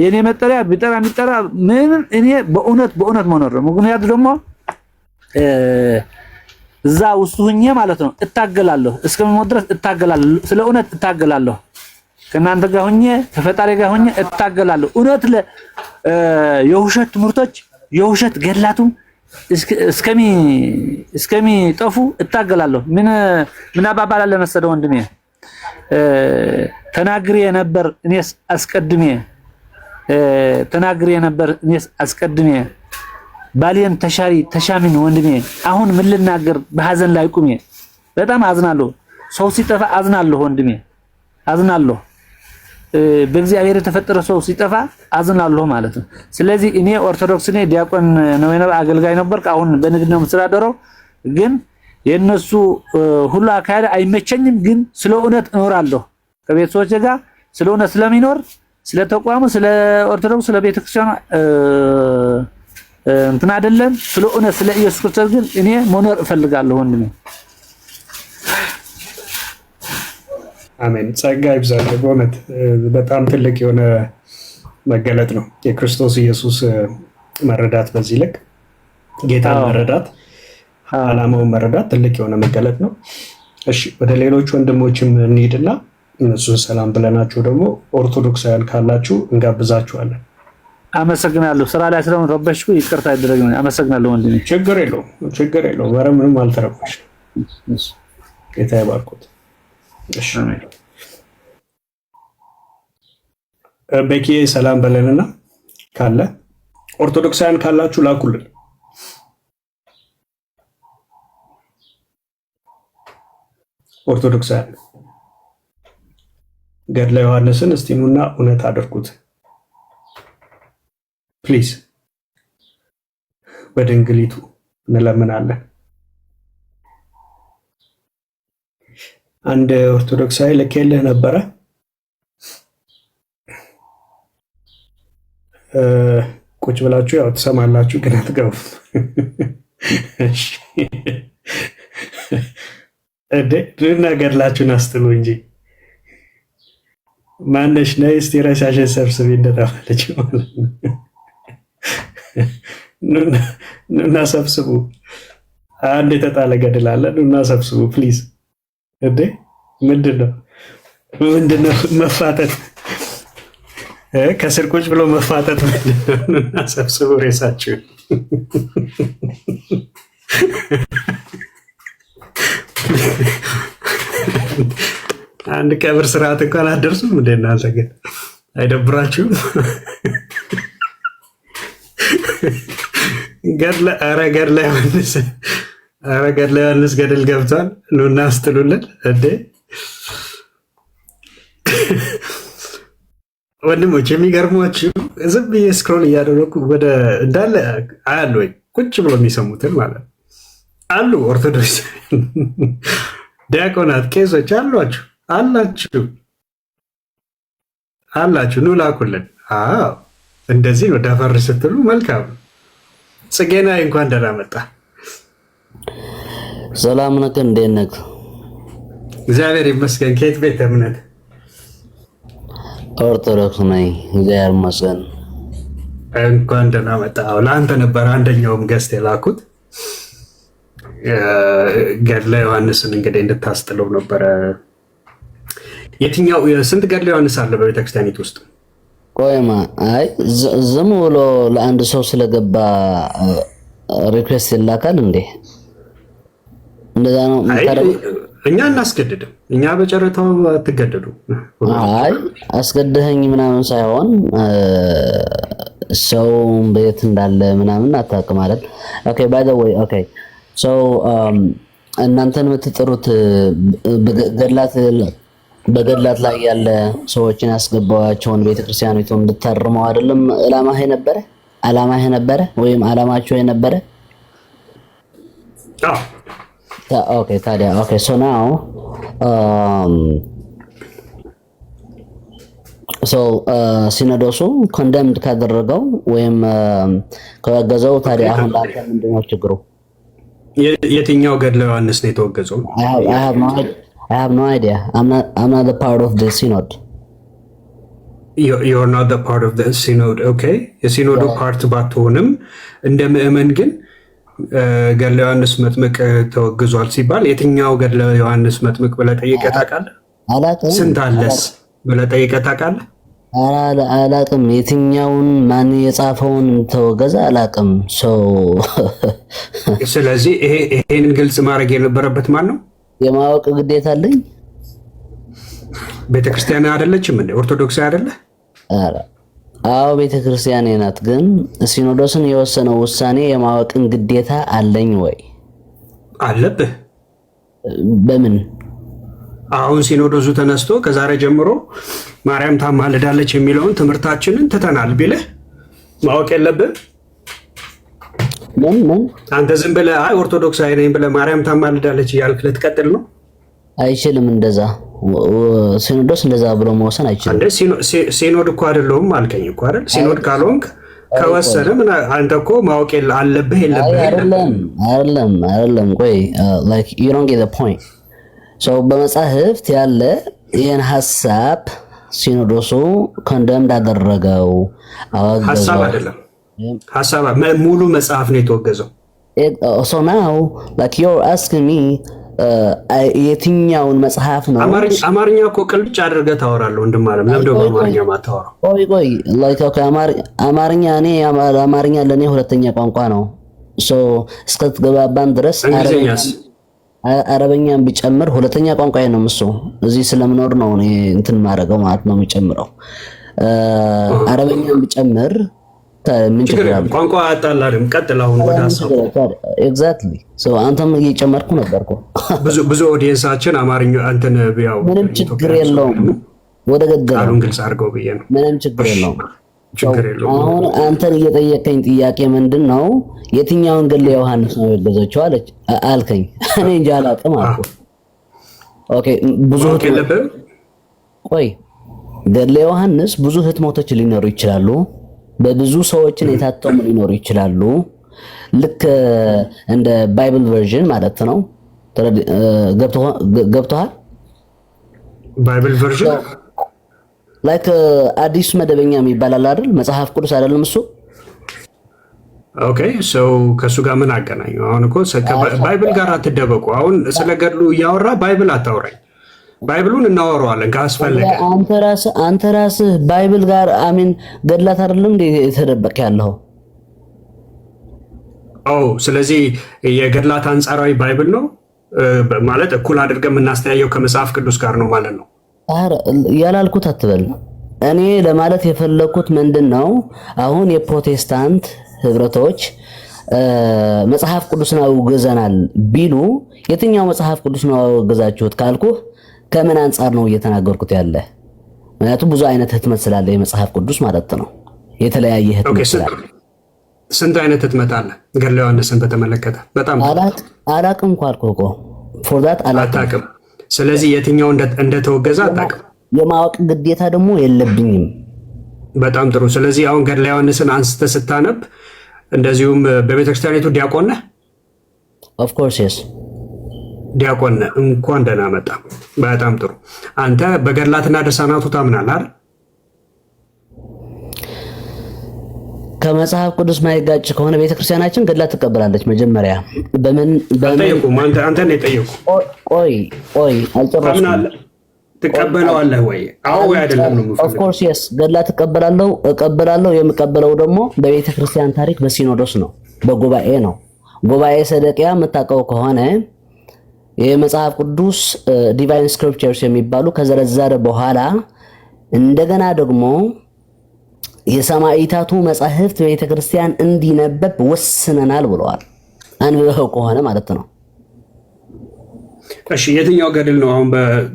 የኔ መጠሪያ ቢጠራ ምን እኔ በእውነት መኖር ነው። ምክንያቱም ደግሞ እዛ ውስጥ ሁኜ ማለት ነው እታገላለሁ፣ እስከምሞት ድረስ እታገላለሁ፣ ስለ እውነት እታገላለሁ። ከእናንተ ጋር ሁኜ ከፈጣሪ ጋር ሁኜ እታገላለሁ። እውነት የውሸት ትምህርቶች የውሸት ገድላቱም እስከሚጠፉ እታገላለሁ። ምን አባባል አለ መሰለህ ወንድሜ፣ ተናግሬ ነበር እኔስ አስቀድሜ ባሌን ተሻሚን ወንድሜ፣ አሁን ምን ልናገር በሐዘን ላይ ቁሜ። በጣም አዝናለሁ። ሰው ሲጠፋ አዝናለሁ ወንድሜ፣ አዝናለሁ። በእግዚአብሔር የተፈጠረ ሰው ሲጠፋ አዝናለሁ ማለት ነው። ስለዚህ እኔ ኦርቶዶክስ ነኝ፣ ዲያቆን ነው አገልጋይ ነበርኩ። አሁን በንግድ ነው የምተዳደረው። ግን የነሱ ሁሉ አካሄድ አይመቸኝም። ግን ስለ እውነት እኖራለሁ ከቤተሰቦቼ ጋር ስለ እውነት ስለሚኖር ስለ ተቋሙ ስለ ኦርቶዶክስ ስለ ቤተክርስቲያን እንትን አይደለም፣ ስለ እውነት ስለ ኢየሱስ ክርስቶስ ግን እኔ መኖር እፈልጋለሁ ወንድሜ። አሜን። ጸጋ ይብዛል። በእውነት በጣም ትልቅ የሆነ መገለጥ ነው የክርስቶስ ኢየሱስ መረዳት። በዚህ ልክ ጌታን መረዳት፣ ዓላማውን መረዳት ትልቅ የሆነ መገለጥ ነው። እሺ ወደ ሌሎች ወንድሞችም እንሂድና እነሱን ሰላም ብለናችሁ ደግሞ ኦርቶዶክሳውያን ካላችሁ እንጋብዛችኋለን። አመሰግናለሁ። ስራ ላይ ስለሆነ ረበሽኩ፣ ይቅርታ ይደረግልኝ። አመሰግናለሁ ወንድሜ። ችግር የለውም። ኧረ ምንም አልተረበሽም። ጌታ ይባርኩት። እሺ ቤኪዬ ሰላም በለንና ካለ ኦርቶዶክሳውያን ካላችሁ ላኩልን። ኦርቶዶክሳውያን ገድለ ዮሐንስን እስቲ ኑና እውነት አድርጉት ፕሊዝ። በድንግሊቱ እንለምናለን። አንድ ኦርቶዶክሳዊ ልኬልህ ነበረ። ቁጭ ብላችሁ ያው ትሰማላችሁ፣ ግን አትገቡም። እሺ ኑና ገድላችሁን አስትሉ እንጂ ማነሽ ነይ እስቲ ረሳሽን ሰብስቢ እንደተባለች ማለት ነው። ኑና ሰብስቡ። አንድ የተጣለ ገድል አለ። ኑና ሰብስቡ ፕሊዝ። ምንድነው መፋጠጥ? ከስር ቁጭ ብሎ መፋጠጥ ምንድነው? ኑና ሰብስቡ ሬሳችሁን። አንድ ቀብር ስርዓት እንኳን አደርሱም እንደ እናንተ ግን አይደብራችሁም? ገድለ ዮሐንስ ገድል ገብቷል። ኑና አስትሉልን እንዴ ወንድሞች። የሚገርሟችሁ ዝም ብዬ ስክሮል እያደረኩ ወደ እንዳለ አያሉ ወይ ቁጭ ብሎ የሚሰሙትን ማለት ነው አሉ። ኦርቶዶክስ ዲያቆናት፣ ቄሶች አላችሁ ኑ ላኩልን። እንደዚህ ነው ደፈር ስትሉ መልካም። ጽጌና እንኳን ደህና መጣ። ሰላም ነህ? እንዴት ነህ? እግዚአብሔር ይመስገን። ከየት ቤተ እምነት? ኦርቶዶክስ ነኝ። እግዚአብሔር ይመስገን። እንኳን ደህና መጣ። ለአንተ ነበር አንደኛውም ገስት የላኩት ገድለ ዮሐንስን እንግዲህ እንድታስጥለው ነበረ። የትኛው ስንት ገድለ ዮሐንስ አለ በቤተክርስቲያኒት ውስጥ? ቆይማ አይ ዝም ብሎ ለአንድ ሰው ስለገባ ሪኩዌስት ይላካል እንዴ? እንደዛ ነው። እኛ እናስገድድም። እኛ በጨረታው አትገደዱ። አይ አስገድደኝ ምናምን ሳይሆን ሰው ቤት እንዳለ ምናምን አታውቅም አይደል? ኦኬ ባይ ዘ ዌይ ኦኬ ሶ እናንተን የምትጠሩት በገድላት ላይ ያለ ሰዎችን ያስገባዋቸውን ቤተክርስቲያኒቱ እንድታርመው አይደለም ዓላማህ የነበረ ወይም ዓላማቸው የነበረ? ኦኬ ታዲያ ኦኬ ሶ ናው ሲኖዶሱ ኮንደምድ ካደረገው ወይም ከወገዘው ታዲያ አሁን ላንተ ምንድነው ችግሩ? የትኛው ገድለ ዮሐንስ ነው የተወገዘው? I have no idea. I'm not a part of the synod. you're not the part of the synod. Okay, የሲኖዱ ፓርት ባትሆንም እንደ ምእመን ግን ገድለ ዮሐንስ መጥምቅ ተወግዟል ሲባል የትኛው ገድለ ዮሐንስ መጥምቅ ብለህ ጠይቀህ ታውቃለህ? አላውቅም። ስንት አለስ ብለህ ጠይቀህ ታውቃለህ? አላውቅም። የትኛውን ማን የጻፈውን ተወገዘ አላውቅም። ስለዚህ ይሄንን ግልጽ ማድረግ የነበረበት ማን ነው? የማወቅ ግዴታ አለኝ። ቤተክርስቲያን አይደለችም እንዴ? ኦርቶዶክስ አይደለ? አዎ ቤተክርስቲያን ናት። ግን ሲኖዶስን የወሰነው ውሳኔ የማወቅን ግዴታ አለኝ ወይ? አለብህ። በምን? አሁን ሲኖዶሱ ተነስቶ ከዛሬ ጀምሮ ማርያም ታማልዳለች የሚለውን ትምህርታችንን ትተናል ቢልህ ማወቅ የለብህ? ምን? አንተ ዝም ብለህ አይ ኦርቶዶክሳዊ ነኝ ብለህ ማርያም ታማልዳለች እያልክ ልትቀጥል ነው? አይችልም። እንደዛ ሲኖዶስ እንደዛ ብሎ መወሰን አይችልም። ሲኖድ እኮ አይደለሁም አልከኝ እኮ አይደል? ሲኖድ ካልሆንክ ከወሰነ ምን አንተ እኮ ማወቅ አለብህ የለብህ? አይደለም። ቆይ like you don't get the point. በመጻሕፍት ያለ ይህን ሀሳብ ሲኖዶሱ ኮንደም እንዳደረገው አወገዘው። ሀሳብ አይደለም፣ ሀሳብ ሙሉ መጽሐፍ ነው የተወገዘው። so now like you're asking me የትኛውን መጽሐፍ ነው? አማርኛ እኮ ቅልብጭ አድርገህ ታወራለህ ወንድም አለም። ለምን ደግሞ አማርኛ ማታወራው? ቆይ like okay አማርኛ እኔ አማርኛ ለኔ ሁለተኛ ቋንቋ ነው። እስከተገባባን ድረስ አረበኛን ቢጨምር ሁለተኛ ቋንቋዬ ነው። እዚህ ስለምኖር ነው እኔ እንትን ማድረገው ማለት ነው የሚጨምረው። አረበኛን ቢጨምር ምን ችግር አለ? ቋንቋ አጣላለም። ቀጥል አሁን ወደ ሀሳብ። ኤግዛክትሊ አንተም እየጨመርኩ ነበርኩ። ብዙ ኦዲየንሳችን አማርኛ አንተን ያው ምንም ችግር የለውም። ወደ ገደሉን ግልጽ አድርገው ብዬ ነው። ምንም ችግር የለውም። አሁን አንተን እየጠየቀኝ ጥያቄ ምንድነው? የትኛውን ገድለ ዮሐንስ ነው የወገዘችው አልከኝ። እኔ እንጃ አላውቅም አልኩ። ኦኬ ብዙ ቆይ ገድለ ዮሐንስ ብዙ ህትመቶች ሊኖሩ ይችላሉ። በብዙ ሰዎችን የታተሙ ሊኖሩ ይችላሉ። ልክ እንደ ባይብል ቨርዥን ማለት ነው። ገብቶሃል? ባይብል ቨርዥን ላይክ አዲስ መደበኛ የሚባል አለ አይደል? መጽሐፍ ቅዱስ አይደለም እሱ? ኦኬ ከሱ ጋር ምን አገናኘው? አሁን እኮ ባይብል ጋር አትደበቁ። አሁን ስለ ገድሉ እያወራ ባይብል አታውራኝ። ባይብሉን እናወራዋለን ካስፈለገ። አንተ ራስህ ባይብል ጋር አሚን ገድላት አይደለም እንዴ የተደበቀ ያለው? ስለዚህ የገድላት አንጻራዊ ባይብል ነው ማለት እኩል አድርገን የምናስተያየው ከመጽሐፍ ቅዱስ ጋር ነው ማለት ነው። ያላልኩት አትበል። እኔ ለማለት የፈለኩት ምንድነው አሁን የፕሮቴስታንት ህብረቶች መጽሐፍ ቅዱስን አውግዘናል ቢሉ የትኛው መጽሐፍ ቅዱስ ነው አውግዛችሁት ካልኩ ከምን አንጻር ነው እየተናገርኩት ያለ? ምክንያቱም ብዙ አይነት ህትመት ስላለ የመጽሐፍ ቅዱስ ማለት ነው። የተለያየ ህትመት ስላለ ስንት አይነት ህትመት አለ ገድለ ዮሐንስን በተመለከተ? በጣም አላቅም ካልኩህ እኮ ፎር ዛት አላቅም። ስለዚህ የትኛው እንደተወገዘ አታውቅም። የማወቅ ግዴታ ደግሞ የለብኝም። በጣም ጥሩ። ስለዚህ አሁን ገድለ ዮሐንስን አንስተህ ስታነብ እንደዚሁም በቤተክርስቲያኒቱ ዲያቆን ነህ? ኦፍ ኮርስ የስ ዲያቆን ነህ። እንኳን ደህና መጣ። በጣም ጥሩ። አንተ በገድላትና ድርሳናቱ ታምናለህ አይደል? ከመጽሐፍ ቅዱስ ማይጋጭ ከሆነ ቤተክርስቲያናችን ገድላት ትቀበላለች። መጀመሪያ በምን አንተ ነው የጠየቁ? ቆይ አልጨረስኩም። ትቀበለዋለህ ወይ? አዎ ወይ አይደለም ነው? ኦፍ ኮርስ የስ ገድላት እቀበላለሁ። የምቀበለው ደግሞ በቤተክርስቲያን ታሪክ በሲኖዶስ ነው፣ በጉባኤ ነው። ጉባኤ ሰደቂያ የምታውቀው ከሆነ የመጽሐፍ ቅዱስ ዲቫይን ስክሪፕቸርስ የሚባሉ ከዘረዘረ በኋላ እንደገና ደግሞ የሰማዕታቱ መጻሕፍት በቤተክርስቲያን እንዲነበብ ወስነናል ብለዋል። አንብበው ከሆነ ማለት ነው። እሺ የትኛው ገድል ነው አሁን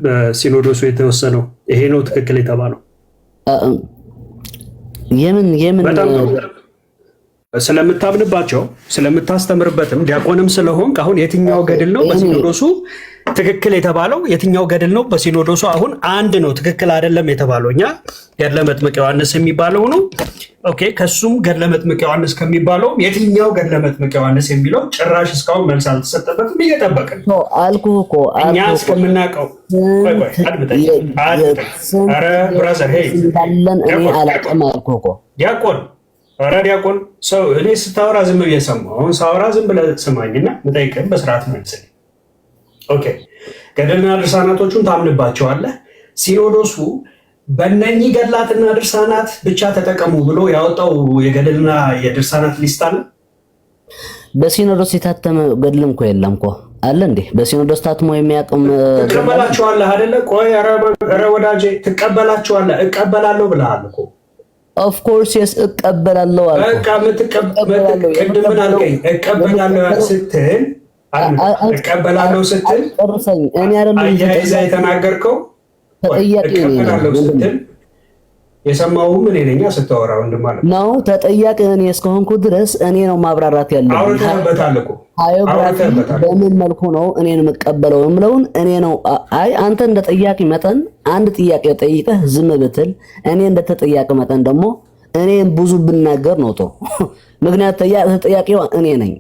በሲኖዶሱ የተወሰነው? ይሄ ነው ትክክል የተባለው? የምን ስለምታምንባቸው ስለምታስተምርበትም ዲያቆንም ስለሆንክ አሁን የትኛው ገድል ነው በሲኖዶሱ ትክክል የተባለው የትኛው ገድል ነው? በሲኖዶሱ አሁን አንድ ነው ትክክል አይደለም የተባለው እኛ ገድለ መጥምቅ ዮሐንስ የሚባለው ነው። ኦኬ ከሱም ገድለ መጥምቅ ዮሐንስ ከሚባለው የትኛው ገድለ መጥምቅ ዮሐንስ የሚለው ጭራሽ እስካሁን መልስ አልተሰጠበትም። እየጠበቅን ነው አልኩህ እኮ እኛ እስከምናውቀው። ቆይ አድምጠኝ። ኧረ ብራዘር ሄይ እንዳለን እኔ አላውቅም አልኩህ እኮ ዲያቆን። ኧረ ዲያቆን ሰው እኔ ስታወራ ዝም ብዬ ሰማሁ። አሁን ሳወራ ዝም ብለህ ስማኝና የምጠይቅህን በስርዓት መልስልኝ። ኦኬ ገድልና ድርሳናቶቹን ታምንባቸዋለህ። ሲኖዶሱ በእነኚህ ገድላትና ድርሳናት ብቻ ተጠቀሙ ብሎ ያወጣው የገድልና የድርሳናት ሊስት አለ? በሲኖዶስ የታተመ ገድልም እኮ የለም እኮ አለ እንዴ? በሲኖዶስ ታትሞ የሚያውቅም ትቀበላቸዋለህ አይደለ? ቆይ ኧረ ወዳጄ ትቀበላቸዋለህ? እቀበላለሁ ብለሃል እኮ። ኦፍ ኮርስ የስ እቀበላለሁ አልኩ። በቃ ቅድም ምን አልከኝ? እቀበላለሁ ስትል እቀበላለሁ ስትል ጨርሰኝ። እኔ አይደለም አያይዘህ የተናገርከው ተጠያቂ ስትል የሰማሁም እኔ ነኝ ስታወራ ወንድም ማለት ነው። ተጠያቂ እኔ እስከሆንኩ ድረስ እኔ ነው ማብራራት ያለብኝ። አውርተህበታል እኮ በምን መልኩ ነው እኔን የምቀበለው የምለውን እኔ ነው። አይ አንተ እንደ ጠያቂ መጠን አንድ ጥያቄ ጠይቀህ ዝም ብትል፣ እኔ እንደ ተጠያቂ መጠን ደግሞ እኔ ብዙ ብናገር ነው ጥሩ። ምክንያት ተጠያቂው እኔ ነኝ።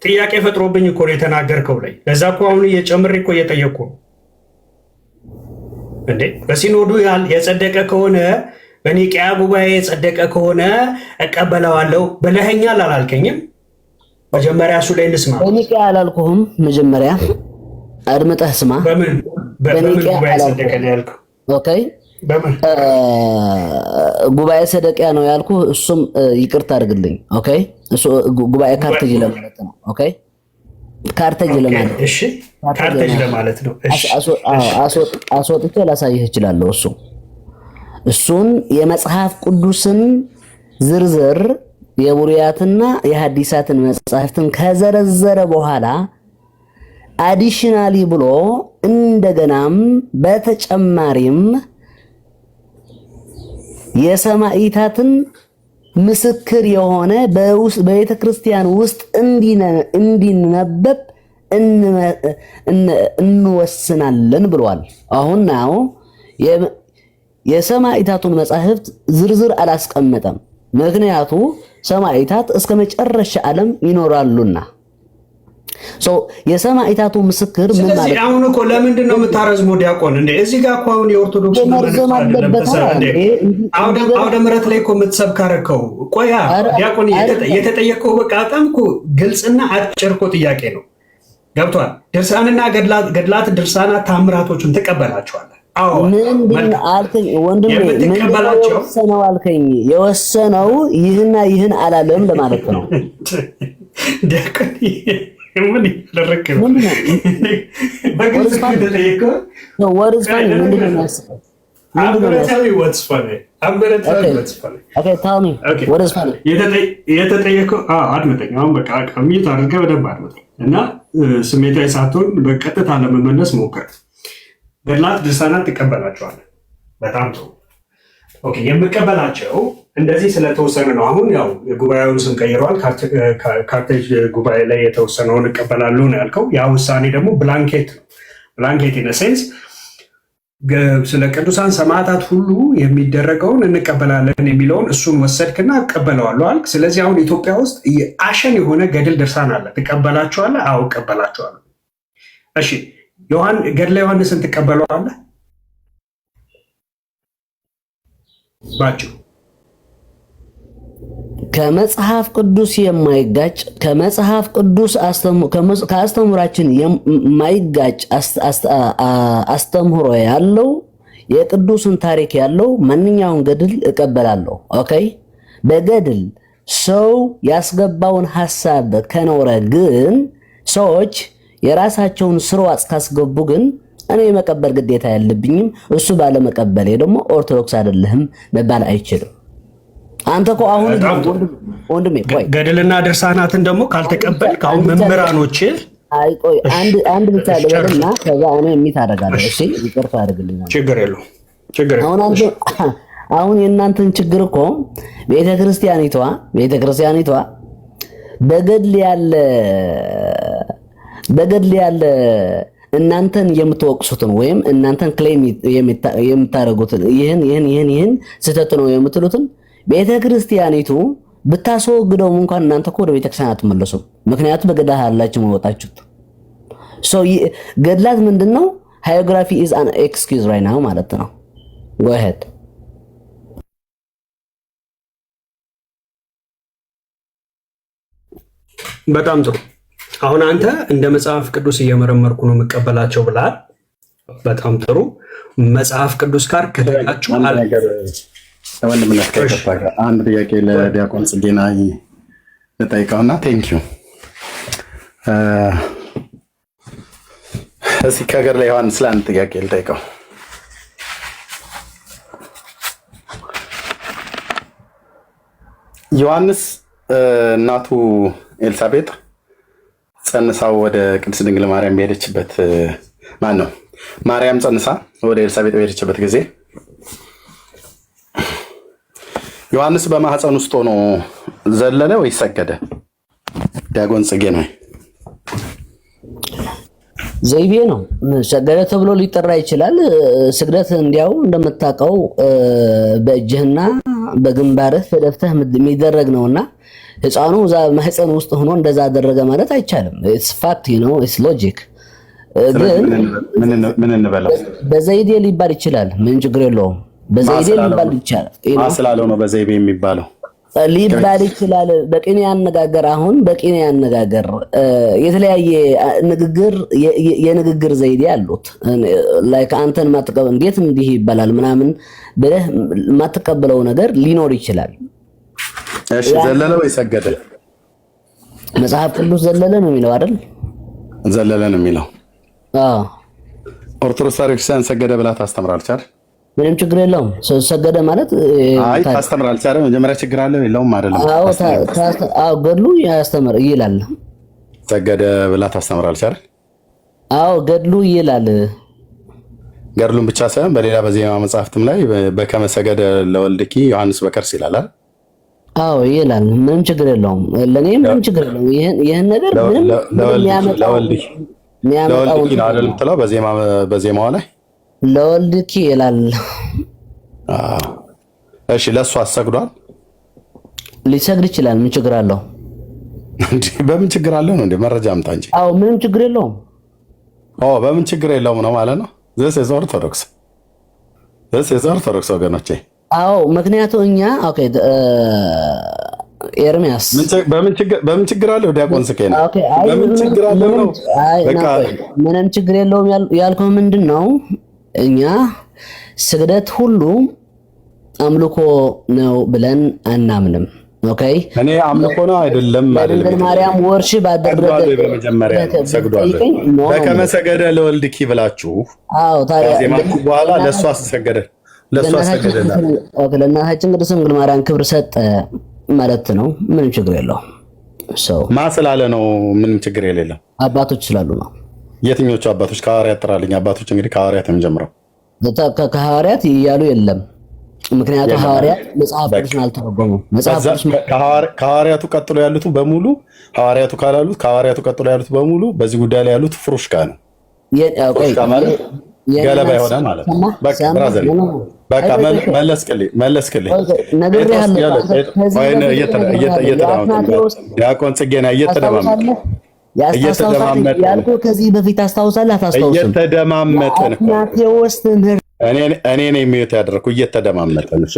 ጥያቄ ፈጥሮብኝ እኮ ነው የተናገርከው ላይ። ለዛ እኮ አሁን እየጨምሬ እኮ እየጠየቅኩ ነው እንዴ። በሲኖዱ የጸደቀ ከሆነ በኒቅያ ጉባኤ የጸደቀ ከሆነ እቀበለዋለሁ ብለኸኛል አላልከኝም? መጀመሪያ እሱ ላይ ልስማ። በኒቅያ አላልኩህም። መጀመሪያ አድምጠህ ስማ። በምን ጉባኤ ጸደቀ ነው ያልከው? ኦኬ ጉባኤ ሰደቂያ ነው ያልኩ። እሱም ይቅርታ አድርግልኝ። ኦኬ እሱ ጉባኤ ካርቴጅ ለማለት ነው። ኦኬ ካርቴጅ ለማለት እሺ፣ ካርቴጅ ለማለት ነው። እሺ አስወጥቼ ላሳይህ እችላለሁ። እሱን የመጽሐፍ ቅዱስን ዝርዝር የቡሪያትና የሐዲሳትን መጽሐፍትን ከዘረዘረ በኋላ አዲሽናሊ ብሎ እንደገናም በተጨማሪም የሰማዕታትን ምስክር የሆነ በቤተ ክርስቲያን ውስጥ እንዲነበብ እንወስናለን ብለዋል። አሁን ነው የሰማዕታቱን መጻሕፍት ዝርዝር አላስቀመጠም። ምክንያቱ ሰማዕታት እስከ መጨረሻ ዓለም ይኖራሉና። የሰማዕታቱ ምስክር ምን ማለት ነው? አሁን እኮ ለምንድን ነው የምታረዝመው ዲያቆን? እንዴ እዚህ ጋር እኮ አሁን የኦርቶዶክስ አውደ ምሕረት ላይ እኮ የምትሰብክ አደረከው። ቆያ ዲያቆን የተጠየቀው በቃ በጣም እኮ ግልጽና አጭር እኮ ጥያቄ ነው። ገብቷል? ድርሳንና ገድላት፣ ድርሳናት፣ ታምራቶችን ትቀበላቸዋለህ? አዎ ምንድን አልከኝ ወንድሜ? ምንድን የወሰነው አልከኝ? የወሰነው ይህና ይህን አላለም ለማለት ነው። ዲያቆን ምን ያደረክ ነው? በግልጽ ከተጠየቀው የተጠየቀው አድምጠኝ። አሁን በቃ ሚዩት አድርገህ በደንብ አድምጠኝ እና ስሜታዊ ሳትሆን በቀጥታ ለመመለስ ሞከር። ገድላት፣ ድርሳናት ትቀበላቸዋለህ? በጣም ጥሩ። ኦኬ የምቀበላቸው እንደዚህ ስለተወሰነ ነው። አሁን ያው የጉባኤውን ስም ቀይረዋል። ካርቴጅ ጉባኤ ላይ የተወሰነውን እቀበላለሁ ነው ያልከው። ያ ውሳኔ ደግሞ ብላንኬት ነው። ብላንኬት ኢን ሴንስ ስለ ቅዱሳን ሰማዕታት ሁሉ የሚደረገውን እንቀበላለን የሚለውን እሱን ወሰድክና እቀበለዋለሁ አልክ። ስለዚህ አሁን ኢትዮጵያ ውስጥ አሸን የሆነ ገድል ድርሳን አለ። ትቀበላቸዋለህ? አዎ እቀበላቸዋለሁ። እሺ ገድለ ዮሐንስን ትቀበለዋለህ? ባጭሩ ከመጽሐፍ ቅዱስ የማይጋጭ ከመጽሐፍ ቅዱስ ከአስተምህሯችን የማይጋጭ አስተምህሮ ያለው የቅዱስን ታሪክ ያለው ማንኛውን ገድል እቀበላለሁ። ኦኬ በገድል ሰው ያስገባውን ሐሳብ ከኖረ ግን ሰዎች የራሳቸውን ስርዋጽ ካስገቡ ግን እኔ የመቀበል ግዴታ ያለብኝም። እሱ ባለመቀበሌ ደግሞ ኦርቶዶክስ አይደለህም መባል አይችልም። አንተ እኮ አሁን ወንድሜ ቆይ ገድልና ድርሳናትን ደግሞ ካልተቀበልክ አሁን መምህራኖች አይ ቆይ አንድ ብቻ ልበልና ከዛ እኔ የሚት አደርጋለሁ። እሺ ይቅርታ አድርግልኝ። ችግር የለውም ችግር የለውም። አሁን የእናንተን ችግር እኮ ቤተክርስቲያኒቷ በገድል ያለ በገድል ያለ እናንተን የምትወቅሱትን ወይም እናንተን ክሌም የምታደርጉትን ይህን ስህተት ነው የምትሉትን ቤተክርስቲያኒቱ ብታስወግደውም እንኳን እናንተ እኮ ወደ ቤተክርስቲያን አትመለሱም። ምክንያቱም በገድል አላችሁ መወጣችሁት። ገድላት ምንድነው? ሃዮግራፊ ኢዝ አን ኤክስኪውዝ ራይት ናው ማለት ነው። ጎ አሄድ። በጣም ጥሩ። አሁን አንተ እንደ መጽሐፍ ቅዱስ እየመረመርኩ ነው የምቀበላቸው ብለሃል። በጣም ጥሩ። መጽሐፍ ቅዱስ ጋር ከተጋጩ ወንድምነት ከገባ አንድ ጥያቄ ለዲያቆን ጽጌና ልጠይቀውና ቴንኪዩ። እስኪ ከገድለ ዮሐንስ ላይ አንድ ጥያቄ ልጠይቀው። ዮሐንስ እናቱ ኤልሳቤጥ ጸንሳው ወደ ቅድስት ድንግል ማርያም በሄደችበት ማን ነው? ማርያም ጸንሳ ወደ ኤልሳቤጥ በሄደችበት ጊዜ ዮሐንስ በማህፀን ውስጥ ሆኖ ዘለለ ወይ ሰገደ? ዲያቆን ጽጌ ነው። ዘይቤ ነው። ሰገደ ተብሎ ሊጠራ ይችላል። ስግደት እንዲያው እንደምታውቀው በእጅህና በግንባርህ ተደፍተህ የሚደረግ ነውና ህፃኑ እዛ ማህፀን ውስጥ ሆኖ እንደዛ አደረገ ማለት አይቻልም። ኢትስ ፋክት ነው፣ ኢትስ ሎጂክ። ግን ምን እንበለው? በዘይዴ ሊባል ይችላል። ምን ችግር የለውም። በዘይዴ ሊባል ይችላል። ስላለው ነው በዘይቤ የሚባለው ሊባል ይችላል። በቅኔ አነጋገር አሁን በቅኔ አነጋገር የተለያየ ንግግር የንግግር ዘይዴ አሉት። ላይክ አንተን ማትቀበል እንዴት እንዲህ ይባላል ምናምን ብለህ ማትቀበለው ነገር ሊኖር ይችላል። እሺ ዘለለ ወይ ሰገደ? መጽሐፍ ቅዱስ ዘለለ ነው የሚለው አይደል? ዘለለ ነው የሚለው። አዎ ኦርቶዶክስ ክርስቲያን ሰገደ ብላ ታስተምራለች አይደል? ምንም ችግር የለውም። ሰገደ ማለት አይ ታስተምራለች አይደል? መጀመሪያ ችግር አለ የለውም አይደለም? አዎ ገድሉ ያስተምር ይላል። ሰገደ ብላ ታስተምራለች አይደል? አዎ ገድሉ ይላል። ገድሉን ብቻ ሳይሆን በሌላ በዜማ መጽሐፍትም ላይ በከመ ሰገደ ለወልድኪ ዮሐንስ በከርስ ይላል አይደል? አዎ ይላል። ምንም ችግር የለውም። ለኔ ምንም ችግር የለውም። ይሄን ነገር ምንም ለወልድኪ ነው አይደል የምትለው በዜማዋ ላይ ለወልድኪ ይላል። እሺ ለእሱ አሰግዷል? ሊሰግድ ይችላል። ምን ችግር አለው? በምን ችግር አለው ነው እንዴ? መረጃ አምጣ እንጂ። አዎ ምንም ችግር የለውም። በምን ችግር የለውም ነው ማለት ነው። this is ኦርቶዶክስ ወገኖቼ። አዎ ምክንያቱ እኛ ኦኬ ኤርሚያስ በምን ችግር አለው? ዲያቆን ስኬና በምን ችግር አለው ነው? በቃ ምንም ችግር የለውም ያልከው ምንድን ነው? እኛ ስግደት ሁሉ አምልኮ ነው ብለን አናምንም። ኦኬ እኔ አምልኮ ነው አይደለም ድንግል ማርያም ወርሺፕ አደረገ በመጀመሪያ ሰግዷል። በከመ ሰገደ ለወልድኪ ብላችሁ አዎ ታዲያ ዜማችሁ በኋላ ለእሱ አሰገደ ለእናታችን ቅድስት ድንግል ማርያም ክብር ሰጠ ማለት ነው። ምንም ችግር የለውም። ማ ስላለ ነው ምንም ችግር የሌለው? አባቶች ስላሉ ነው። የትኞቹ አባቶች? ከሐዋርያት ጥራልኝ። አባቶች እንግዲህ ከሐዋርያት የምጀምረው ከሐዋርያት እያሉ የለም። ምክንያቱም ሐዋርያት መጽሐፍ ቅዱስን አልተረጎሙም። ከሐዋርያቱ ቀጥሎ ያሉት በሙሉ ሐዋርያቱ ካላሉት ከሐዋርያቱ ቀጥሎ ያሉት በሙሉ በዚህ ጉዳይ ላይ ያሉት ፍሩሽካ ነው። ፍሩሽካ ማለት ገለባ የሆነ ማለት ነው። በቃ ብራዘር በቃ መለስክልኝ። ዲያቆን ጽጌና ያልኩህ ከዚህ በፊት አስታውሳለህ? አታስታውስም? እየተደማመጥን አትናቴዎስ ትምህርት እኔ ነኝ የሚወት ያደረኩ እየተደማመጥን። እሺ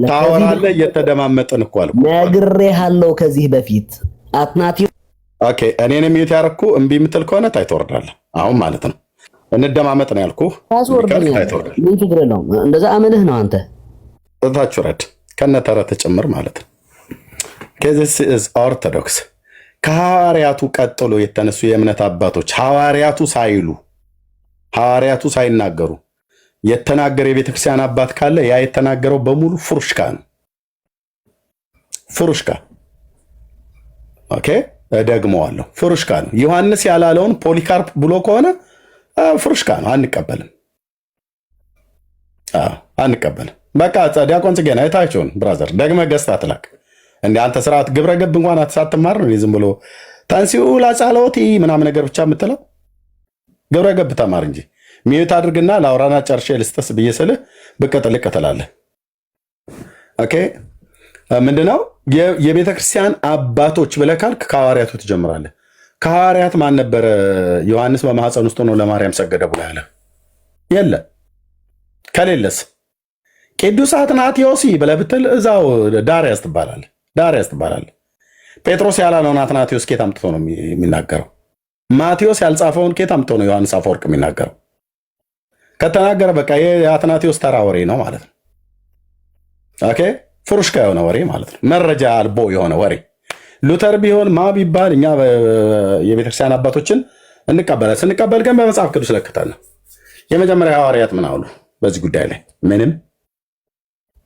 ታወራለህ። እየተደማመጥን እኮ አልኩህ። ነግሬሃለሁ ከዚህ በፊት አትናቴዎስ። ኦኬ እኔ ነኝ የሚወት ያደረኩ። እምቢ የምትል ከሆነ ታይተወርዳለህ አሁን ማለት ነው። እንደማመጥ ነው ያልኩህ። ምን ችግር የለውም። እንደዛ አመልህ ነው አንተ እታችሁ ረድ ከነተረት ጭምር ማለት ነው። ከዚህ is ኦርቶዶክስ ከሐዋርያቱ ቀጥሎ የተነሱ የእምነት አባቶች ሐዋርያቱ ሳይናገሩ የተናገረ የቤተክርስቲያን አባት ካለ ያ የተናገረው በሙሉ ፍሩሽካ ነው። ፍሩሽካ ኦኬ፣ እደግመዋለሁ። ፍሩሽካ ነው። ዮሐንስ ያላለውን ፖሊካርፕ ብሎ ከሆነ ፍሩሽካ ነው። አንቀበልም። በቃ ዲያቆን ጽጌና የታችሁን ብራዘር ደግመህ ገዝተህ አትላክ። እንደ አንተ ስርዓት ግብረ ገብ እንኳን ሳትማር ነው ዝም ብሎ ታንሲኡ ላጻሎቲ ምናምን ነገር ብቻ የምትለው ግብረ ገብ ተማር እንጂ ሚዩት አድርግና ለአውራና ጨርሼ ልስጠስ ብዬ ስልህ ብቅ ጥልቅ ትላለህ። ኦኬ ምንድነው የቤተ ክርስቲያን አባቶች ብለህ ካልክ ከሐዋርያቱ ትጀምራለህ። ከሐዋርያት ማን ነበረ ዮሐንስ በማህፀን ውስጥ ሆኖ ለማርያም ሰገደ ብሎ ያለ? የለ። ከሌለስ ቅዱስ አትናቴዎስ ብለህ ብትል እዛው ዳርያስ ትባላለህ። ዳርያስ ትባላለህ። ጴጥሮስ ያላለውን አትናቴዎስ ኬት አምጥቶ ነው የሚናገረው? ማቴዎስ ያልጻፈውን ኬት አምጥቶ ነው ዮሐንስ አፈወርቅ የሚናገረው? ከተናገረ በቃ የአትናቴዎስ ተራ ወሬ ነው ማለት ነው። ኦኬ ፍሩሽካ የሆነ ወሬ ማለት ነው። መረጃ አልቦ የሆነ ወሬ። ሉተር ቢሆን ማ ቢባል እኛ የቤተክርስቲያን አባቶችን እንቀበላለን። ስንቀበል ግን በመጽሐፍ ቅዱስ ለክተን ነው። የመጀመሪያ ሐዋርያት ምን አሉ በዚህ ጉዳይ ላይ?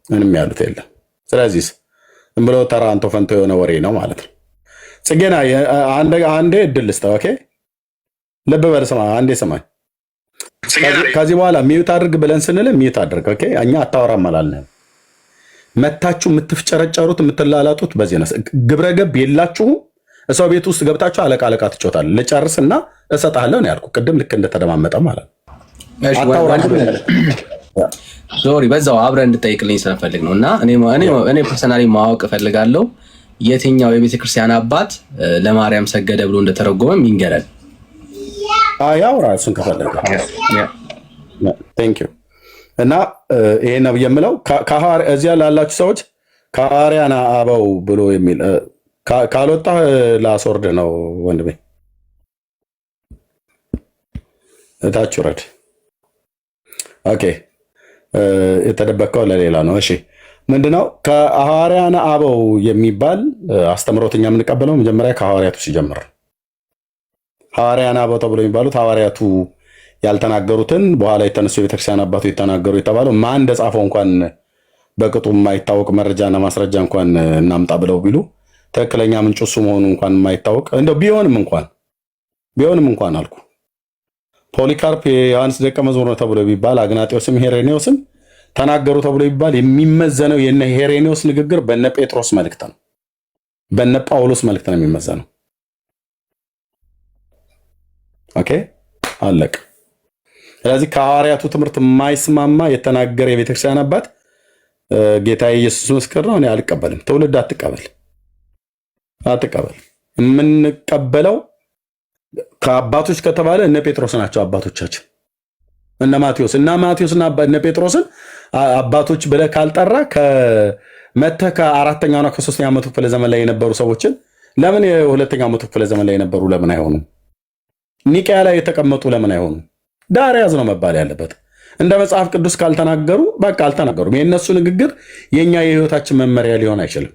ምንም ያሉት የለም። ስለዚህ ዝም ብሎ ተራ አንቶ ፈንቶ የሆነ ወሬ ነው ማለት ነው። ጽጌና አንዴ እድል ልስጠው። ኦኬ ልብ በል ስማ፣ አንዴ ስማኝ። ከዚህ በኋላ ሚዩት አድርግ ብለን ስንል ሚዩት አድርግ። ኦኬ እኛ አታወራም አላልንም። መታችሁ የምትፍጨረጨሩት የምትላላጡት በዚህ ነው። ግብረ ገብ የላችሁም። እሰው ቤት ውስጥ ገብታችሁ አለቃ አለቃ ትጮታል። ልጨርስና እሰጥሃለሁ ነው ያልኩህ ቅድም፣ ልክ እንደተደማመጠ ማለት ነው። ሶሪ በዛው አብረን እንድጠይቅልኝ ስለፈልግ ነው። እና እኔ ፐርሰናሊ ማወቅ እፈልጋለሁ የትኛው የቤተ ክርስቲያን አባት ለማርያም ሰገደ ብሎ እንደተረጎመ ይንገረን። ያውራ እሱን ከፈለገ። ቴንክ ዩ። እና ይሄ ነው የምለው እዚያ ላላችሁ ሰዎች ከሐዋርያነ አበው ብሎ የሚል ካልወጣ ላስወርድ ነው ወንድሜ። እታች ውረድ። ኦኬ የተደበቀው ለሌላ ነው። እሺ ምንድነው ከሐዋርያነ አበው የሚባል አስተምሮት እኛ የምንቀበለው መጀመሪያ ከሐዋርያቱ ሲጀምር። ሐዋርያነ አበው ተብሎ የሚባሉት ሐዋርያቱ ያልተናገሩትን በኋላ የተነሱ የቤተክርስቲያን አባቶች የተናገሩ የተባለው ማን እንደጻፈው እንኳን በቅጡ የማይታወቅ መረጃና ማስረጃ እንኳን እናምጣ ብለው ቢሉ ትክክለኛ ምንጩ እሱ መሆኑ እንኳን የማይታወቅ እንደው ቢሆንም እንኳን አልኩ ፖሊካርፕ የዮሐንስ ደቀ መዝሙር ነው ተብሎ ቢባል አግናጤዎስም ሄሬኔዎስም ተናገሩ ተብሎ ቢባል የሚመዘነው የነ ሄሬኔዎስ ንግግር በነ ጴጥሮስ መልእክት ነው፣ በነ ጳውሎስ መልእክት ነው የሚመዘነው። ኦኬ አለቅ። ስለዚህ ከሐዋርያቱ ትምህርት የማይስማማ የተናገረ የቤተክርስቲያን አባት ጌታ ኢየሱስ ምስክር ነው፣ እኔ አልቀበልም። ትውልድ አትቀበል። የምንቀበለው ከአባቶች ከተባለ እነ ጴጥሮስ ናቸው አባቶቻችን፣ እነ ማቴዎስ እና እነ ጴጥሮስን አባቶች ብለህ ካልጠራ ከመተህ ከአራተኛውና ከሶስተኛው መቶ ክፍለ ዘመን ላይ የነበሩ ሰዎችን ለምን የሁለተኛው መቶ ክፍለ ዘመን ላይ የነበሩ ለምን አይሆኑም? ኒቅያ ላይ የተቀመጡ ለምን አይሆኑም? ዳርያዝ ነው መባል ያለበት። እንደ መጽሐፍ ቅዱስ ካልተናገሩ በቃ አልተናገሩም። የእነሱ ንግግር የኛ የህይወታችን መመሪያ ሊሆን አይችልም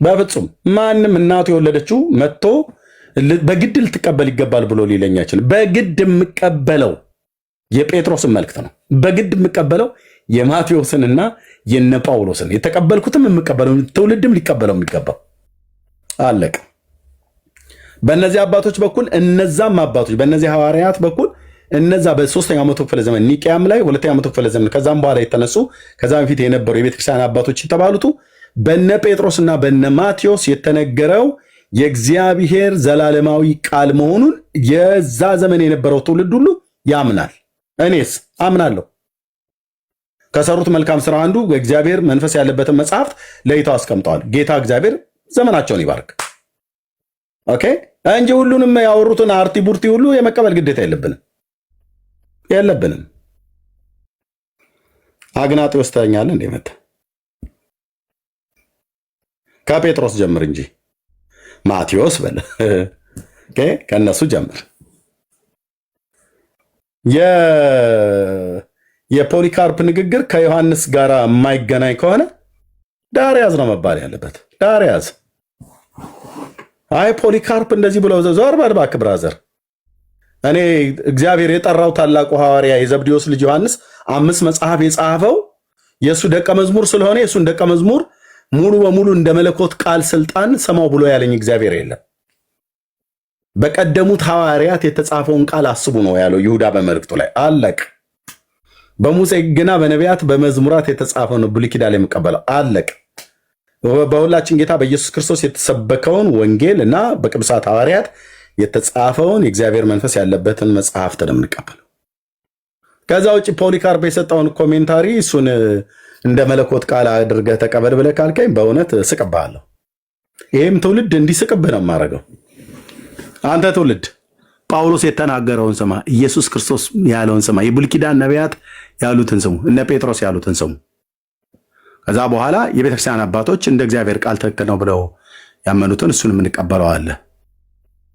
በፍጹም። ማንም እናቱ የወለደችው መጥቶ በግድ ልትቀበል ይገባል ብሎ ሊለኝ አይችልም። በግድ የምቀበለው የጴጥሮስን መልእክት ነው። በግድ የምቀበለው የማቴዎስንና የነ ጳውሎስን የተቀበልኩትም የምቀበለው ትውልድም ሊቀበለው የሚገባው አለቅ። በእነዚህ አባቶች በኩል እነዛም አባቶች በእነዚህ ሐዋርያት በኩል እነዛ በሶስተኛው መቶ ክፍለ ዘመን ኒቅያም ላይ ሁለተኛው መቶ ክፍለ ዘመን ከዛም በኋላ የተነሱ ከዛ በፊት የነበሩ የቤተክርስቲያን አባቶች የተባሉት በነ ጴጥሮስና በነ ማቴዎስ የተነገረው የእግዚአብሔር ዘላለማዊ ቃል መሆኑን የዛ ዘመን የነበረው ትውልድ ሁሉ ያምናል። እኔስ አምናለሁ። ከሰሩት መልካም ስራ አንዱ እግዚአብሔር መንፈስ ያለበትን መጽሐፍት ለይተው አስቀምጠዋል። ጌታ እግዚአብሔር ዘመናቸውን ይባርክ። ኦኬ እንጂ ሁሉንም ያወሩትን አርቲ ቡርቲ ሁሉ የመቀበል ግዴታ የለብንም። አግናጤዎስ ተኛለህ እንደ መጣ ከጴጥሮስ ጀምር እንጂ ማቴዎስ በለ ከእነሱ ጀምር። የፖሊካርፕ ንግግር ከዮሐንስ ጋር የማይገናኝ ከሆነ ዳርያዝ ነው መባል ያለበት። ዳርያዝ አይ ፖሊካርፕ እንደዚህ ብለው ዞር በል እባክህ ብራዘር። እኔ እግዚአብሔር የጠራው ታላቁ ሐዋርያ የዘብዴዎስ ልጅ ዮሐንስ 5 መጽሐፍ የጻፈው የእሱ ደቀ መዝሙር ስለሆነ የእሱን ደቀ መዝሙር ሙሉ በሙሉ እንደ መለኮት ቃል ስልጣን ሰማው ብሎ ያለኝ እግዚአብሔር የለም። በቀደሙት ሐዋርያት የተጻፈውን ቃል አስቡ ነው ያለው ይሁዳ በመልእክቱ ላይ አለቅ። በሙሴ ሕግና በነቢያት በመዝሙራት የተጻፈው ነው ብሉይ ኪዳን የምቀበለው አለቅ። በሁላችን ጌታ በኢየሱስ ክርስቶስ የተሰበከውን ወንጌል እና በቅዱሳት ሐዋርያት የተጻፈውን የእግዚአብሔር መንፈስ ያለበትን መጽሐፍት ነው የምንቀበለው። ከዛ ውጭ ፖሊካርፕ የሰጠውን ኮሜንታሪ እሱን እንደ መለኮት ቃል አድርገህ ተቀበል ብለህ ካልከኝ በእውነት ስቅብሃለሁ። ይህም ትውልድ እንዲስቅብህ ነው የማደርገው። አንተ ትውልድ ጳውሎስ የተናገረውን ስማ፣ ኢየሱስ ክርስቶስ ያለውን ስማ፣ የብሉይ ኪዳን ነቢያት ያሉትን ስሙ፣ እነ ጴጥሮስ ያሉትን ስሙ። ከዛ በኋላ የቤተክርስቲያን አባቶች እንደ እግዚአብሔር ቃል ትክክል ነው ብለው ያመኑትን እሱንም እንቀበለዋለን።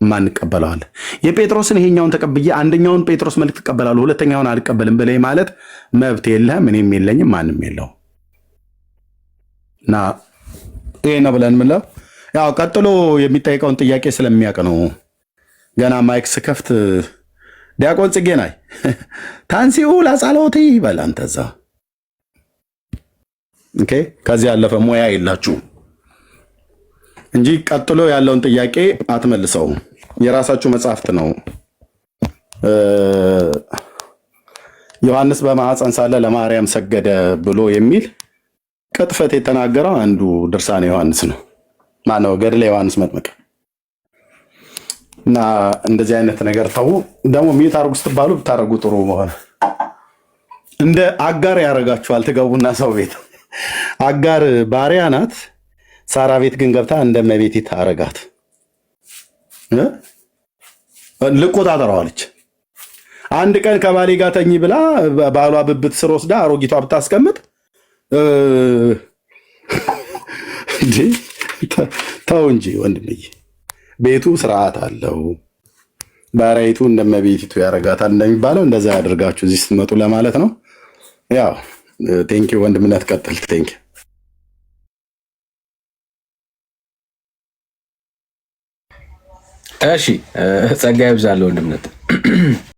ማንቀበለዋለን። የጴጥሮስን ይሄኛውን ተቀብዬ አንደኛውን ጴጥሮስ መልእክት እቀበላለሁ ሁለተኛውን አልቀበልም ብለኝ ማለት መብት የለህም፣ እኔም የለኝም፣ ማንም የለው እና ይሄ ነው ብለን ምለው። ያው ቀጥሎ የሚጠይቀውን ጥያቄ ስለሚያውቅ ነው። ገና ማይክ ስከፍት ዲያቆን ጽጌ ናይ ታንሲኡ ላጻሎቲ ይበል አንተ እዛ። ኦኬ ከዚህ ያለፈ ሙያ የላችሁ እንጂ ቀጥሎ ያለውን ጥያቄ አትመልሰው። የራሳችሁ መጽሐፍት ነው። ዮሐንስ በማኅፀን ሳለ ለማርያም ሰገደ ብሎ የሚል ቅጥፈት የተናገረው አንዱ ድርሳነ ዮሐንስ ነው። ማነው? ገድለ ዮሐንስ መጥምቅ። እና እንደዚህ አይነት ነገር ተው። ደግሞ ሚት አርጉ ስትባሉ ብታረጉ ጥሩ መሆን እንደ አጋር ያረጋችኋል። ትገቡና ሰው ቤት አጋር ባሪያ ናት። ሳራ ቤት ግን ገብታ እንደመቤት ታረጋት ልቆጣጠረዋለች። አንድ ቀን ከባሌ ጋር ተኝ ብላ ባሏ ብብት ስር ወስዳ አሮጊቷ ብታስቀምጥ ተው እንጂ ወንድምዬ፣ ቤቱ ስርዓት አለው። ባሪያይቱ እንደመቤቲቱ ያረጋታል እንደሚባለው እንደዛ ያደርጋችሁ እዚህ ስትመጡ ለማለት ነው። ያው ቴንኪ ወንድምነት፣ ቀጥል። ቴንኪ እሺ ጸጋ ይብዛል ወንድምነት።